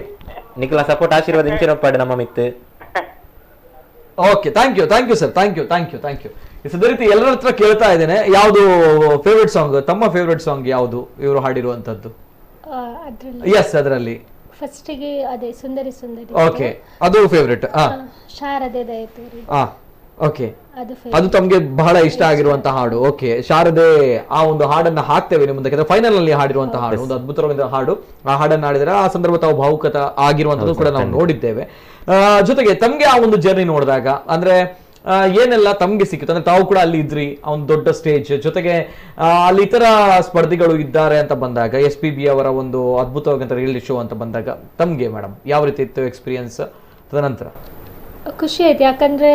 ನಿಖಿಲ ಸಪೋರ್ಟ್ ಆಶೀರ್ವಾದ ಇಂಚಿನ ಪಡೆ ನಮ್ಮ ಮಿತ್ತು. Okay, thank you sir, thank you. ಇದೇ ರೀತಿ ಎಲ್ಲರ ಹತ್ರ ಕೇಳ್ತಾ ಇದ್ದೇನೆ, ಯಾವುದು ಫೇವ್ರೆಟ್ ಸಾಂಗ್, ತಮ್ಮ ಫೇವ್ರೆಟ್ ಸಾಂಗ್ ಯಾವುದು ಇವರು ಹಾಡಿರುವಂತದ್ದು? ಎಸ್, ಅದರಲ್ಲಿ ಫಸ್ಟಿಗೆ ಅದೇ ಸುಂದರಿ ಸುಂದರಿ. ಓಕೆ, ಅದು ಫೇವ್ರೆಟ್. ಶಾರದೆ ದಯತೋರಿ. ಓಕೆ, ಅದು ತಮ್ಗೆ ಬಹಳ ಇಷ್ಟ ಆಗಿರುವಂತಹ ಹಾಡು. ಓಕೆ, ಶಾರದೆ, ಆ ಒಂದು ಹಾಡನ್ನ ಹಾಕ್ತೇವೆ ನಿಮ್ಮ ಮುಂದೆ. ಫೈನಲ್ ನಲ್ಲಿ ಹಾಡಿರುವಂತಹ ಹಾಡು, ಒಂದು ಅದ್ಭುತವಾದ ಹಾಡು. ಆ ಹಾಡನ್ನ ಹಾಡಿದರೆ ಆ ಸಂದರ್ಭ ತಾವು ಭಾವುಕತ ಆಗಿರುವಂತದ್ದು ಕೂಡ ನಾವು ನೋಡಿದ್ದೇವೆ. ಜೊತೆಗೆ ತಮ್ಗೆ ಆ ಒಂದು ಜರ್ನಿ ನೋಡಿದಾಗ ಅಂದ್ರೆ ಏನೆಲ್ಲ ತಮ್ಗೆ ಸಿಕ್ಕಿತ್ತು? ಅಂದ್ರೆ ತಾವು ಕೂಡ ಅಲ್ಲಿ ಇದ್ರಿ, ಆ ಒಂದು ದೊಡ್ಡ ಸ್ಟೇಜ್, ಜೊತೆಗೆ ಅಲ್ಲಿ ಇತರ ಸ್ಪರ್ಧಿಗಳು ಇದ್ದಾರೆ ಅಂತ ಬಂದಾಗ, SPB ಅವರ ಒಂದು ಅದ್ಭುತವಾದಂತ ರಿಯಾಲಿಟಿ ಶೋ ಅಂತ ಬಂದಾಗ ತಮ್ಗೆ ಮೇಡಮ್ ಯಾವ ರೀತಿ ಇತ್ತು ಎಕ್ಸ್ಪೀರಿಯನ್ಸ್? ತದನಂತರ ಖುಷಿ ಆಯ್ತು, ಯಾಕಂದ್ರೆ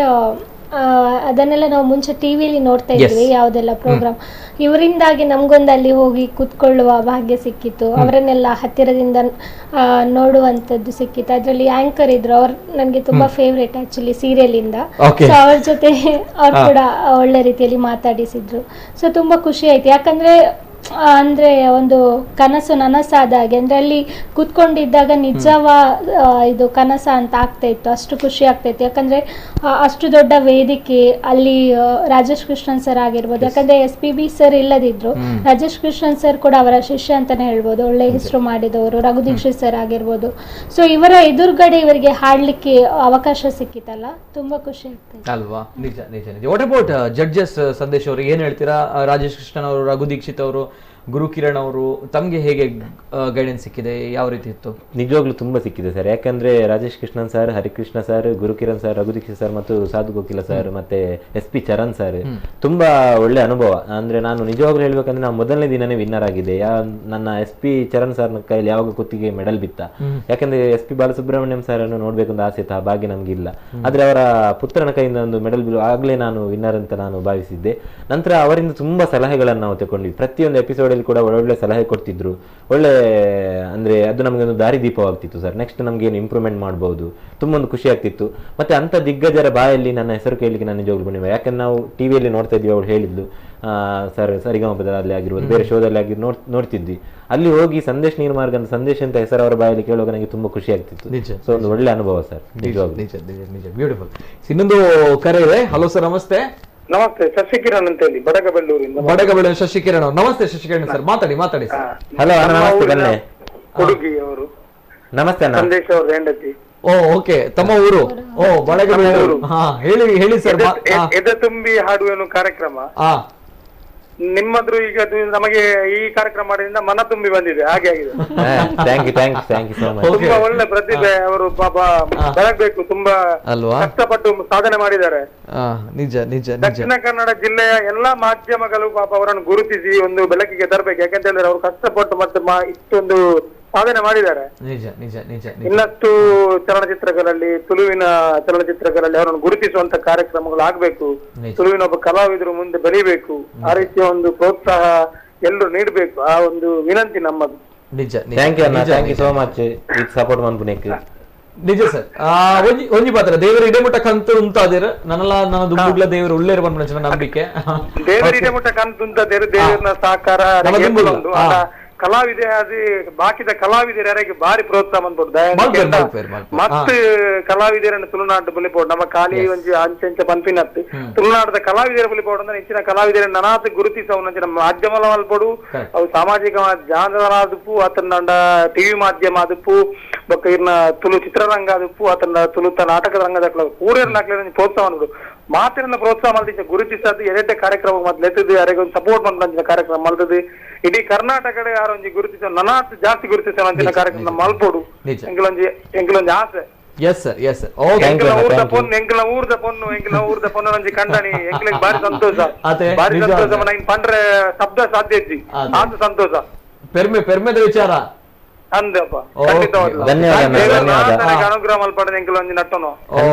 ಅದನ್ನೆಲ್ಲ ನಾವು ಮುಂಚೆ ಟಿವಿಲಿ ನೋಡ್ತಾ ಇದ್ವಿ, ಯಾವುದೆಲ್ಲ ಪ್ರೋಗ್ರಾಮ್. ಇವರಿಂದಾಗಿ ನಮ್ಗೊಂದು ಅಲ್ಲಿ ಹೋಗಿ ಕುತ್ಕೊಳ್ಳುವ ಭಾಗ್ಯ ಸಿಕ್ಕಿತ್ತು, ಅವರನ್ನೆಲ್ಲ ಹತ್ತಿರದಿಂದ ನೋಡುವಂತದ್ದು ಸಿಕ್ಕಿತ್ತು. ಅದರಲ್ಲಿ ಆಂಕರ್ ಇದ್ರು, ಅವ್ರು ನನಗೆ ತುಂಬಾ ಫೇವ್ರೇಟ್ ಆಕ್ಚುಲಿ ಸೀರಿಯಲ್ ಇಂದ. ಸೊ ಅವ್ರ ಜೊತೆ ಅವ್ರು ಕೂಡ ಒಳ್ಳೆ ರೀತಿಯಲ್ಲಿ ಮಾತಾಡಿಸಿದ್ರು. ಸೊ ತುಂಬಾ ಖುಷಿ ಆಯ್ತು, ಯಾಕಂದ್ರೆ ಅಂದ್ರೆ ಒಂದು ಕನಸು ನನಸಾದ ಹಾಗೆ, ಅಂದ್ರೆ ಅಲ್ಲಿ ಕುತ್ಕೊಂಡಿದ್ದಾಗ ನಿಜವ ಇದು ಕನಸ ಅಂತ ಆಗ್ತಾ ಇತ್ತು, ಅಷ್ಟು ಖುಷಿ ಆಗ್ತಾ ಇತ್ತು. ಯಾಕಂದ್ರೆ ಅಷ್ಟು ದೊಡ್ಡ ವೇದಿಕೆ, ಅಲ್ಲಿ ರಾಜೇಶ್ ಕೃಷ್ಣನ್ ಸರ್ ಆಗಿರ್ಬೋದು, ಯಾಕಂದ್ರೆ SPB ಸರ್ ಇಲ್ಲದಿದ್ರು ರಾಜೇಶ್ ಕೃಷ್ಣನ್ ಸರ್ ಕೂಡ ಅವರ ಶಿಷ್ಯ ಅಂತಾನೆ ಹೇಳ್ಬೋದು, ಒಳ್ಳೆ ಹೆಸರು ಮಾಡಿದವರು. ರಘು ದೀಕ್ಷಿತ್ ಸರ್ ಆಗಿರ್ಬೋದು. ಸೊ ಇವರ ಎದುರುಗಡೆ ಇವರಿಗೆ ಹಾಡ್ಲಿಕ್ಕೆ ಅವಕಾಶ ಸಿಕ್ಕಿತಲ್ಲ, ತುಂಬಾ ಖುಷಿ ಆಗ್ತದೆ ಅಲ್ವಾ? ನಿಜ. ವಾಟ್ ಅಬೌಟ್ ಜಡ್ಜಸ್ ಸಂದೇಶ್ ಅವರು, ಏನ್ ಹೇಳ್ತೀರಾ? ರಾಜೇಶ್ ಕೃಷ್ಣನ್ ಅವರು, ರಘು ದೀಕ್ಷಿತ್ ಅವರು, ಗುರುಕಿರಣ್ ಅವರು ತಮ್ಗೆ ಹೇಗೆ ಗೈಡೆನ್ಸ್ ಸಿಕ್ಕಿದೆ, ಯಾವ ರೀತಿ ಇತ್ತು? ನಿಜವಾಗ್ಲೂ ತುಂಬಾ ಸಿಕ್ಕಿದೆ ಸರ್. ಯಾಕಂದ್ರೆ Rajesh Krishnan sir, Harikrishna sir, Gurukiran sir, Raghu Dixit sir ಮತ್ತು ಸಾಧು ಗೋಕಿಲ ಸರ್ ಮತ್ತೆ SP ಚರಣ್ ಸರ್ ತುಂಬಾ ಒಳ್ಳೆ ಅನುಭವ. ಅಂದ್ರೆ ನಾನು ನಿಜವಾಗ್ಲೂ ಹೇಳ್ಬೇಕಂದ್ರೆ ನಾವು ಮೊದಲನೇ ದಿನನೇ ವಿನ್ನರ್ ಆಗಿದೆ. ನನ್ನ SP ಚರಣ್ ಸರ್ ಕೈಲಿ ಯಾವಾಗ ಕುತ್ತಿಗೆ ಮೆಡಲ್ ಬಿತ್ತ. ಯಾಕಂದ್ರೆ SP ಬಾಲಸುಬ್ರಹ್ಮಣ್ಯಂ ಸರ್ ಅನ್ನು ನೋಡ್ಬೇಕಂತ ಆಸೆ ಇತ್ತು, ಆ ಭಾಗ್ಯ ನಮ್ಗಿಲ್ಲ. ಆದ್ರೆ ಅವರ ಪುತ್ರನ ಕೈಯಿಂದ ಒಂದು ಮೆಡಲ್ ಆಗ್ಲೇ ನಾನು ವಿನ್ನರ್ ಅಂತ ನಾನು ಭಾವಿಸಿದ್ದೆ. ನಂತರ ಅವರಿಂದ ತುಂಬಾ ಸಲಹೆಗಳನ್ನು ನಾವು ತಗೊಂಡ್ವಿ. ಪ್ರತಿಯೊಂದು ಎಪಿಸೋಡ್ ಅಲ್ಲಿ ಕೂಡ ಒಳ್ಳೆ ಸಲಹೆ ಕೊಡ್ತಿದ್ರು. ಒಳ್ಳೆ ಅಂದ್ರೆ ಅದು ನಮಗೆ ಒಂದು ದಾರಿದೀಪವಾಗ್ತಿತ್ತು ಸರ್. ನೆಕ್ಸ್ಟ್ ನಮ್ಗೆ ಏನು ಇಂಪ್ರೂವ್ಮೆಂಟ್ ಮಾಡಬಹುದು, ತುಂಬಾ ಒಂದು ಖುಷಿ ಆಗ್ತಿತ್ತು. ಮತ್ತೆ ಅಂತ ದಿಗ್ಗಜರ ಬಾಯಲ್ಲಿ ನನ್ನ ಹೆಸರು ಕೇಳಲಿಕ್ಕೆ ನಾನು ನಿಜವಾಗ್ಲೂ ಬಂದಿವೆ. ಯಾಕಂದ್ರೆ ನಾವು ಟಿವಿಯಲ್ಲಿ ನೋಡ್ತಾ ಇದ್ವಿ, ಅವಳು ಹೇಳಿದ್ಲು ಸರ್ ಸರಿಗಮಪದಲ್ಲಿ ಆಗಿರ್ಬೋದು, ಬೇರೆ ಶೋದಲ್ಲಿ ಆಗಿ ನೋಡ್ತಿದ್ವಿ. ಅಲ್ಲಿ ಹೋಗಿ ಸಂದೇಶ್ ನೀರ್ಮಾರ್ಗ ಅಂತ ಸಂದೇಶ ಅಂತ ಹೆಸರು ಅವರ ಬಾಯಲ್ಲಿ ಕೇಳುವಾಗ ನನಗೆ ತುಂಬಾ ಖುಷಿ ಆಗ್ತಿತ್ತು. ಸೊ ಒಂದು ಒಳ್ಳೆ ಅನುಭವ ಸರ್, ನಿಜವಾಗ್ಲೂ. ಬ್ಯೂಟಿಫುಲ್. ಇನ್ನೊಂದು ಕರೆ ಇದೆ. ಹಲೋ ಸರ್, ನಮಸ್ತೆ. ನಮಸ್ತೆ, ಶಶಿಕಿರಣ್ ಅಂತ ಹೇಳಿ ಬಡಗಬೆಳ್ಳೂರಿಂದ. ಬಡಗಬೆಳ್ಳೂರು ಶಶಿಕಿರಣ್. ನಮಸ್ತೆ ಶಶಿಕಿರಣ್ ಸರ್, ಮಾತಾಡಿ ಸರ್. ಹಲೋ, ನಮಸ್ತೆ ಕನ್ನೆ. ಹುಡುಗಿ ಅವರು. ನಮಸ್ತೆ ಅಣ್ಣ. ಸಂದೇಶ ಅವ್ರ ಹೆಂಡತಿ. ಓಕೆ, ತಮ್ಮ ಊರು? ಬಡಗಬೆಳ್ಳೂರು. ಹೇಳಿ ಸರ್. ಎದೆ ತುಂಬಿ ಹಾಡುವೆನು ಕಾರ್ಯಕ್ರಮ ನಿಮ್ಮದ್ರು ಈಗ ನಮಗೆ ಈ ಕಾರ್ಯಕ್ರಮ ಮಾಡೋದ್ರಿಂದ ಮನ ತುಂಬಿ ಬಂದಿದೆ, ಹಾಗೆ ಆಗಿದೆ. ತುಂಬಾ ಒಳ್ಳೆ ಪ್ರತಿಭೆ ಅವರು, ಪಾಪ ಬೆಳಗ್ಬೇಕು, ತುಂಬಾ ಕಷ್ಟಪಟ್ಟು ಸಾಧನೆ ಮಾಡಿದ್ದಾರೆ. ದಕ್ಷಿಣ ಕನ್ನಡ ಜಿಲ್ಲೆಯ ಎಲ್ಲಾ ಮಾಧ್ಯಮಗಳು ಪಾಪ ಅವರನ್ನು ಗುರುತಿಸಿ ಒಂದು ಬೆಳಕಿಗೆ ತರಬೇಕು. ಯಾಕಂತ ಹೇಳಿದ್ರೆ ಅವರು ಕಷ್ಟಪಟ್ಟು ಮತ್ತೆ ಇಷ್ಟೊಂದು ಸಾಧನೆ ಮಾಡಿದ್ದಾರೆ. ಇನ್ನಷ್ಟು ಚಲನಚಿತ್ರಗಳಲ್ಲಿ, ತುಳುವಿನ ಚಲನಚಿತ್ರಗಳಲ್ಲಿ ಅವರನ್ನು ಗುರುತಿಸುವಂತ ಕಾರ್ಯಕ್ರಮಗಳು ಆಗ್ಬೇಕು. ತುಳುವಿನ ಒಬ್ಬ ಕಲಾವಿದರು ಮುಂದೆ ಬೆಳಿಬೇಕು. ಆ ರೀತಿಯ ಒಂದು ಪ್ರೋತ್ಸಾಹ ಎಲ್ಲರೂ ನೀಡಬೇಕು. ಆ ಒಂದು ವಿನಂತಿ ನಮ್ಮದು. ನಿಜ ಸರ್. ಒಂಜಿ ಪಾತ್ರ ದೇವರ ಇಡೆಮುಟ ಕಂತು ಉಂತಾದಿರ ನನ್ನ ದುಡ್ಡುಗ್ಲ ದೇವರು ಉಳ್ಳೇರ ಬಂದ ನಂಬಿಕೆ. ದೇವರ ಇಡೆಮುಟ ಕಂತು ಉಂತಾದಿರ ದೇವರನ ಸಾಕಾರ ಕಲಾವಿದೆ ಅದು ಬಾಕಿದ ಕಲಾವಿದರಿಗೆ ಬಾರಿ ಪ್ರೋತ್ಸಾಹ ಮತ್ತು ಕಲಾವಿದರನ್ನು ತುಳುನಾಡು ಬಲಿಪೋಡು ನಮ್ಮ ಖಾಲಿ ಒಂಜಿ ಅಂಚೆ ಪಂಪಿನತ್ತು ತುಳುನಾಡದ ಕಲಾವಿದರ ಬಲಿಪೋಡು ಅಂದ್ರೆ ಹೆಚ್ಚಿನ ಕಲಾವಿದರ ನನಾತ್ ಗುರುತಿಸವನ್ನ ನಮ್ಮ ಮಾಧ್ಯಮ ಮಲ್ಪಡು ಅವು ಸಾಮಾಜಿಕ ಜಾಲತಾಣ ಅದುಪು ಅತನ ಟಿವಿ ಮಾಧ್ಯಮ ಅದುಪು ಬೊಕ್ಕ ಇರ್ನ ತುಳು ಚಿತ್ರರಂಗ ಅದುಪು ಅತನ ತುಳುತ ನಾಟಕದ ರಂಗದ ಕೂಡೇರ್ನಾಕ್ಲ ಪ್ರೋತ್ಸಾಹ ಮಾತಿನ ಪ್ರೋತ್ಸಾಹ ಮಾಡ್ತಿದ್ದ ಗುರುತಿಸದು ಎರಡೇ ಕಾರ್ಯಕ್ರಮ ಮೊದ್ಲು ಎತ್ತದು ಯಾರಿಗೆ ಒಂದು ಸಪೋರ್ಟ್ ಮಾಡ್ತಿದ್ದ ಕಾರ್ಯಕ್ರಮ ಮಾಡ್ತದೆ. ಇಡೀ ಕರ್ನಾಟಕದ ಯಾರೊಂಜಿ ಗುರುತಿಸ ನನಾತ್ ಜಾಸ್ತಿ ಗುರುತಿಸ ಕಾರ್ಯಕ್ರಮ ಮಲ್ಪೋಡು ಎಂಕಲೊಂಜಿ ಆಸೆ. ಊರ್ದ ಪೊನ್ನು ಒಂಜಿ ಕಂಡನಿ ಎಂಕ್ಲಿಗೆ ಬಾರಿ ಸಂತೋಷ, ಬಾರಿ ಸಂತೋಷ. ನೈನ್ ಪಂಡ್ರೆ ಶಬ್ದ ಸಾಧ್ಯ ಇಜ್ಜಿ ಆತ ಸಂತೋಷ, ಪೆರ್ಮೆದ ವಿಚಾರ ಅಂದಪ್ಪ. ಅನುಗ್ರಹ ಮಲ್ಪಡ ಎಂಕಲ್ ಒಂಜಿ ನಟ್ಟನು.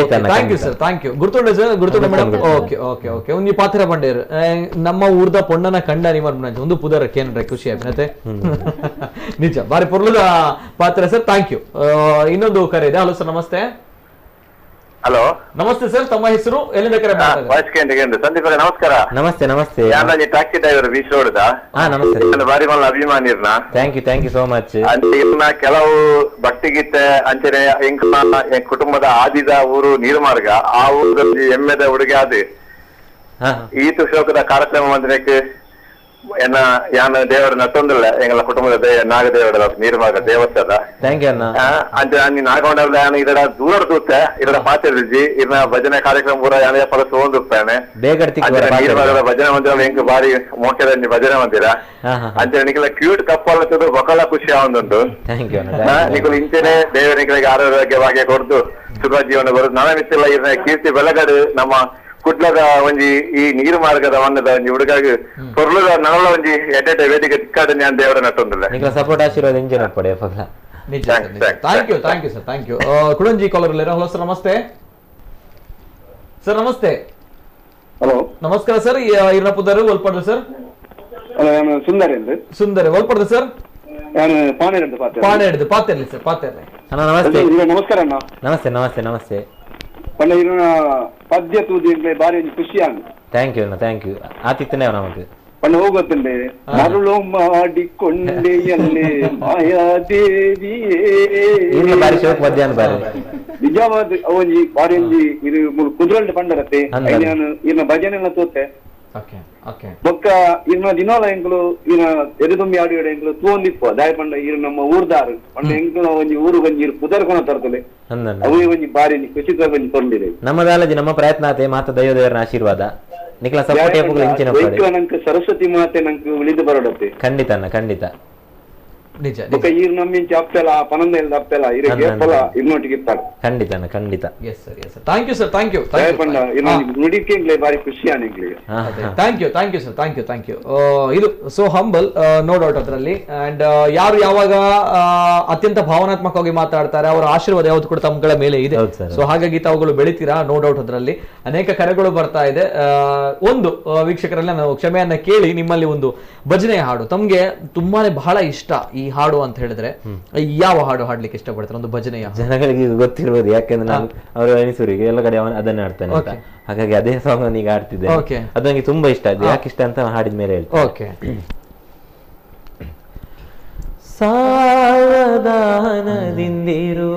Thank you sir, thank you. ಗುರ್ತುಂಡೆ ಸರ್, ಗುರ್ತುಂಡೆ ಮೇಡಮ್. ಓಕೆ ಒಂಜಿ ಪಾತ್ರ ಬಂಡೇರು ನಮ್ಮ ಊರ್ದ ಪೊಣ್ಣನ ಕಂಡ ನಿಮರ್ ಒಂದು ಪುದರ ಕೇಂದ್ರ ಖುಷಿ ಆಯ್ತು ನಿಜ, ಬಾರಿ ಪೊರ್ಲುದ ಪಾತ್ರ ಸರ್. Thank you. ಇನ್ನೊಂದು ಕರೆ ಇದೆ. ಹಲೋ ಸರ್, ನಮಸ್ತೆ. ಹಲೋ, ನಮಸ್ತೆ ಸರ್. ತಮ್ಮ ಹೆಸರು, ಎಲ್ಲಿಂದ ಕರೆ ಮಾಡ್ತಾರೆ? ಸಂದೀಪ್ ಅವರೇ ನಮಸ್ಕಾರ. ನಮಸ್ತೆ. ನಮಸ್ತೆ. ನಾನು ಟ್ಯಾಕ್ಸಿ ಡ್ರೈವರ್ ಬೀಚ್ ರೋಡ್ದ. ನಮಸ್ತೆ. ಬಾರಿ ಮಲ್ಲ ಅಭಿಮಾನಿರ್ನ. Thank you so much. ಇರ್ನ ಕೆಲವು ಭಕ್ತಿಗೀತೆ ಅಂಚನೆ ಎಂಕ ಕುಟುಂಬದ ಆದಿದ ಊರು ನೀರುಮಾರ್ಗ. ಆ ಊರಲ್ಲಿ ಎಮ್ಮೆದ ಹುಡುಗಿ ಆದಿ ಈತು ಶೋಕದ ಕಾರ್ಯಕ್ರಮ ಮಂದಿರಕ್ಕೆ ಯಾನ ದೇವರ ನಟ್ಟೊಂದಿಲ್ಲ ಎಂಗಳ ಕುಟುಂಬದ ನಾಗದೇವರ ನೀರುಮಾರ್ಗ ದೇವಸ್ಥಾನ. ಅಂಚೆ ನಾಗಕೊಂಡ ಇರ ದೂರ ದೂತೆ ಇರ ಪಾತಿರ್ಜಿ ಇರ್ನ ಭಜನೆ ಕಾರ್ಯಕ್ರಮ ಪೂರ ಯಾನ ಫಲ ಸೋಂದುಪ್ಪೇನೆ ನೀರುಮಾರ್ಗದ ಭಜನೆ ಮಂದಿರ ಎಂಕ್ ಬಾರಿ ಮೋಕೆದ ಭಜನೆ ಮಂದಿರ ಅಂಚೆ ನಿಖಲ ಕ್ಯೂಟ್ ಕಪ್ಪಲ್ಲ ಬೊಕಲ ಖುಷಿ ಆವೊಂದುಂಟು. ನಿಖಲು ಇಂಚೆನೆ ದೇವರ ನಿಖಲಿಗೆ ಆರೋಗ್ಯವಾಗಿ ಕೊಡ್ದು ಸುಖ ಜೀವನ ಬರುದು. ನನ್ನ ಮಿಸ್ಸಿಲ್ಲ ಇರ್ನ ಕೀರ್ತಿ ಬೆಳಗಡು ನಮ್ಮ ಕುಡ್ಲದ ಒಂಜಿ ಈ ನೀರು ಮಾರ್ಗದ ವನ್ನದ ಒಂಜಿ ಹುಡುಗಾಗಿ ಪೊರ್ಲುದ ನರಳ ಒಂಜಿ ಎಡ್ಡೆ ವೇದಿಕೆ ತಿಕ್ಕಾಡ ನಾನು ದೇವರ ನಟ್ಟೊಂದಿಲ್ಲ ಸಪೋರ್ಟ್ ಆಶೀರ್ವಾದ ಇಂಜಿನ ಪಡೆ. Thank you sir, thank you. ಕುಡಂಜಿ ಕಾಲರ್ ಇಲ್ಲರ. ಹಲೋ ಸರ್, ನಮಸ್ತೆ ಸರ್. ನಮಸ್ತೆ. ಹಲೋ, ನಮಸ್ಕಾರ ಸರ್. ಇರ್ನ ಪುದರು ಒಲ್ಪಡ್ದು ಸರ್. ಸುಂದರ ಸುಂದರ ಒಲ್ಪಡ್ದು ಸರ್. ಪಾಣೆ ಪಾತಿರ್ಲಿ ಸರ್, ಪಾತಿರ್ಲಿ. ನಮಸ್ತೆ. ನಮಸ್ಕಾರ ಅಣ್ಣ. ನಮಸ್ತೆ ನಮಸ್ತೆ ನಮಸ್ತೆ. ಪದ್ಯ ತೂದಿ ಬಾರಿ ಖುಷಿ ಆಗ. ಥ್ಯಾಂಕ್ ಯು ಆತಿತ್ತನೇ ನಮಗೆ ಪಣ್ಣ ಹೋಗುತ್ತಂಡೆ ಮರುಳು ಮಾಡಿಕೊಂಡೆಯಲ್ಲೇ ಮಾಯಾದೇವಿಯೇ ಬಾರಿ ಶೋಕ್ ಮಧ್ಯಾಹ್ನ ಬಾರಿ ನಿಜವಾದ ಅವೊಂಜಿ ಬಾರಿ ಒಂಜಿ ಇದು ಕುದುರಲ್ಡ್ ಪಂಡರತ್ತೆ ಇನ್ನ ಭಜನೆ ಎಲ್ಲ ತೋತೆ ಬೊಕ್ಕ ಇನ್ನ ದಿನಾಲ ಎಂಕಲು ಇನ್ನ ಎದುದುಂಬಿ ಆಡಿಯೋಡ ಎಂಕಲು ತೂಂದಿಪ್ಪ ದಾಯ ಪಂಡ ಇರು ನಮ್ಮ ಊರ್ದಾರು ಪಂಡ ಎಂಕಲು ಒಂಜಿ ಊರು ಒಂಜಿ ಪುದರ್ಕೊನ ತರ್ತಲೆ ಅವೇ ಒಂಜಿ ಬಾರಿ ಖುಷಿ ಒಂಜಿ ತೊಂದಿದೆ. ನಮ್ಮದಾಲಜಿ ನಮ್ಮ ಪ್ರಯತ್ನ ಆತೆ ಮಾತ ದೈವದೇವರನ ಆಶೀರ್ವಾದ ನಿಖಲ ಸಪೋರ್ಟ್ ಯಾಪಗಳು ಇಂಚಿನ ಪಡೆ ನಂಗೆ ಸರಸ್ವತಿ ಮಾತೆ ನಂಗೆ ಉಳಿದು ಬರೋಡತ್ತೆ ಖಂಡಿತ ಖಂಡಿತ ನಿಜ ಈ ನಮ್ಮಿಂಚ ಅಪ್ಪೆಲ್ಲ ಪನಂದ ಅಪ್ಪೆಲ್ಲ ಇರಕ್ಕೆ ಫಲ ಇನ್ನೊಟ್ಟಿಗೆ ಇರ್ತಾರೆ ಖಂಡಿತ yes sir thank you sir thank you ನುಡಿಕೆ ಬಾರಿ ಖುಷಿ ಆನಿಗ್ಲಿ thank you sir thank you ಇದು ಸೋ ಹಂಬಲ್ ನೋ ಡೌಟ್ ಅದರಲ್ಲಿ. ಅಂಡ್ ಯಾರು ಯಾವಾಗ ಅತ್ಯಂತ ಭಾವನಾತ್ಮಕವಾಗಿ ಮಾತಾಡ್ತಾರೆ ಅವರ ಆಶೀರ್ವಾದ ಯಾವ್ದು ಕೂಡ ತಮ್ಮಗಳ ಮೇಲೆ ಇದೆ. ಸೊ ಹಾಗಾಗಿ ತಾವುಗಳು ಬೆಳಿತೀರಾ, ನೋ ಡೌಟ್ ಅದರಲ್ಲಿ. ಅನೇಕ ಕರೆಗಳು ಬರ್ತಾ ಇದೆ. ಒಂದು ವೀಕ್ಷಕರೆಲ್ಲ ನಾವು ಕ್ಷಮೆಯನ್ನ ಕೇಳಿ, ನಿಮ್ಮಲ್ಲಿ ಒಂದು ಭಜನೆ ಹಾಡು ತಮ್ಗೆ ತುಂಬಾನೇ ಬಹಳ ಇಷ್ಟ ಈ ಹಾಡು ಅಂತ ಹೇಳಿದ್ರೆ ಯಾವ ಹಾಡು ಹಾಡ್ಲಿಕ್ಕೆ ಇಷ್ಟಪಡ್ತಾರೆ? ಒಂದು ಭಜನೆಯ ಜನಗಳಿಗೆ ಗೊತ್ತಿರ್ಬೋದು, ಯಾಕಂದ್ರೆ ನಾನು ಅವರು ಎನಿಸೂರಿಗೆ ಎಲ್ಲ ಕಡೆ ಅದನ್ನ ಆಡ್ತಾನೆ ಅಂತ, ಹಾಗಾಗಿ ಅದೇ ಸಾಂಗ್ ಈಗ ಆಡ್ತಿದ್ದೆ. ಅದು ನನಗೆ ತುಂಬಾ ಇಷ್ಟ. ಅದು ಯಾಕೆ ಇಷ್ಟ ಅಂತ ಹಾಡಿದ ಮೇಲೆ ಹೇಳ್ತೀನಿ. ಓಕೆ. ಸಾವಧಾನದಿಂದಿರು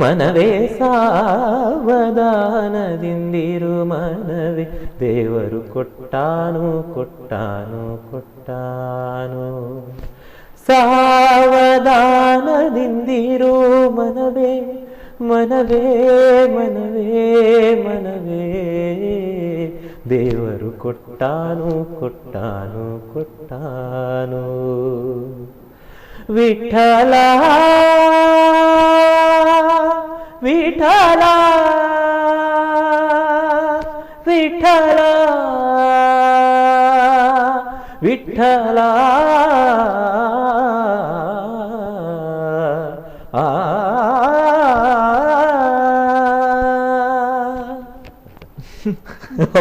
ಮನವೇ ಸಾವಧಾನದಿಂದಿರು ಮನವೇ, ದೇವರು ಕೊಟ್ಟಾನು ಸಾವಧಾನದಿಂದಿರು ಮನವೇ ದೇವರು ಕೊಟ್ಟಾನು ವಿಠಲ ವಿಠಲ ವಿಠಲ ವಿಠಲ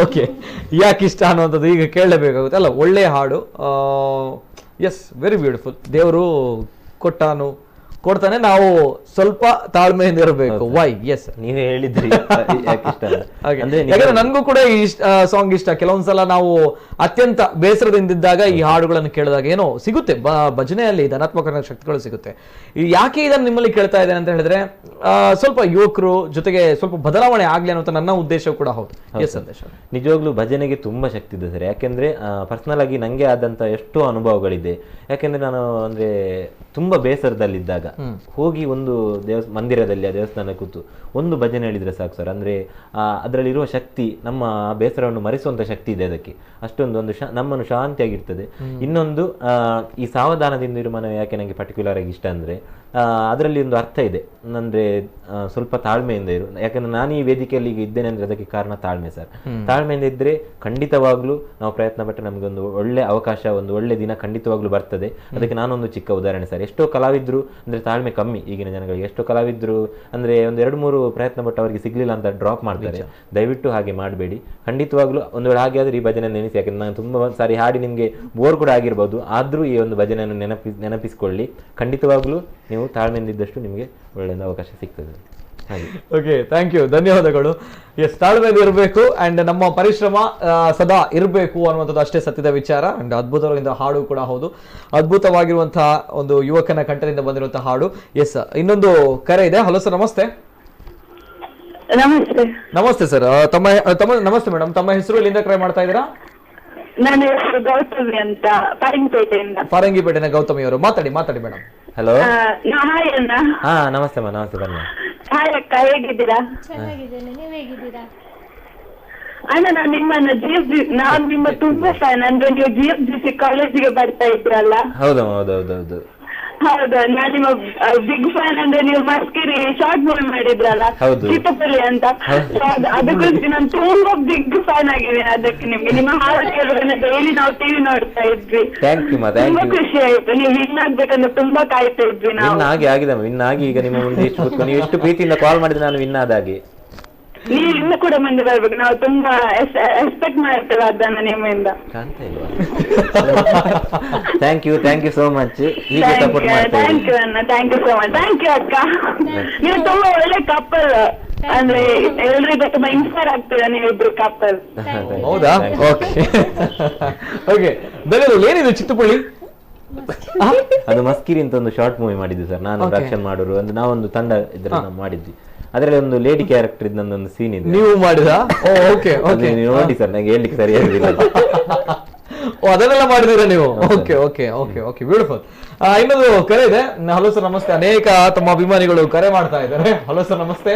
ಓಕೆ, ಯಾಕೆ ಇಷ್ಟ ಅನ್ನುವಂಥದ್ದು ಈಗ ಕೇಳಲೇಬೇಕಾಗುತ್ತೆ ಅಲ್ಲ. ಒಳ್ಳೆಯ ಹಾಡು. Yes, very beautiful. ದೇವರು ಕೊಡ್ತಾನೆ, ನಾವು ಸ್ವಲ್ಪ ತಾಳ್ಮೆಯಿಂದ ಇರಬೇಕು. ವೈ? ಎಸ್, ನೀವೇ ಹೇಳಿದ್ರಿ ಯಾಕಂದ್ರೆ ನನ್ಗೂ ಕೂಡ ಈ ಸಾಂಗ್ ಇಷ್ಟ. ಕೆಲವೊಂದ್ಸಲ ನಾವು ಅತ್ಯಂತ ಬೇಸರದಿಂದಿದ್ದಾಗ ಈ ಹಾಡುಗಳನ್ನು ಕೇಳಿದಾಗ ಏನೋ ಸಿಗುತ್ತೆ, ಭಜನೆಯಲ್ಲಿ ಧನಾತ್ಮಕ ಶಕ್ತಿಗಳು ಸಿಗುತ್ತೆ. ಯಾಕೆ ಇದನ್ನು ನಿಮ್ಮಲ್ಲಿ ಕೇಳ್ತಾ ಇದ್ದೇನೆ ಅಂತ ಹೇಳಿದ್ರೆ, ಸ್ವಲ್ಪ ಯುವಕರು ಜೊತೆಗೆ ಸ್ವಲ್ಪ ಬದಲಾವಣೆ ಆಗ್ಲಿ ಅನ್ನೋ ನನ್ನ ಉದ್ದೇಶ ಕೂಡ ಹೌದು. ಎಸ್ ಸಂದೇಶ, ನಿಜವಾಗ್ಲೂ ಭಜನೆಗೆ ತುಂಬಾ ಶಕ್ತಿ ಇದೆ ಸರ್. ಯಾಕೆಂದ್ರೆ ಪರ್ಸನಲ್ ಆಗಿ ನಂಗೆ ಆದಂತ ಎಷ್ಟೋ ಅನುಭವಗಳಿದೆ. ಯಾಕೆಂದ್ರೆ ನಾನು ಅಂದ್ರೆ ತುಂಬಾ ಬೇಸರದಲ್ಲಿದ್ದಾಗ ಹೋಗಿ ಒಂದು ಮಂದಿರದಲ್ಲಿ ಆ ದೇವಸ್ಥಾನ ಕೂತು ಒಂದು ಭಜನೆ ಹೇಳಿದ್ರೆ ಸಾಕು ಸರ್. ಅಂದ್ರೆ ಅದರಲ್ಲಿರುವ ಶಕ್ತಿ, ನಮ್ಮ ಬೇಸರವನ್ನು ಮರೆಸುವಂತ ಶಕ್ತಿ ಇದೆ ಅದಕ್ಕೆ. ಅಷ್ಟೊಂದು ನಮ್ಮನ್ನು ಶಾಂತಿಯಾಗಿರ್ತದೆ. ಇನ್ನೊಂದು ಈ ಸಾವಧಾನದಿಂದ ಇರು ಮನವೇ ಯಾಕೆ ನನಗೆ ಪರ್ಟಿಕ್ಯುಲರ್ ಆಗಿ ಇಷ್ಟ ಅಂದ್ರೆ, ಅದರಲ್ಲಿ ಒಂದು ಅರ್ಥ ಇದೆ. ಅಂದ್ರೆ ಸ್ವಲ್ಪ ತಾಳ್ಮೆಯಿಂದ ಇರು. ಯಾಕಂದ್ರೆ ನಾನು ಈ ವೇದಿಕೆಯಲ್ಲಿ ಈಗ ಇದ್ದೇನೆ ಅಂದ್ರೆ ಅದಕ್ಕೆ ಕಾರಣ ತಾಳ್ಮೆ ಸರ್. ತಾಳ್ಮೆಯಿಂದ ಇದ್ರೆ ಖಂಡಿತವಾಗ್ಲೂ ನಾವು ಪ್ರಯತ್ನ ಪಟ್ಟರೆ ನಮ್ಗೆ ಒಂದು ಒಳ್ಳೆ ಅವಕಾಶ, ಒಂದು ಒಳ್ಳೆ ದಿನ ಖಂಡಿತವಾಗ್ಲೂ ಬರ್ತದೆ. ಅದಕ್ಕೆ ನಾನೊಂದು ಚಿಕ್ಕ ಉದಾಹರಣೆ ಸರ್. ಎಷ್ಟೋ ಕಲಾವಿದ್ರು ಅಂದ್ರೆ ತಾಳ್ಮೆ ಕಮ್ಮಿ ಈಗಿನ ಜನಗಳಿಗೆ. ಎಷ್ಟೋ ಕಲಾವಿದ್ರು ಅಂದ್ರೆ ಒಂದು 2-3 ಪ್ರಯತ್ನ ಪಟ್ಟು ಅವರಿಗೆ ಸಿಗ್ಲಿಲ್ಲ ಅಂತ ಡ್ರಾಪ್ ಮಾಡ್ತಾರೆ. ದಯವಿಟ್ಟು ಹಾಗೆ ಮಾಡಬೇಡಿ. ಖಂಡಿತವಾಗ್ಲೂ ಒಂದು ವೇಳೆ ಹಾಗೆ ಆದ್ರೆ ಈ ಭಜನೆ ನೆನೆಸಿ. ಯಾಕಂದ್ರೆ ನಾನು ತುಂಬಾ ಸಾರಿ ಹಾಡಿ ನಿಮ್ಗೆ ಬೋರ್ ಕೂಡ ಆಗಿರ್ಬೋದು, ಆದ್ರೂ ಈ ಒಂದು ಭಜನೆಯನ್ನು ನೆನಪಿಸಿಕೊಳ್ಳಿ. ಖಂಡಿತವಾಗ್ಲೂ ನೀವು ತಾಳ್ಮೆಯಿಂದ ಇದ್ದಷ್ಟು ನಿಮಗೆ ಒಳ್ಳೆಯ ಅವಕಾಶ ಸಿಗ್ತದೆ. ಓಕೆ, ಥ್ಯಾಂಕ್ ಯು, ಧನ್ಯವಾದಗಳು. ಎಸ್, ತಾಳ್ಮೆಯಿಂದ ಇರಬೇಕು ಅಂಡ್ ನಮ್ಮ ಪರಿಶ್ರಮ ಸದಾ ಇರಬೇಕು ಅನ್ನುವಂಥದ್ದು ಅಷ್ಟೇ ಸತ್ಯದ ವಿಚಾರ. ಅಂಡ್ ಅದ್ಭುತವಾಗಿರುವ ಹಾಡು ಕೂಡ ಹೌದು. ಅದ್ಭುತವಾಗಿರುವಂತಹ ಒಂದು ಯುವಕನ ಕಂಠದಿಂದ ಬಂದಿರುವಂತಹ ಹಾಡು. ಎಸ್, ಇನ್ನೊಂದು ಕರೆ ಇದೆ. ಹಲೋ ಸರ್, ನಮಸ್ತೆ. ನಮಸ್ತೆ ಸರ್. ತಮ್ಮ ನಮಸ್ತೆ ಮೇಡಮ್, ತಮ್ಮ ಹೆಸರು, ಎಲ್ಲಿಂದ ಕರೆ ಮಾಡ್ತಾ ಇದ್ದೀರಾ? ನನ್ನ ಹೆಸರು ಗೌತಮಿ ಅಂತ, ಫರಂಗಿಪೇಟೆಯಿಂದ. ಫರಂಗಿಪೇಟೆನ ಗೌತಮಿ ಅವರು, ಮಾತಾಡಿ ಮೇಡಮ್. ಹಲೋ. ಹಾಯ್ ಅಣ್ಣ. ಹಾ, ನಮಸ್ತೆ ನಮಸ್ತೆ ಬನ್ನಿ. ಹಾಯ್ ಅಕ್ಕ, ಹೇಗಿದ್ದೀರಾ? ಚೆನ್ನಾಗಿದ್ದೇನೆ, ನೀವ್ ಹೇಗಿದ್ದೀರಾ? ಅಣ್ಣ, ನಾನು ನಿಮ್ಮ ತುಂಬಾ ಫ್ಯಾನ್. ಅಂದ್ರೆ ನೀವು GFGC ಕಾಲೇಜಿಗೆ ಬರ್ತಾ ಇದ್ರಲ್ಲ? ಹೌದು. ಹೌದು, ನಾನು ನಿಮ್ಮ ಬಿಗ್ ಫ್ಯಾನ್. ಅಂದ್ರೆ ನೀವು ಮಸ್ಕಿರಿ ಶಾರ್ಟ್ ಮೂವಿ ಮಾಡಿದ್ರಲ್ಲ, ಚಿತ್ತಪಲ್ಲಿ ಅಂತ, ಅದಕ್ಕೋಸ್ಕರ ನಾನು ತುಂಬಾ ಬಿಗ್ ಫ್ಯಾನ್ ಆಗಿದ್ದೀನಿ. ಅದಕ್ಕೆ ನಿಮ್ಮ ಹಾಡು ಕೇಳಿದ್ರೆ ಡೈಲಿ ನಾವು ಟಿವಿ ನೋಡ್ತಾ ಇದ್ವಿ. ತುಂಬಾ ಖುಷಿ ಆಯ್ತು. ನೀವು ವಿನ್ ಆಗ್ಬೇಕಂದ್ರೆ ತುಂಬಾ ಕಾಯ್ತಾ ಇದ್ವಿ ನಾವು. ವಿನ್ ಆಗಿ ಈಗ ನಿಮ್ಮ ಮುಂದೆ ನೀವು ಎಷ್ಟು ಪ್ರೀತಿಯಿಂದ ಕಾಲ್ ಮಾಡಿದ್ರೆ ನಾನು ವಿನ್ ಆದಾಗೆ. ನೀವು ಇನ್ನು ಕೂಡ ಮುಂದೆ ಬರ್ಬೇಕು, ನಾವು ತುಂಬಾ ಎಕ್ಸ್ಪೆಕ್ಟ್ ಮಾಡ್ತೇವೆ ಅದನ್ನ ನಿಮ್ಮಿಂದ. Thank you so much. Thank you ಅಣ್ಣ, thank you so much. Thank you ಅಕ್ಕ. ನೀವು ತುಂಬಾ ಒಳ್ಳೆ ಕಪಲ್. ಅಂದ್ರೆ ಎಲ್ರಿಗೂ ತುಂಬಾ ಇನ್ಸ್ಪೈರ್ ಆಗ್ತದೆ ನೀವಿಬ್ರು ಕಪಲ್. ಹೌದಾ? ಓಕೆ, ಧನ್ಯವಾದ. ಏನಿದೆ ಚಿತ್ತಪಳ್ಳಿ? ಅದು ಮಸ್ಕಿರಿ ಅಂತ ಒಂದು ಶಾರ್ಟ್ ಮೂವಿ ಮಾಡಿದ್ವಿ ಸರ್. ನಾನು ರಕ್ಷಣ್ ಮಾಡೋರು ಅಂದ್ರೆ ನಾವೊಂದು ತಂಡ ಇದ್ರಲ್ಲಿ ಮಾಡಿದ್ವಿ. ಅದರಲ್ಲಿ ಒಂದು ಲೇಡಿ ಕ್ಯಾರೆಕ್ಟರ್ ಇದ್ದ ಒಂದು ಸೀನ್ ಇದೆ. ನೀವು ಮಾಡಿದ? ನೋಡಿ ಸರ್, ನಂಗೆ ಹೇಳ್ಲಿಕ್ಕೆ ಸರಿಯಾಗಿಲ್ಲ. ಅದನ್ನೆಲ್ಲ ಮಾಡಿದೀರಾ ನೀವು? Okay, beautiful. ಇನ್ನೊಂದು ಕರೆ ಇದೆ. ಹಲೋ ಸರ್, ನಮಸ್ತೆ. ಅನೇಕ ತಮ್ಮ ಅಭಿಮಾನಿಗಳು ಕರೆ ಮಾಡ್ತಾ ಇದ್ದಾರೆ. ಹಲೋ ಸರ್, ನಮಸ್ತೆ.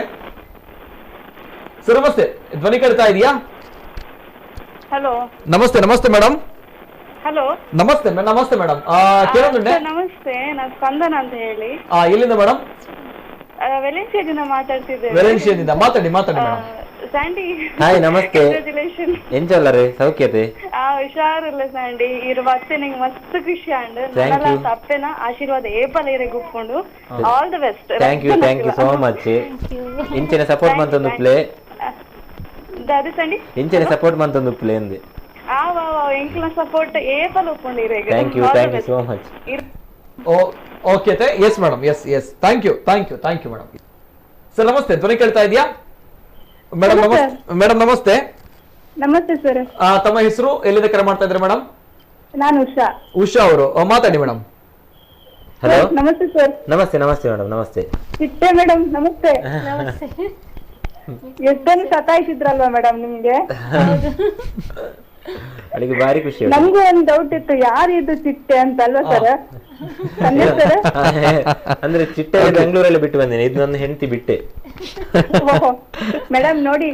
ಸರ್ ನಮಸ್ತೆ, ಧ್ವನಿ ಕೇಳ್ತಾ ಇದೆಯಾ? ಹಲೋ ನಮಸ್ತೆ ನಮಸ್ತೆ ಮೇಡಮ್. ಹಲೋ ನಮಸ್ತೆ ನಮಸ್ತೆ ಮೇಡಮ್. ಕೇಳೋದುಂಟೆ? ನಮಸ್ತೆ, ನಾನು ಸ್ಪಂದನ ಅಂತ ಹೇಳಿ. ಎಲ್ಲಿಂದ ಮೇಡಮ್? ವೆಲೆನ್ಸಿಯಾದಿಂದ ಮಾತಾಡ್ತಿದ್ದೇನೆ. ವೆಲೆನ್ಸಿಯಾದಿಂದ ಮಾತಾಡಿ ಮೇಡಮ್. ಸ್ಯಾಂಡಿ ಹಾಯ್ ನಮಸ್ತೆ. ಕಂಗ್ರಾಚುಲೇಷನ್. ಎಂಚಲ್ಲರೇ ಸೌಖ್ಯತೆ? ಹುಷಾರಿಲ್ಲ ಸ್ಯಾಂಡಿ. ಇರು ಮತ್ತೆ ನಿಂಗೆ ಮಸ್ತ್ ಖುಷಿ ಅಂಡ್ ನನ್ನ ತಪ್ಪೇನ ಆಶೀರ್ವಾದ ಏಪಲ್ ಏರೆ ಗುಪ್ಕೊಂಡು all the best. Thank you so much. ಇಂಚಿನ ಸಪೋರ್ಟ್ ಮಂತೊಂದು ಪ್ಲೇ ದಾದಿ ಸ್ಯಾಂಡಿ ಇಂಚಿನ ಸಪೋರ್ಟ್ ಮಂತೊಂದು ಪ್ಲೇ ಅಂದೆ. ಎಂಕ್ಲ ಸಪೋರ್ಟ್ ಏಪಲ್ ಒಪ್ಕೊಂಡಿರಿ. Thank you so much. Okay yes madam, yes thank you madam. Sir ನಮಸ್ತೆ, ಧ್ವನಿ ಕೇಳ್ತಾ ಇದೆಯಾ ಮೇಡಮ್? ಮೇಡಮ್ ನಮಸ್ತೆ. ನಮಸ್ತೆ ಸರ್. ತಮ್ಮ ಹೆಸರು, ಎಲ್ಲಿಂದ ಕರೆ ಮಾಡ್ತಾ ಇದ್ರೆ ಮೇಡಮ್? ನಾನು ಉಷಾ ಅವರು, ಮಾತಾಡಿ ಮೇಡಮ್. ಹಲೋ ನಮಸ್ತೆ ಸರ್. ನಮಸ್ತೆ ಮೇಡಮ್. ನಮಸ್ತೆ ಚಿಟ್ಟೆ ಮೇಡಮ್. ನಮಸ್ತೆ. ಎಷ್ಟೊಂದು ಸತಾಯಿಸಿದ್ರಲ್ವಾ ಮೇಡಮ್ ನಿಮ್ಗೆ? ಅಲ್ಲಿಗೆ ಭಾರಿ ಖುಷಿ. ನಮ್ಗೂ ಒಂದು ಡೌಟ್ ಇತ್ತು, ಯಾರು ಇದು ಚಿಟ್ಟೆ ಅಂತ ಅಲ್ವಾ ಸರ್? ಅಂದ್ರೆ ಚಿಟ್ಟೆ ಬೆಂಗಳೂರಲ್ಲಿ ಬಿಟ್ಟು ಬಂದೇನೆ, ಇದು ನನ್ನ ಹೆಂಡತಿ ಬಿಟ್ಟೆ. ಮೇಡಮ್ ನೋಡಿ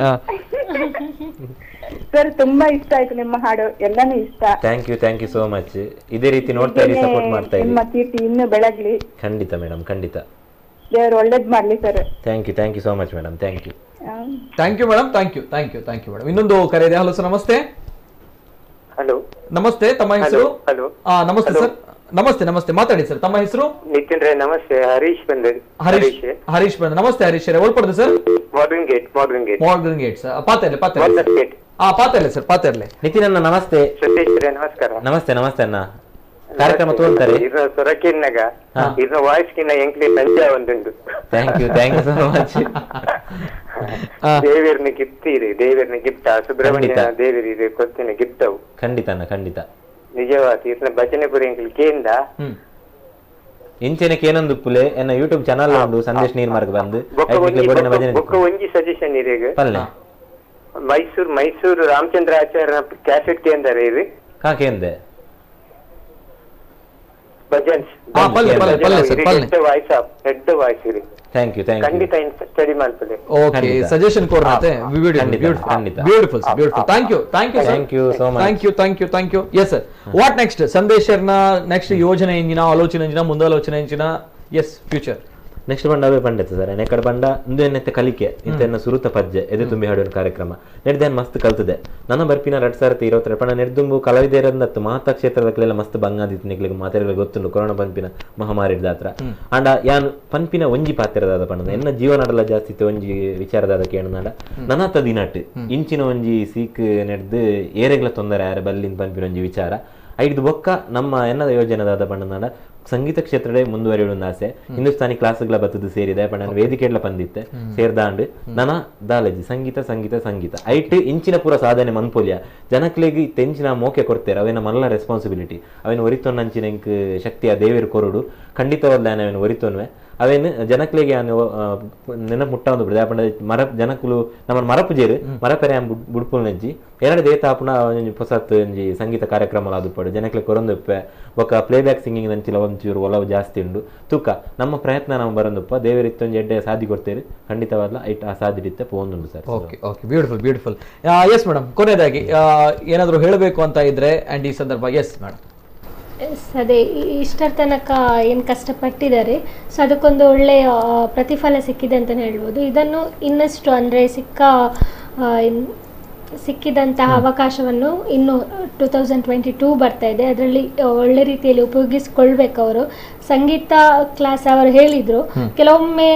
ಸರ್, ತುಂಬಾ ಇಷ್ಟ ಆಯ್ತು ನಿಮ್ಮ ಹಾಡು, ಎಲ್ಲಾನು ಇಷ್ಟ. Thank you so much. ಇದೇ ರೀತಿ ನೋಡ್ತಾ ಇರಿ, ಸಪೋರ್ಟ್ ಮಾಡ್ತಾ ಇರಿ. ನಿಮ್ಮ ಕೀರ್ತಿ ಇನ್ನು ಬೆಳಗ್ಲಿ. ಖಂಡಿತ ಮೇಡಮ್, ಖಂಡಿತ. ದೇವ್ರು ಒಳ್ಳೇದ್ ಮಾಡ್ಲಿ sir. Thank you so much madam. Thank you madam. Thank you madam. ಇನ್ನೊಂದು ಕರೆ ಇದೆ. ಹಲೋ ಸರ್ ನಮಸ್ತೆ. ಹಲೋ ನಮಸ್ತೆ, ತಮ್ಮ ಹೆಸರು? ಹಲೋ ನಮಸ್ತೆ ಸರ್. ನಮಸ್ತೆ ಮಾತಾಡಿ ಸರ್. ತಮ್ಮ ಹೆಸರು? ನಿತಿನ್ ರೇ. ನಮಸ್ತೆ, ಹರೀಶ್ ಬಂದರಿ. ಹರೀಶ್ ಬಂದ. ನಮಸ್ತೆ ಹರೀಶ್ ರೇ. ಒಳ್ಪಡ್ದು ಸರ್? ಮಾರ್ಗನ್ ಗೇಟ್ ಪಾತೆರ್ಲೆ ಸರ್, ಪಾತೆರ್ಲೆ. ನಿತಿನ್ ಅಣ್ಣ ನಮಸ್ತೆ. ಸತೀಶ್ ರೇ ನಮಸ್ಕಾರ. ನಮಸ್ತೆ ಅಣ್ಣ. ಕಾರ್ಯಕ್ರಮ ತೋಳ್ತಾರೆ ಇದ್ರ ಸೊರಕಿನ್ನಾಗ ಇದ್ರ ವಾಯ್ಸ್ ಕಿನ್ನ ಎಂಕ್ಲಿ ಸಂಜೆ ಒಂದುಂಟು. Thank you so much. ದೇವಿರ್ನ ಗಿಫ್ಟ್ ಸುಬ್ರಹ್ಮಣ್ಯ ದೇವಿರಿ ಕೊತ್ತಿನ ಗಿಫ್ಟ್ ಅವು. ಖಂಡಿತ ನಿಜವಾದ ಇರ್ನ ಭಜನೆ ಪುರಿ ಎಂಕ್ಲಿ ಕೇಂದ ಇಂಚೆನಕ್ಕೆ ಏನೊಂದು ಪುಲೆ ಎನ್ನ ಯೂಟ್ಯೂಬ್ ಚಾನಲ್ ಉಂಡು ಸಂದೇಶ್ ನೀರ್ಮಾರ್ಗ ಬಂದು ಬೊಕ್ಕ ಒಂಜಿ ಸಜೆಷನ್ ಇರೇಗ ಮೈಸೂರು ರಾಮಚಂದ್ರ ಆಚಾರ್ಯ ಕ್ಯಾಸೆಟ್ ಕೇಂದ್ರ ಇರಿ ಕೇಂದೆ ಭಜನ್ಸ್ ಹೆಡ್ ವಾಯ್ಸ್ ಇರಿ. ಖಂಡಿತ ಸ್ಟಡಿ ಮಾಡ್ತದೆ. ಓಕೆ, ಸಜೆಷನ್ ಕೊಡ್ರತೆ. Beautiful. Thank you. Yes sir, what next? ಸಂದೇಶರ್ನ ನೆಕ್ಸ್ಟ್ ಯೋಜನೆ ಎಂಜಿನ, ಆಲೋಚನೆ ಎಂಜಿನ, ಮುಂದಾಲೋಚನೆ ಎಂಜಿನ? ಎಸ್, ಫ್ಯೂಚರ್ ನೆಕ್ಸ್ಟ್ ಬಂಡ ಅವೇ ಪಂಡಿತ ಸರ್ ನೆಕ್ಕಡ ಬಂಡ ಇಂದು ಎನ್ನತ್ತೆ ಕಲಿಕೆ ಇಂತೆನ್ನ ಸುರುತ ಪಜ್ಜೆ ಎದೆ ತುಂಬಿ ಹಾಡುವ ಕಾರ್ಯಕ್ರಮ ನಡೆದ ಮಸ್ತ್ ಕಲ್ತದೆ. ನನ್ನ ಬರ್ಪಿನ 2022 ಪಣ ನೆಡ್ದುಂಬು ಕಲಾವಿದರಂದತ್ತು ಮಹತ್ವ ಕ್ಷೇತ್ರದಕ್ಕೆಲ್ಲ ಮಸ್ತ್ ಬಂಗಾದಿತ್ತು ನಿಗ್ಲಿಗೆ ಮಾತಾಡಲು ಗೊತ್ತುಂಡು ಕೊರೋನಾ ಪಂಪಿನ ಮಹಾಮಾರಿ ದಾತ್ರ ಅಂಡ ಯಾನ್ ಪಂಪಿನ ಒಂಜಿ ಪಾತ್ರದಾದ ಪಂಡ ಎನ್ನ ಜೀವನಡಲ ಜಾಸ್ತಿ ಒಂಜಿ ವಿಚಾರದಾದ ಕೇಳನಾಡ ನನ್ನತ್ತ ದಿನಟ್ ಇಂಚಿನ ಒಂಜಿ ಸೀಕ್ ನೆಡ್ದು ಏರೆಗ್ಲ ತೊಂದರೆ ಯಾರ ಬಲ್ಲಿನ ಪಂಪಿನ ಒಂಜಿ ವಿಚಾರ ಐದು ಬೊಕ್ಕ ನಮ್ಮ ಎನ್ನದ ಯೋಜನೆದಾದ ಪಂಡನಾಡ ಸಂಗೀತ ಕ್ಷೇತ್ರಡೆ ಮುಂದುವರಿಯುವ ಆಸೆ. ಹಿಂದೂಸ್ತಾನಿ ಕ್ಲಾಸ್ಗಳ ಬತ್ತದು ಸೇರಿದೆ ಪಣ ವೇದಿಕೆಡ್ಲ ಬಂದಿತ್ತೆ ಸೇರ್ದಾಂಡ್ ನನ ದಾಲಜಿ ಸಂಗೀತ ಐಟ್ ಇಂಚಿನ ಪೂರ ಸಾಧನೆ ಮನ್ಪೊಲಿಯ ಜನಕ್ಲೆಗಿ ತೆಂಚಿನ ಮೋಕೆ ಕೊಡ್ತೇವೆ. ಅವೇನ ಮಲ್ಲ ರೆಸ್ಪಾನ್ಸಿಬಿಲಿಟಿ ಅವೇನು ಒರಿತೊನ್ನಂಚಿನ ಇಂಕ್ ಶಕ್ತಿಯ ದೇವೇರು ಕೊರಡು ಖಂಡಿತವಾದ ಅವೇನು ಒರಿತೊನ್ವೆ ಅವೇನು ಜನಕ್ಲೆಗೆ ನೆನಪು ಮುಟ್ಟ ಒಂದು ಬಿಡದೆ ಪಂಡ ಮರ ಜನಕ್ಕಲು ನಮ್ಮ ಮರಪುಜೇರು ಮರಪೆರೆ ಬುಡ್ಪುಲ್ ನೆಜ್ಜಿ ಎರಡು ದೇತಾಪುನ ಹೊಸತ್ ಒಂಜಿ ಸಂಗೀತ ಕಾರ್ಯಕ್ರಮ ಅದು ಪಡು ಜನಕ್ಲೆ ಕೊರೊಂದುಪ್ಪೆ ಒಕ್ಕ ಪ್ಲೇಬ್ಯಾಕ್ ಸಿಂಗಿಂಗ್ ನಂಚಿಲ ಒಂಚೂರು ಒಲವು ಜಾಸ್ತಿ ಉಂಡು ತೂಕ ನಮ್ಮ ಪ್ರಯತ್ನ ನಾವು ಬರೋದಪ್ಪ ದೇವರಿತ್ತೊಂದು ಎಡ್ಡೆ ಸಾಧಿ ಕೊಡ್ತೇವೆ ಖಂಡಿತವಾದ ಐಟ್ ಆ ಸಾಧಿರುತ್ತೆ ಪೋಂದುಂಡು ಸರ್. Okay beautiful. ಎಸ್ ಮೇಡಮ್, ಕೊನೆಯದಾಗಿ ಏನಾದರೂ ಹೇಳಬೇಕು ಅಂತ ಇದ್ರೆ ಅಂಡ್ ಈ ಸಂದರ್ಭ? Yes madam. ಅದೇ ಇಷ್ಟರ ತನಕ ಏನು ಕಷ್ಟಪಟ್ಟಿದ್ದಾರೆ, ಸೊ ಅದಕ್ಕೊಂದು ಒಳ್ಳೆಯ ಪ್ರತಿಫಲ ಸಿಕ್ಕಿದೆ ಅಂತಲೇ ಹೇಳ್ಬೋದು. ಇದನ್ನು ಇನ್ನಷ್ಟು ಅಂದರೆ ಸಿಕ್ಕಿದಂತಹ ಅವಕಾಶವನ್ನು ಇನ್ನು 2022 ಬರ್ತಾ ಇದೆ, ಅದರಲ್ಲಿ ಒಳ್ಳೆ ರೀತಿಯಲ್ಲಿ ಉಪಯೋಗಿಸ್ಕೊಳ್ಬೇಕು. ಅವರು ಸಂಗೀತ ಕ್ಲಾಸ್ ಅವರು ಹೇಳಿದ್ರು, ಕೆಲವೊಮ್ಮೆ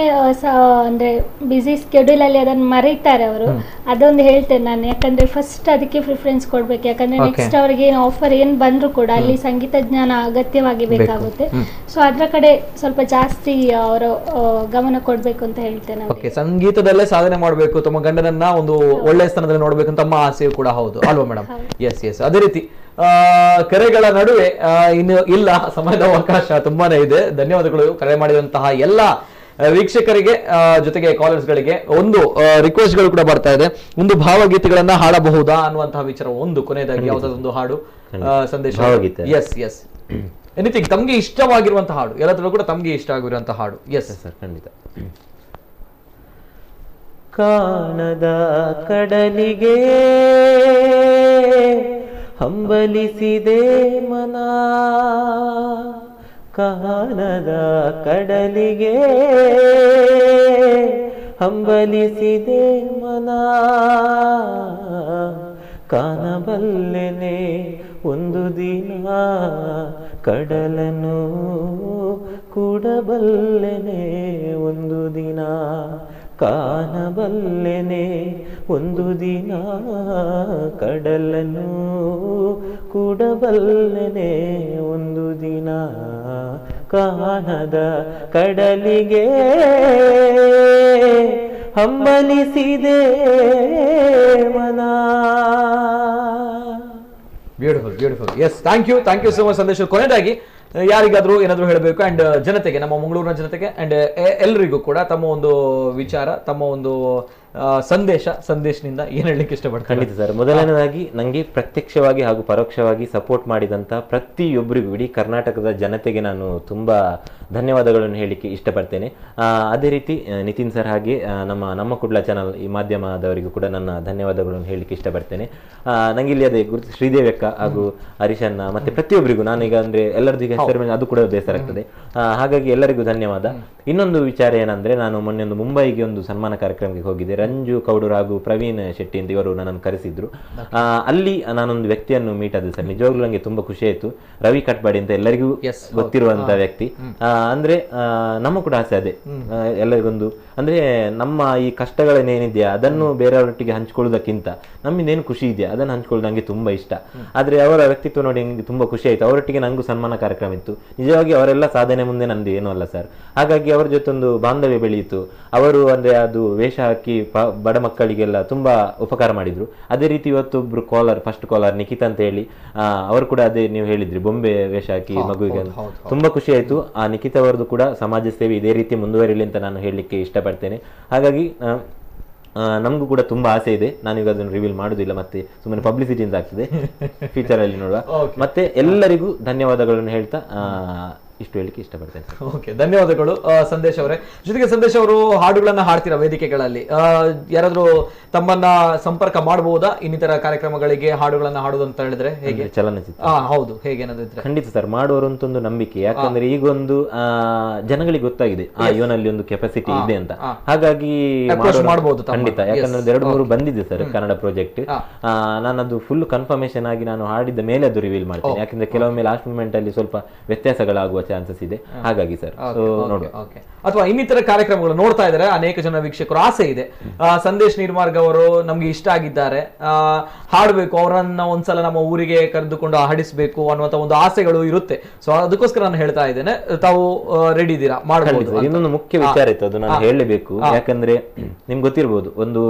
ಅಂದರೆ ಬ್ಯುಸಿ ಸ್ಕೆಡ್ಯೂಲಲ್ಲಿ ಅದನ್ನು ಮರೀತಾರೆ ಅವರು. ಅದೊಂದು ಹೇಳ್ತೇನೆ ನಾನು, ಯಾಕಂದರೆ ಫಸ್ಟ್ ಅದಕ್ಕೆ ಪ್ರಿಫರೆನ್ಸ್ ಕೊಡಬೇಕು. ಯಾಕಂದರೆ ನೆಕ್ಸ್ಟ್ ಅವರಿಗೆ ಏನು ಆಫರ್ ಏನು ಬಂದರೂ ಕೂಡ ಅಲ್ಲಿ ಸಂಗೀತ ಜ್ಞಾನ ಅಗತ್ಯವಾಗಿ ಬೇಕಾಗುತ್ತೆ. ಸೊ ಅದರ ಕಡೆ ಸ್ವಲ್ಪ ಜಾಸ್ತಿ ಅವರು ಗಮನ ಕೊಡಬೇಕು ಅಂತ ಹೇಳ್ತೇನೆ. ಓಕೆ, ಸಂಗೀತದಲ್ಲೇ ಸಾಧನೆ ಮಾಡಬೇಕು, ತಮ್ಮ ಗಂಡನನ್ನ ಒಂದು ಒಳ್ಳೆಯ ಸ್ಥಾನದಲ್ಲಿ ನೋಡಬೇಕು ತಮ್ಮ ಆಸೆಯು ಕೂಡ ಹೌದು ಅಲ್ವಾ ಮೇಡಮ್? ಎಸ್. ಅದೇ ರೀತಿ ಕರೆಗಳ ನಡುವೆ ಇನ್ನು ಇಲ್ಲ, ಸಮಯದ ಅವಕಾಶ ತುಂಬಾನೇ ಇದೆ. ಧನ್ಯವಾದಗಳು ಕರೆ ಮಾಡಿದಂತಹ ಎಲ್ಲ ವೀಕ್ಷಕರಿಗೆ, ಜೊತೆಗೆ ಕಾಲರ್ಸ್ಗಳಿಗೆ. ಒಂದು ರಿಕ್ವೆಸ್ಟ್ಗಳು ಕೂಡ ಬರ್ತಾ ಇದೆ, ಒಂದು ಭಾವಗೀತೆಗಳನ್ನ ಹಾಡಬಹುದಾ ಅನ್ನುವಂತಹ ವಿಚಾರ. ಒಂದು ಕೊನೆಯದಾಗಿ ಯಾವುದಾದೊಂದು ಹಾಡು ಸಂದೇಶ? ಎಸ್ ಎನಿಥಿಂಗ್ ತಮ್ಗೆ ಇಷ್ಟವಾಗಿರುವಂತಹ ಹಾಡು, ಎಲ್ಲದರಲ್ಲೂ ಕೂಡ ತಮ್ಗೆ ಇಷ್ಟ ಆಗಿರುವಂತಹ ಹಾಡು. ಎಸ್ ಸರ್, ಖಂಡಿತ. ಕಾಣದ ಕಡಲಿಗೆ ಹಂಬಲಿಸಿದೆ ಮನ, ಕಾಣದ ಕಡಲಿಗೆ ಹಂಬಲಿಸಿದೆ ಮನ, ಕಾಣಬಲ್ಲೆನೆ ಒಂದು ದಿನ ಕಡಲನ್ನು ಕೂಡಬಲ್ಲೆನೆ ಒಂದು ದಿನ, ಕಾಣಬಲ್ಲೆನೆ ಒಂದು ದಿನ ಕಡಲನ್ನು ಕೂಡಬಲ್ಲೆನೆ ಒಂದು ದಿನ, ಕಾಣದ ಕಡಲಿಗೆ ಹಂಬಲಿಸಿದೆ ಮನ. Beautiful beautiful. Yes, thank you so much Sandesh. ಕೊನೆಯದಾಗಿ ಯಾರಿಗಾದ್ರೂ ಏನಾದ್ರು ಹೇಳಬೇಕು ಅಂಡ್ ಜನತೆಗೆ, ನಮ್ಮ ಮಂಗಳೂರಿನ ಜನತೆಗೆ ಅಂಡ್ ಎಲ್ಲರಿಗೂ ಕೂಡ ತಮ್ಮ ಒಂದು ವಿಚಾರ, ತಮ್ಮ ಒಂದು ಸಂದೇಶನಿಂದ ಏನ್ ಹೇಳಲಿಕ್ಕೆ ಇಷ್ಟಪಡ್ತಾರೆ? ಖಂಡಿತ ಸರ್. ಮೊದಲನೇದಾಗಿ ನನಗೆ ಪ್ರತ್ಯಕ್ಷವಾಗಿ ಹಾಗೂ ಪರೋಕ್ಷವಾಗಿ ಸಪೋರ್ಟ್ ಮಾಡಿದಂಥ ಪ್ರತಿಯೊಬ್ಬರಿಗೂ, ಇಡೀ ಕರ್ನಾಟಕದ ಜನತೆಗೆ ನಾನು ತುಂಬಾ ಧನ್ಯವಾದಗಳನ್ನು ಹೇಳಲಿಕ್ಕೆ ಇಷ್ಟಪಡ್ತೇನೆ. ಅದೇ ರೀತಿ ನಿತಿನ್ ಸರ್ ಹಾಗೆ ನಮ್ಮ ಕುಡ್ಲ ಚಾನಲ್ ಈ ಮಾಧ್ಯಮದವರಿಗೂ ಕೂಡ ನನ್ನ ಧನ್ಯವಾದಗಳನ್ನು ಹೇಳಲಿಕ್ಕೆ ಇಷ್ಟಪಡ್ತೇನೆ. ನಂಗೆ ಇಲ್ಲಿ ಅದೇ ಗುರುತು ಶ್ರೀದೇವಿ ಅಕ್ಕ ಹಾಗೂ ಹರೀಶಣ್ಣ ಮತ್ತೆ ಪ್ರತಿಯೊಬ್ಬರಿಗೂ ನಾನೀಗ ಅಂದ್ರೆ ಎಲ್ಲರದ್ದು ಹೆಸರು ಮೇಲೆ ಅದು ಕೂಡ ಬೇಸರ ಆಗ್ತದೆ. ಹಾಗಾಗಿ ಎಲ್ಲರಿಗೂ ಧನ್ಯವಾದ. ಇನ್ನೊಂದು ವಿಚಾರ ಏನಂದ್ರೆ, ನಾನು ಮೊನ್ನೆ ಒಂದು ಮುಂಬೈಗೆ ಒಂದು ಸನ್ಮಾನ ಕಾರ್ಯಕ್ರಮಕ್ಕೆ ಹೋಗಿದ್ದೆ. ರಂಜು ಕೌಡೂರ್ ಹಾಗೂ ಪ್ರವೀಣ್ ಶೆಟ್ಟಿ ಅಂತ ಇವರು ನನ್ನನ್ನು ಕರೆಸಿದ್ರು. ಅಲ್ಲಿ ನಾನೊಂದು ವ್ಯಕ್ತಿಯನ್ನು ಮೀಟ್ ಆದ ಸರ್, ನಿಜವಾಗ್ಲೂ ನನಗೆ ತುಂಬಾ ಖುಷಿ ಆಯ್ತು. ರವಿ ಕಟ್ಬಾಡಿ ಅಂತ ಎಲ್ಲರಿಗೂ ಗೊತ್ತಿರುವಂತ ವ್ಯಕ್ತಿ. ಅಂದ್ರೆ ನಮ್ಮ ಕೂಡ ಆಸೆ ಅದೇ, ಎಲ್ಲರಿಗೊಂದು ಅಂದ್ರೆ ನಮ್ಮ ಈ ಕಷ್ಟಗಳೇನಿದೆಯಾ ಅದನ್ನು ಬೇರೆಯವರೊಟ್ಟಿಗೆ ಹಂಚ್ಕೊಳ್ಳೋದಕ್ಕಿಂತ ನಮ್ಮಿಂದೇನು ಖುಷಿ ಇದೆಯಾ ಅದನ್ನು ಹಂಚ್ಕೊಳ್ಳೋದು ನಂಗೆ ತುಂಬಾ ಇಷ್ಟ. ಆದ್ರೆ ಅವರ ವ್ಯಕ್ತಿತ್ವ ನೋಡಿ ನನಗೆ ತುಂಬಾ ಖುಷಿ ಆಯ್ತು. ಅವರೊಟ್ಟಿಗೆ ನಂಗೂ ಸನ್ಮಾನ ಕಾರ್ಯಕ್ರಮ ಇತ್ತು. ನಿಜವಾಗಿ ಅವರೆಲ್ಲ ಸಾಧನೆ ಮುಂದೆ ನಂದು ಏನೂ ಅಲ್ಲ ಸರ್. ಹಾಗಾಗಿ ಅವರ ಜೊತೆ ಒಂದು ಬಾಂಧವ್ಯ ಬೆಳೆಯಿತು. ಅವರು ಅಂದ್ರೆ ಅದು ವೇಷ ಹಾಕಿ ಬಡ ಮಕ್ಕಳಿಗೆಲ್ಲ ತುಂಬಾ ಉಪಕಾರ ಮಾಡಿದ್ರು. ಅದೇ ರೀತಿ ಇವತ್ತೊಬ್ರು ಫಸ್ಟ್ ಕಾಲರ್ ನಿಖಿತ್ ಅಂತ ಹೇಳಿ, ಅವರು ಕೂಡ ಅದೇ ನೀವು ಹೇಳಿದ್ರಿ ಬೊಂಬೆ ವೇಷ ಹಾಕಿ ಮಗುವಿಗೆ, ತುಂಬಾ ಖುಷಿ ಆಯ್ತು. ಆ ನಿಖಿತ್ ಅವರದ್ದು ಕೂಡ ಸಮಾಜ ಸೇವೆ ಇದೇ ರೀತಿ ಮುಂದುವರಿಲಿ ಅಂತ ನಾನು ಹೇಳಲಿಕ್ಕೆ ಇಷ್ಟಪಡ್ತೇನೆ. ಹಾಗಾಗಿ ನಮಗೂ ಕೂಡ ತುಂಬಾ ಆಸೆ ಇದೆ. ನಾನೀಗ ಅದನ್ನು ರಿವೀಲ್ ಮಾಡುದಿಲ್ಲ, ಮತ್ತೆ ಸುಮ್ಮನೆ ಪಬ್ಲಿಸಿಟಿ ಅಂತ ಆಗ್ತದೆ, ಫ್ಯೂಚರ್ ಅಲ್ಲಿ ನೋಡುವ. ಮತ್ತೆ ಎಲ್ಲರಿಗೂ ಧನ್ಯವಾದಗಳನ್ನು ಹೇಳ್ತಾ ಇಷ್ಟು ಹೇಳಿಕ್ಕೆ ಇಷ್ಟಪಡ್ತೇನೆ. ಓಕೆ, ಧನ್ಯವಾದಗಳು ಸಂದೇಶ್ ಅವರೇ. ಜೊತೆಗೆ ಸಂದೇಶ್ ಅವರು ಹಾಡುಗಳನ್ನ ಹಾಡ್ತೀರಾ ವೇದಿಕೆಗಳಲ್ಲಿ, ಯಾರಾದ್ರೂ ತಮ್ಮನ್ನ ಸಂಪರ್ಕ ಮಾಡಬಹುದಾ ಇನ್ನಿತರ ಕಾರ್ಯಕ್ರಮಗಳಿಗೆ ಹಾಡುಗಳನ್ನ ಹಾಡುದು ಅಂತ ಹೇಳಿದ್ರೆ? ಹೇಗೆ ಚಲನಚಿತ್ರ? ಹೌದು, ಹೇಗೇನಾದ್ರು ಇದ್ರೆ ಖಂಡಿತ ಸರ್, ಮಾಡುವರು ಅಂತ ಒಂದು ನಂಬಿಕೆ. ಯಾಕಂದ್ರೆ ಈಗ ಒಂದು ಜನಗಳಿಗೆ ಗೊತ್ತಾಗಿದೆ ಇವನಲ್ಲಿ ಒಂದು ಕೆಪಾಸಿಟಿ ಇದೆ ಅಂತ. ಹಾಗಾಗಿ ಮಾಡಬಹುದು ಖಂಡಿತ. ಯಾಕಂದ್ರೆ 2-3 ಬಂದಿದೆ ಸರ್ ಕನ್ನಡ ಪ್ರಾಜೆಕ್ಟ್. ನಾನದು ಫುಲ್ ಕನ್ಫರ್ಮೇಶನ್ ಆಗಿ ನಾನು ಹಾಡಿದ ಮೇಲೆ ಅದು ರಿವೀಲ್ ಮಾಡ್ತೇನೆ. ಯಾಕಂದ್ರೆ ಕೆಲವೊಮ್ಮೆ ಲಾಸ್ಟ್ ಮೂಮೆಂಟ್ ಅಲ್ಲಿ ಸ್ವಲ್ಪ ವ್ಯತ್ಯಾಸಗಳಾಗುವ ಚಾನ್ಸಸ್ ಇದೆ. ಹಾಗಾಗಿ ಸರ್ ನೋಡುವ. ಅಥವಾ ಇನ್ನಿತರ ಕಾರ್ಯಕ್ರಮಗಳು ನೋಡ್ತಾ ಇದ್ದಾರೆ ಅನೇಕ ಜನ ವೀಕ್ಷಕರು, ಆಸೆ ಇದೆ ಸಂದೇಶ್ ನೀರ್ಮಾರ್ಗ ಅವರು ನಮ್ಗೆ ಇಷ್ಟ ಆಗಿದ್ದಾರೆ, ಹಾಡಬೇಕು, ಅವರನ್ನ ಒಂದ್ಸಲ ನಮ್ಮ ಊರಿಗೆ ಕರೆದುಕೊಂಡು ಹಾಡಿಸ್ಬೇಕು ಅನ್ನುವಂತ ಒಂದು ಆಸೆಗಳು ಇರುತ್ತೆ. ಸೊ ಅದಕ್ಕೋಸ್ಕರ ನಾನು ಹೇಳ್ತಾ ಇದ್ದೇನೆ, ತಾವು ರೆಡಿ ಇದ್ದೀರಾ? ಮಾಡಬಹುದು. ಇನ್ನೊಂದು ಮುಖ್ಯ ವಿಚಾರ ಇತ್ತು, ಅದು ನಾನು ಹೇಳಲೇಬೇಕು. ಯಾಕಂದ್ರೆ ನಿಮ್ಗೆ ಗೊತ್ತಿರ್ಬೋದು, ಒಂದು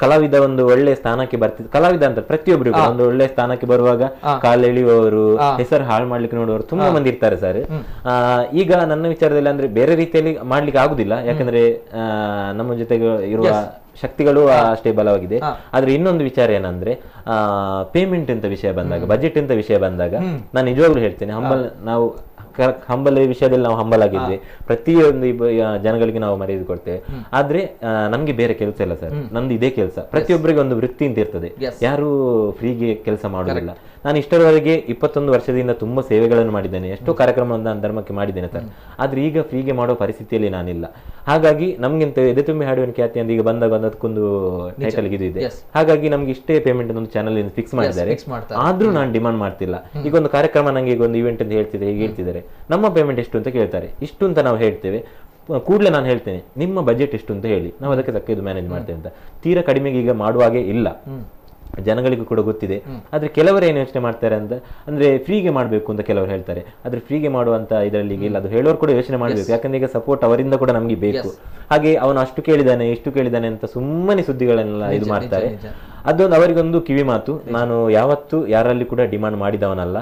ಕಲಾವಿದ ಒಂದು ಒಳ್ಳೆ ಸ್ಥಾನಕ್ಕೆ ಬರ್ತಿದ್ರು, ಕಲಾವಿದ ಅಂತ ಪ್ರತಿಯೊಬ್ಬರಿಗೂ ಒಂದು ಒಳ್ಳೆ ಸ್ಥಾನಕ್ಕೆ ಬರುವಾಗ ಕಾಲೆಳೆಯುವವರು, ಹೆಸರು ಹಾಳು ಮಾಡ್ಲಿಕ್ಕೆ ನೋಡುವವರು ತುಂಬಾ ಮಂದಿ ಇರ್ತಾರೆ ಸರ್. ಈಗ ನನ್ನ ವಿಚಾರದಲ್ಲಿ ಅಂದ್ರೆ ಬೇರೆ ರೀತಿಯಲ್ಲಿ ಮಾಡ್ಲಿಕ್ಕೆ ಆಗುದಿಲ್ಲ. ಯಾಕಂದ್ರೆ ನಮ್ಮ ಜೊತೆಗೆ ಇರುವ ಶಕ್ತಿಗಳು ಅಷ್ಟೇ ಬಲವಾಗಿದೆ. ಆದ್ರೆ ಇನ್ನೊಂದು ವಿಚಾರ ಏನಂದ್ರೆ, ಪೇಮೆಂಟ್ ಅಂತ ವಿಷಯ ಬಂದಾಗ, ಬಜೆಟ್ ಅಂತ ವಿಷಯ ಬಂದಾಗ ನಾನು ನಿಜವಾಗ್ಲೂ ಹೇಳ್ತೇನೆ, ನಾವು ಹಂಬಲ ವಿಷಯದಲ್ಲಿ ನಾವು ಹಂಬಲ್ ಆಗಿದ್ವಿ. ಪ್ರತಿಯೊಂದು ಜನಗಳಿಗೆ ನಾವು ಮರ್ಯಾದೆ ಕೊಡ್ತೇವೆ. ಆದ್ರೆ ನಮ್ಗೆ ಬೇರೆ ಕೆಲಸ ಇಲ್ಲ ಸರ್, ನಮ್ದು ಇದೇ ಕೆಲಸ. ಪ್ರತಿಯೊಬ್ಬರಿಗೆ ಒಂದು ವೃತ್ತಿ ಅಂತ ಇರ್ತದೆ, ಯಾರು ಫ್ರೀಗೆ ಕೆಲಸ ಮಾಡೋದಿಲ್ಲ. ನಾನು ಇಷ್ಟರವರೆಗೆ 21 ವರ್ಷದಿಂದ ತುಂಬಾ ಸೇವೆಗಳನ್ನು ಮಾಡಿದ್ದೇನೆ, ಎಷ್ಟೋ ಕಾರ್ಯಕ್ರಮವನ್ನು ನಾನು ಧರ್ಮಕ್ಕೆ ಮಾಡಿದ್ದೇನೆ ಸರ್. ಆದ್ರೆ ಈಗ ಫ್ರೀಗೆ ಮಾಡೋ ಪರಿಸ್ಥಿತಿಯಲ್ಲಿ ನಾನಿಲ್ಲ. ಹಾಗಾಗಿ ನಮ್ಗಿಂತ ಎದೆ ತುಂಬಿ ಹಾಡುವ ಖ್ಯಾತಿ ಅಂತ ಈಗ ಬಂದಾಗ ಅದಕ್ಕೊಂದು ಟೈಟಲ್ ಇದೆ. ಹಾಗಾಗಿ ನಮ್ಗೆ ಇಷ್ಟೇ ಪೇಮೆಂಟ್ ಒಂದು ಚಾನಲ್ ಫಿಕ್ಸ್ ಮಾಡಿದ್ದಾರೆ. ಆದ್ರೂ ನಾನು ಡಿಮಾಂಡ್ ಮಾಡ್ತಿಲ್ಲ. ಈಗ ಒಂದು ಕಾರ್ಯಕ್ರಮ ನಂಗೆ ಈಗ ಒಂದು ಇವೆಂಟ್ ಅಂತ ಹೇಳ್ತಿದೆ, ಹೀಗೆ ಹೇಳ್ತಿದ್ದಾರೆ, ನಮ್ಮ ಪೇಮೆಂಟ್ ಎಷ್ಟು ಅಂತ ಕೇಳ್ತಾರೆ. ಇಷ್ಟು ಅಂತ ನಾವು ಹೇಳ್ತೇವೆ, ಕೂಡಲೇ ನಾನು ಹೇಳ್ತೇನೆ ನಿಮ್ಮ ಬಜೆಟ್ ಎಷ್ಟು ಅಂತ ಹೇಳಿ, ನಾವು ಅದಕ್ಕೆ ತಕ್ಕ ಇದು ಮ್ಯಾನೇಜ್ ಮಾಡ್ತೇವೆ ಅಂತ. ತೀರಾ ಕಡಿಮೆಗೆ ಈಗ ಮಾಡುವಾಗೆ ಇಲ್ಲ, ಜನಗಳಿಗೂ ಕೂಡ ಗೊತ್ತಿದೆ. ಆದ್ರೆ ಕೆಲವರು ಏನು ಯೋಚನೆ ಮಾಡ್ತಾರೆ ಅಂತ ಅಂದ್ರೆ ಫ್ರೀಗೆ ಮಾಡ್ಬೇಕು ಅಂತ ಕೆಲವರು ಹೇಳ್ತಾರೆ. ಆದ್ರೆ ಫ್ರೀಗೆ ಮಾಡುವಂತ ಇದರಲ್ಲಿ ಇಲ್ಲ, ಅದು ಹೇಳೋರು ಕೂಡ ಯೋಚನೆ ಮಾಡ್ಬೇಕು. ಯಾಕಂದ್ರೆ ಈಗ ಸಪೋರ್ಟ್ ಅವರಿಂದ ಕೂಡ ನಮ್ಗೆ ಬೇಕು. ಹಾಗೆ ಅವನು ಅಷ್ಟು ಕೇಳಿದಾನೆ ಇಷ್ಟು ಕೇಳಿದಾನೆ ಅಂತ ಸುಮ್ಮನೆ ಸುದ್ದಿಗಳನ್ನೆಲ್ಲ ಇದು ಮಾಡ್ತಾರೆ. ಅದೊಂದು ಅವರಿಗೊಂದು ಕಿವಿ ಮಾತು. ನಾನು ಯಾವತ್ತೂ ಯಾರಲ್ಲಿ ಕೂಡ ಡಿಮಾಂಡ್ ಮಾಡಿದವನಲ್ಲ.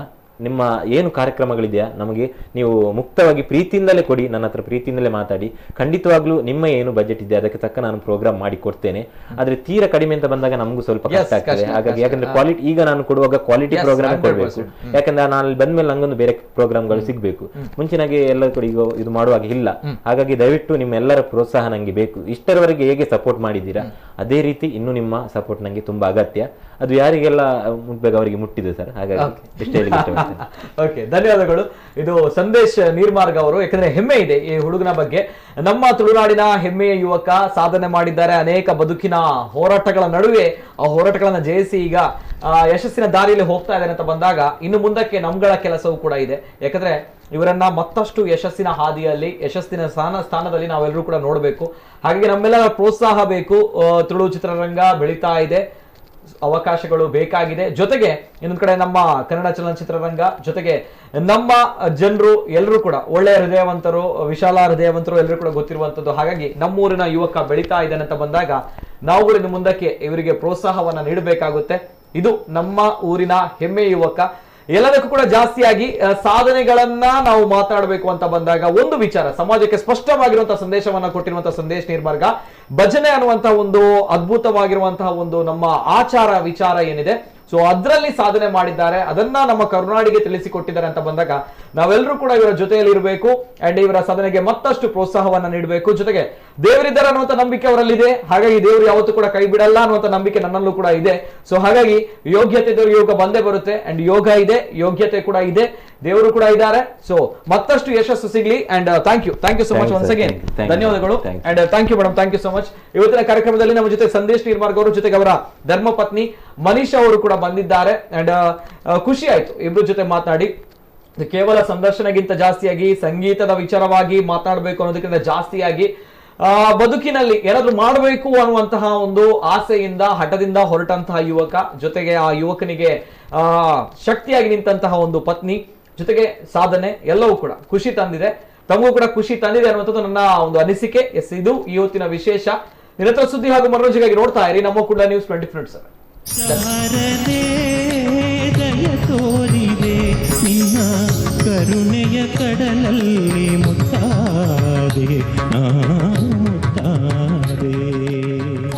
ನಿಮ್ಮ ಏನು ಕಾರ್ಯಕ್ರಮಗಳಿದೆಯಾ ನಮಗೆ ನೀವು ಮುಕ್ತವಾಗಿ ಪ್ರೀತಿಯಿಂದಲೇ ಕೊಡಿ, ನನ್ನ ಹತ್ರ ಪ್ರೀತಿಯಿಂದಲೇ ಮಾತಾಡಿ. ಖಂಡಿತವಾಗ್ಲೂ ನಿಮ್ಮ ಏನು ಬಜೆಟ್ ಇದೆ ಅದಕ್ಕೆ ತಕ್ಕ ನಾನು ಪ್ರೋಗ್ರಾಮ್ ಮಾಡಿ ಕೊಡ್ತೇನೆ. ಆದ್ರೆ ತೀರಾ ಕಡಿಮೆ ಅಂತ ಬಂದಾಗ ನಮಗೂ ಸ್ವಲ್ಪ ಕಷ್ಟ ಆಗ್ತದೆ. ಹಾಗಾಗಿ ಯಾಕಂದ್ರೆ ಕ್ವಾಲಿಟಿ, ಈಗ ನಾನು ಕೊಡುವಾಗ ಕ್ವಾಲಿಟಿ ಪ್ರೋಗ್ರಾಮ್ ಕೊಡಬೇಕು. ಯಾಕಂದ್ರೆ ನಾನು ಅಲ್ಲಿ ಬಂದ್ಮೇಲೆ ನಂಗೊಂದು ಬೇರೆ ಪ್ರೋಗ್ರಾಮ್ಗಳು ಸಿಗ್ಬೇಕು. ಮುಂಚಿನಾಗೆ ಎಲ್ಲ ಕೂಡ ಈಗ ಇದು ಮಾಡುವಾಗ ಇಲ್ಲ. ಹಾಗಾಗಿ ದಯವಿಟ್ಟು ನಿಮ್ಮೆಲ್ಲರ ಪ್ರೋತ್ಸಾಹ ನಂಗೆ ಬೇಕು. ಇಷ್ಟರವರೆಗೆ ಹೇಗೆ ಸಪೋರ್ಟ್ ಮಾಡಿದ್ದೀರಾ ಅದೇ ರೀತಿ ಇನ್ನು ನಿಮ್ಮ ಸಪೋರ್ಟ್ ನಂಗೆ ತುಂಬಾ ಅಗತ್ಯ. ಅದು ಯಾರಿಗೆಲ್ಲ ಮುಟ್ಬೇಕು ಅವರಿಗೆ ಮುಟ್ಟಿದೆ ಸರ್. ಹಾಗಾಗಿ ಇಷ್ಟ ಹೇಳಿ ಓಕೆ, ಧನ್ಯವಾದಗಳು. ಇದು ಸಂದೇಶ್ ನೀರ್ಮಾರ್ಗ ಅವರು. ಯಾಕಂದ್ರೆ ಹೆಮ್ಮೆ ಇದೆ ಈ ಹುಡುಗನ ಬಗ್ಗೆ. ನಮ್ಮ ತುಳುನಾಡಿನ ಹೆಮ್ಮೆಯ ಯುವಕ, ಸಾಧನೆ ಮಾಡಿದ್ದಾರೆ ಅನೇಕ ಬದುಕಿನ ಹೋರಾಟಗಳ ನಡುವೆ. ಆ ಹೋರಾಟಗಳನ್ನ ಜಯಿಸಿ ಈಗ ಯಶಸ್ಸಿನ ದಾರಿಯಲ್ಲಿ ಹೋಗ್ತಾ ಇದ್ದಾರೆ ಅಂತ ಬಂದಾಗ ಇನ್ನು ಮುಂದಕ್ಕೆ ನಮ್ಗಳ ಕೆಲಸವೂ ಕೂಡ ಇದೆ. ಯಾಕಂದ್ರೆ ಇವರನ್ನ ಮತ್ತಷ್ಟು ಯಶಸ್ಸಿನ ಹಾದಿಯಲ್ಲಿ, ಯಶಸ್ಸಿನ ಸ್ಥಾನದಲ್ಲಿ ನಾವೆಲ್ಲರೂ ಕೂಡ ನೋಡಬೇಕು. ಹಾಗಾಗಿ ನಮ್ಮೆಲ್ಲರ ಪ್ರೋತ್ಸಾಹ ಬೇಕು. ತುಳು ಚಿತ್ರರಂಗ ಬೆಳೀತಾ ಇದೆ, ಅವಕಾಶಗಳು ಬೇಕಾಗಿದೆ. ಜೊತೆಗೆ ಇನ್ನೊಂದ್ ಕಡೆ ನಮ್ಮ ಕನ್ನಡ ಚಲನಚಿತ್ರರಂಗ, ಜೊತೆಗೆ ನಮ್ಮ ಜನರು ಎಲ್ಲರೂ ಕೂಡ ಒಳ್ಳೆಯ ಹೃದಯವಂತರು, ವಿಶಾಲ ಹೃದಯವಂತರು ಎಲ್ಲರೂ ಕೂಡ ಗೊತ್ತಿರುವಂತದ್ದು. ಹಾಗಾಗಿ ನಮ್ಮೂರಿನ ಯುವಕ ಬೆಳೀತಾ ಇದ್ದಾನೆ ಅಂತ ಬಂದಾಗ ನಾವುಗಳು ಇನ್ನು ಮುಂದಕ್ಕೆ ಇವರಿಗೆ ಪ್ರೋತ್ಸಾಹವನ್ನ ನೀಡಬೇಕಾಗುತ್ತೆ. ಇದು ನಮ್ಮ ಊರಿನ ಹೆಮ್ಮೆಯ ಯುವಕ. ಎಲ್ಲದಕ್ಕೂ ಕೂಡ ಜಾಸ್ತಿಯಾಗಿ ಸಾಧನೆಗಳನ್ನ ನಾವು ಮಾತಾಡಬೇಕು ಅಂತ ಬಂದಾಗ ಒಂದು ವಿಚಾರ, ಸಮಾಜಕ್ಕೆ ಸ್ಪಷ್ಟವಾಗಿರುವಂತಹ ಸಂದೇಶವನ್ನ ಕೊಟ್ಟಿರುವಂತಹ ಸಂದೇಶ್ ನೀರ್ಮಾರ್ಗ, ಭಜನೆ ಅನ್ನುವಂತಹ ಒಂದು ಅದ್ಭುತವಾಗಿರುವಂತಹ ಒಂದು ನಮ್ಮ ಆಚಾರ ವಿಚಾರ ಏನಿದೆ, ಸೊ ಅದರಲ್ಲಿ ಸಾಧನೆ ಮಾಡಿದ್ದಾರೆ. ಅದನ್ನ ನಮ್ಮ ಕರುನಾಡಿಗೆ ತಿಳಿಸಿಕೊಟ್ಟಿದ್ದಾರೆ ಅಂತ ಬಂದಾಗ ನಾವೆಲ್ಲರೂ ಕೂಡ ಇವರ ಜೊತೆಯಲ್ಲಿ ಇರಬೇಕು ಅಂಡ್ ಇವರ ಸಾಧನೆಗೆ ಮತ್ತಷ್ಟು ಪ್ರೋತ್ಸಾಹವನ್ನ ನೀಡಬೇಕು. ಜೊತೆಗೆ ದೇವರಿದ್ದಾರೆ ಅನ್ನುವಂಥ ನಂಬಿಕೆ ಅವರಲ್ಲಿದೆ. ಹಾಗಾಗಿ ದೇವರು ಯಾವತ್ತೂ ಕೂಡ ಕೈ ಬಿಡಲ್ಲ ಅನ್ನುವಂಥ ನಂಬಿಕೆ ನನ್ನಲ್ಲೂ ಕೂಡ ಇದೆ. ಸೊ ಹಾಗಾಗಿ ಯೋಗ್ಯತೆ ಯೋಗ ಬಂದೇ ಬರುತ್ತೆ ಅಂಡ್ ಯೋಗ ಇದೆ, ಯೋಗ್ಯತೆ ಕೂಡ ಇದೆ, ದೇವರು ಕೂಡ ಇದ್ದಾರೆ. ಸೊ ಮತ್ತಷ್ಟು ಯಶಸ್ಸು ಸಿಗ್ಲಿ and thank you so much once again. ಧನ್ಯವಾದಗಳು and thank you madam, thank you so much. ಇವತ್ತಿನ ಕಾರ್ಯಕ್ರಮದಲ್ಲಿ ನಮ್ಮ ಜೊತೆ ಸಂದೇಶ್ ನೀರ್ಮಾರ್ಗ ಅವರು, ಜೊತೆಗೆ ಅವರ ಧರ್ಮಪತ್ನಿ ಮನೀಷಾ ಅವರು ಕೂಡ ಬಂದಿದ್ದಾರೆ ಅಂಡ್ ಖುಷಿ ಆಯ್ತು ಇಬ್ರು ಜೊತೆ ಮಾತಾಡಿ. ಕೇವಲ ಸಂದರ್ಶನಗಿಂತ ಜಾಸ್ತಿಯಾಗಿ ಸಂಗೀತದ ವಿಚಾರವಾಗಿ ಮಾತಾಡಬೇಕು ಅನ್ನೋದಕ್ಕಿಂತ ಜಾಸ್ತಿಯಾಗಿ ಬದುಕಿನಲ್ಲಿ ಏನಾದ್ರೂ ಮಾಡಬೇಕು ಅನ್ನುವಂತಹ ಒಂದು ಆಸೆಯಿಂದ, ಹಠದಿಂದ ಹೊರಟಂತಹ ಯುವಕ, ಜೊತೆಗೆ ಆ ಯುವಕನಿಗೆ ಶಕ್ತಿಯಾಗಿ ನಿಂತಹ ಒಂದು ಪತ್ನಿ, ಜೊತೆಗೆ ಸಾಧನೆ ಎಲ್ಲವೂ ಕೂಡ ಖುಷಿ ತಂದಿದೆ. ತಮಗೂ ಕೂಡ ಖುಷಿ ತಂದಿದೆ ಅನ್ನುವಂಥದ್ದು ನನ್ನ ಒಂದು ಅನಿಸಿಕೆ. ಎಸ್, ಇದು ಇವತ್ತಿನ ವಿಶೇಷ. ನಿರಂತರ ಸುದ್ದಿ ಹಾಗೂ ಮನೋರಂಜನೆಗಾಗಿ ನೋಡ್ತಾ ಇರಿ ನಮ್ಮ ಕುಡ್ಲ ನ್ಯೂಸ್ 24/7. ಶಾರದೆ ದಯ ತೋರಿದೆ ನಿನ್ನ ಕರುಣೆಯ ಕಡಲಲ್ಲಿ ಮುತ್ತಾದೆ ಮುತ್ತಾದೆ.